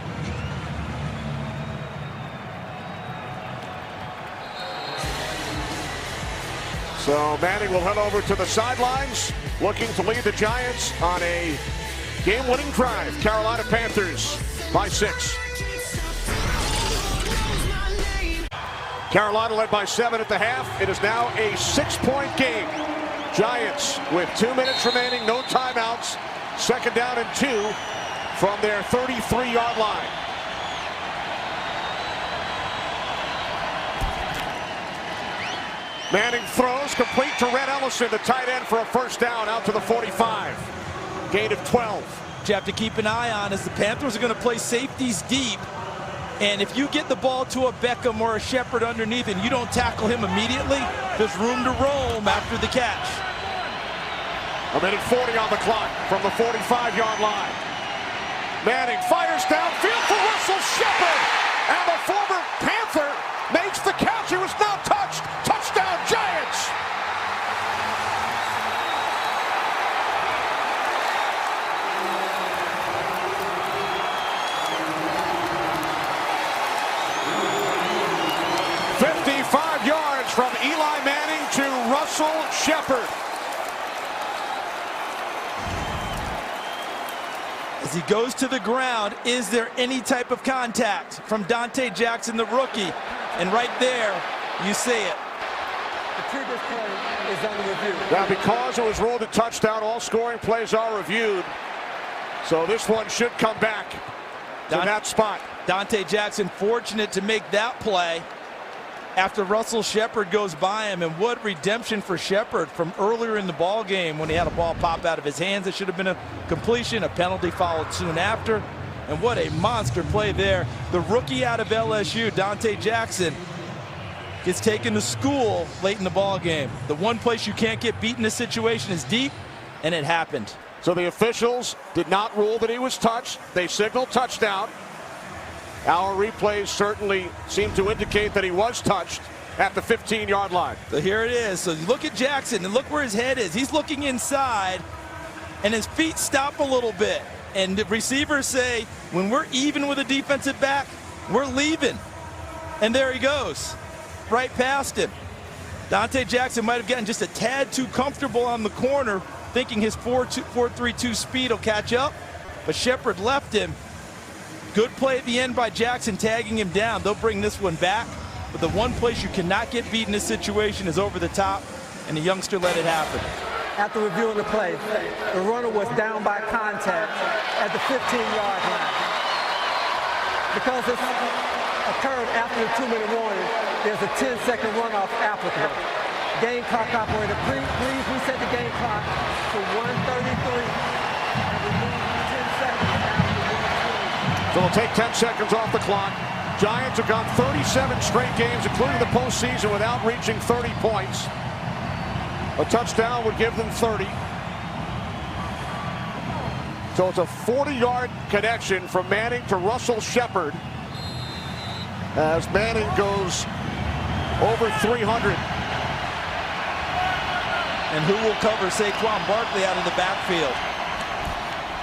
So Manning will head over to the sidelines, looking to lead the Giants on a game-winning drive. Carolina Panthers by 6. Carolina led by 7 at the half. It is now a 6-point game. Giants with 2 minutes remaining, no timeouts. 2nd down and 2 from their 33-yard line. Manning throws complete to Red Ellison, the tight end, for a 1st down out to the 45. Gain of 12. What you have to keep an eye on is the Panthers are going to play safeties deep. And if you get the ball to a Beckham or a Shepard underneath and you don't tackle him immediately, there's room to roam after the catch. 1:40 on the clock from the 45-yard line. Manning fires downfield for Russell Shepard. And the former Panther makes the catch. He was not touched. Touchdown, Giants. From Eli Manning to Russell Shepard. As he goes to the ground, is there any type of contact from Dante Jackson, the rookie? And right there, you see it. The previous play is under review. Now, because it was ruled a touchdown, all scoring plays are reviewed. So this one should come back to that spot. Dante Jackson fortunate to make that play after Russell Shepard goes by him. And what redemption for Shepard from earlier in the ball game when he had a ball pop out of his hands. It should have been a completion. A penalty followed soon after. And what a monster play there. The rookie out of LSU, Dante Jackson, gets taken to school late in the ball game. The one place you can't get beat in this situation is deep, and it happened. So the officials did not rule that he was touched. They signaled touchdown. Our replays certainly seem to indicate that he was touched at the 15-yard line. So here it is. So look at Jackson and look where his head is. He's looking inside, and his feet stop a little bit. And the receivers say, when we're even with a defensive back, we're leaving. And there he goes, right past him. Dante Jackson might have gotten just a tad too comfortable on the corner, thinking his 4.32 speed will catch up. But Shepard left him. Good play at the end by Jackson, tagging him down. They'll bring this one back. But the one place you cannot get beat in this situation is over the top, and the youngster let it happen. After reviewing the play, the runner was down by contact at the 15-yard line. Because this occurred after the 2-minute warning, there's a 10-second runoff applicable. Game clock operator, please reset the game clock to 1:33 and remove 10 seconds after 1:20. So we'll take 10 seconds off the clock. Giants have gone 37 straight games, including the postseason, without reaching 30 points. A touchdown would give them 30. So it's a 40-yard connection from Manning to Russell Shepard as Manning goes over 300. And who will cover Saquon Barkley out of the backfield?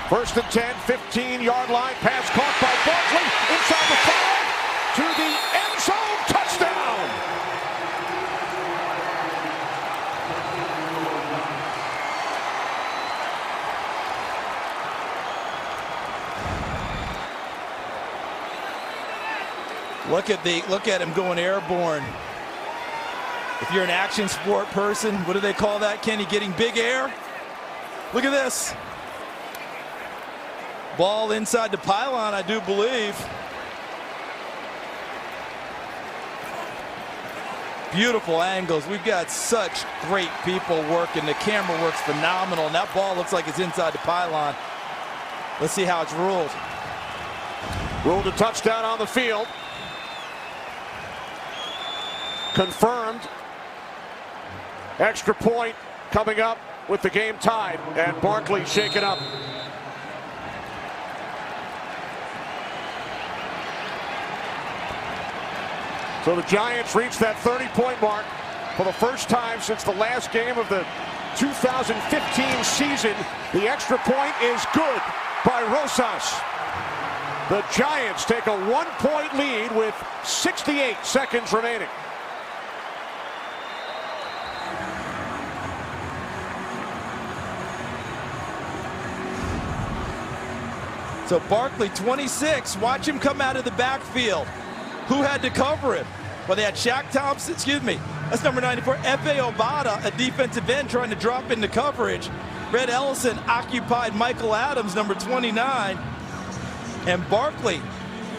First and 10, 15-yard line. Pass caught by Barkley inside the 5 to the end zone. Touchdown! Look at him going airborne. If you're an action sport person, what do they call that, Kenny? Getting big air? Look at this. Ball inside the pylon, I do believe. Beautiful angles. We've got such great people working. The camera works phenomenal, and that ball looks like it's inside the pylon. Let's see how it's ruled. Ruled a touchdown on the field. Confirmed. Extra point coming up with the game tied, and Barkley shaken up. So the Giants reach that 30-point mark for the first time since the last game of the 2015 season. The extra point is good by Rosas. The Giants take a 1-point lead with 68 seconds remaining. So Barkley, 26. Watch him come out of the backfield. Who had to cover him? Well, they had Shaq Thompson, excuse me. That's number 94. Efe Obada, a defensive end, trying to drop into coverage. Red Ellison occupied Michael Adams, number 29. And Barkley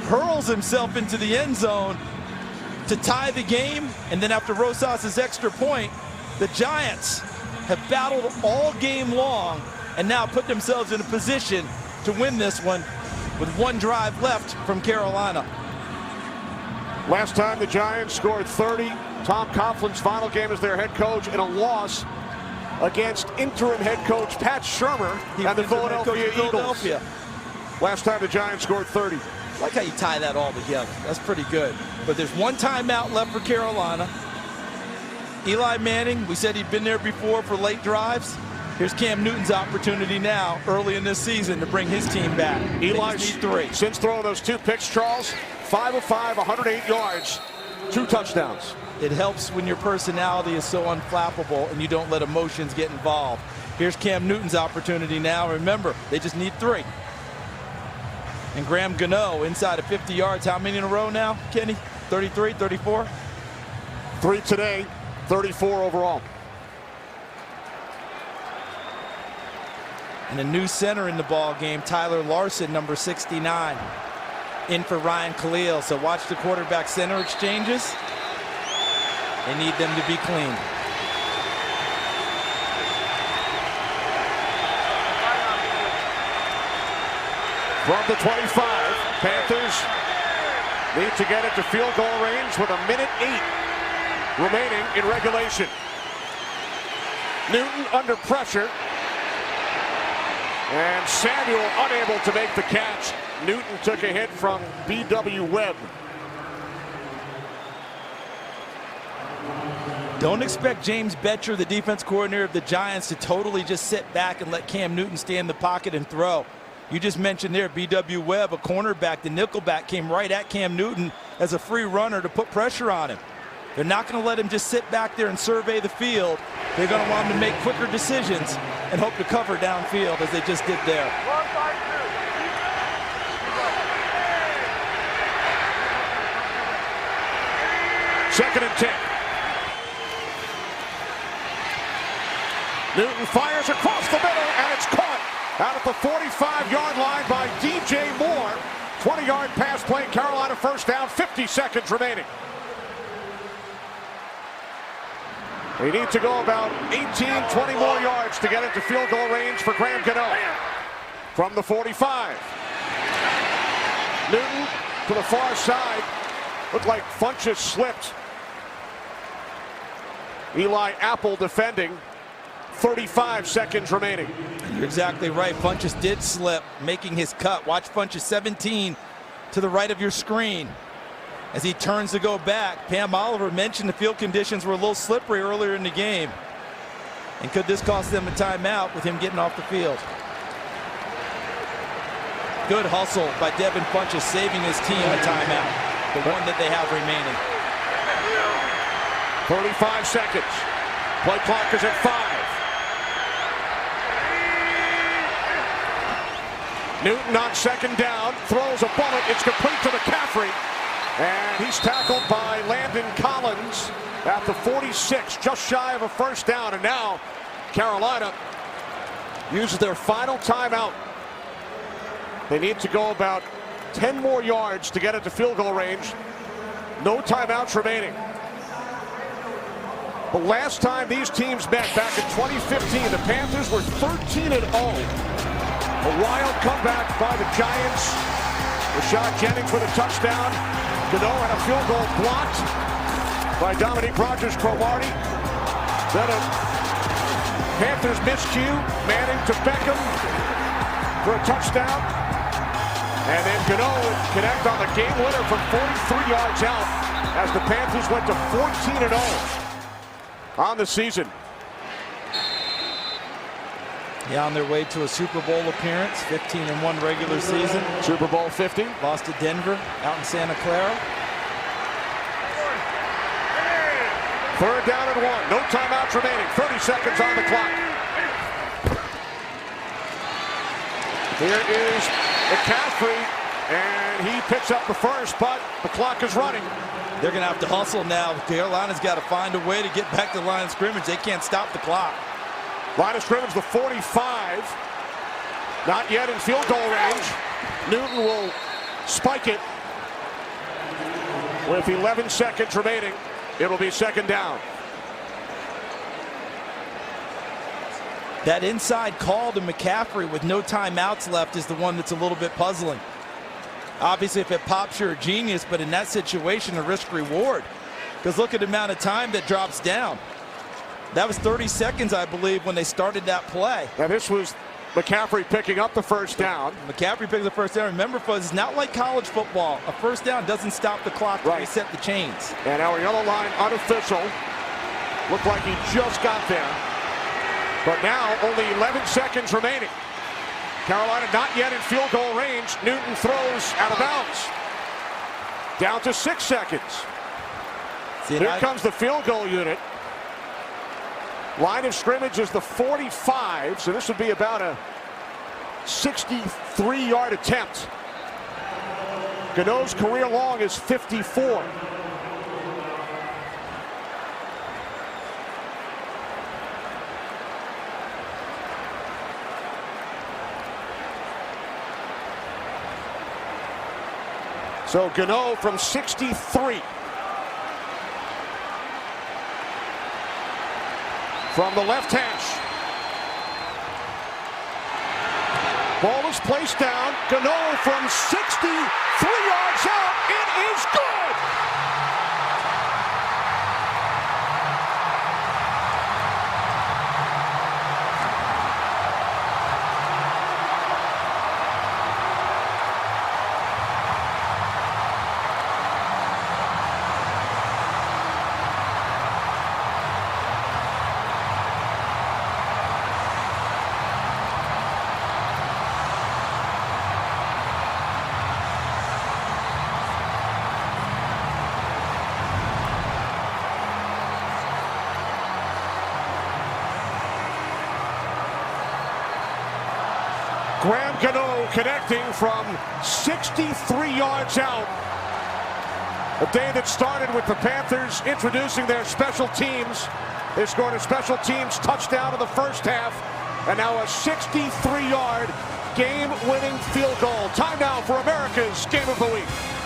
hurls himself into the end zone to tie the game. And then after Rosas' extra point, the Giants have battled all game long and now put themselves in a position to win this one with one drive left from Carolina. Last time the Giants scored 30, Tom Coughlin's final game as their head coach in a loss against interim head coach Pat Shurmur and the Philadelphia Eagles. Last time the Giants scored 30. I like how you tie that all together. That's pretty good. But there's one timeout left for Carolina. Eli Manning, we said he'd been there before for late drives. Here's Cam Newton's opportunity now, early in this season, to bring his team back. Eli, need 3. Since throwing those 2 picks, Charles, 5 of 5, 108 yards, 2 touchdowns. It helps when your personality is so unflappable and you don't let emotions get involved. Here's Cam Newton's opportunity now. Remember, they just need 3. And Graham Gano inside of 50 yards. How many in a row now, Kenny? 33, 34? 3 today, 34 overall. And a new center in the ball game, Tyler Larson, number 69, in for Ryan Khalil. So watch the quarterback center exchanges. They need them to be clean. From the 25, Panthers need to get it to field goal range with 1:08 remaining in regulation. Newton under pressure. And Samuel unable to make the catch. Newton took a hit from B.W. Webb. Don't expect James Betcher, the defense coordinator of the Giants, to totally just sit back and let Cam Newton stay in the pocket and throw. You just mentioned there B.W. Webb, a cornerback, the nickelback, came right at Cam Newton as a free runner to put pressure on him. They're not going to let him just sit back there and survey the field. They're going to want him to make quicker decisions and hope to cover downfield as they just did there. Second and 10. Newton fires across the middle, and it's caught out at the 45-yard line by DJ Moore. 20-yard pass play, Carolina first down, 50 seconds remaining. They need to go about 18, 20 more yards to get into field goal range for Graham Gano. From the 45. Newton to the far side. Looked like Funchess slipped. Eli Apple defending. 35 seconds remaining. You're exactly right. Funchess did slip, making his cut. Watch Funchess 17 to the right of your screen. As he turns to go back, Pam Oliver mentioned the field conditions were a little slippery earlier in the game. And could this cost them a timeout with him getting off the field? Good hustle by Devin Funchess, saving his team a timeout, the one that they have remaining. 35 seconds. Play clock is at 5. Newton on second down, throws a bullet. It's complete to McCaffrey. And he's tackled by Landon Collins at the 46, just shy of a first down. And now Carolina uses their final timeout. They need to go about 10 more yards to get into field goal range. No timeouts remaining. The last time these teams met back in 2015, the Panthers were 13-0. A wild comeback by the Giants. Rashad Jennings with a touchdown. Gano had a field goal blocked by Dominique Rodgers-Cromartie. Then a Panthers miscue. Manning to Beckham for a touchdown. And then Gano would connect on the game winner from 43 yards out as the Panthers went to 14-0 on the season. Yeah, on their way to a Super Bowl appearance, 15-1 regular season. Super Bowl 50. Lost to Denver out in Santa Clara. Third down and 1. No timeouts remaining. 30 seconds on the clock. Here is McCaffrey, and he picks up the first, but the clock is running. They're going to have to hustle now. Carolina's got to find a way to get back to the line of scrimmage. They can't stop the clock. Line of scrimmage, the 45. Not yet in field goal range. Newton will spike it with 11 seconds remaining. It'll be second down. That inside call to McCaffrey with no timeouts left is the one that's a little bit puzzling. Obviously, if it pops, you're a genius, but in that situation, a risk reward. Because look at the amount of time that drops down. That was 30 seconds, I believe, when they started that play. Now this was McCaffrey picking up the first down. McCaffrey picked the first down. Remember, folks, it's not like college football. A first down doesn't stop the clock to reset the chains. And our yellow line unofficial. Looked like he just got there. But now only 11 seconds remaining. Carolina not yet in field goal range. Newton throws out of bounds. Down to 6 seconds. Here comes the field goal unit. Line of scrimmage is the 45, so this would be about a 63-yard attempt. Gano's career long is 54. So Gano from 63. From the left hash. Ball is placed down. Gano from 63 yards out. It is good. Graham Gano connecting from 63 yards out. A day that started with the Panthers introducing their special teams. They scored a special teams touchdown in the first half, and now a 63-yard game-winning field goal. Time now for America's Game of the Week.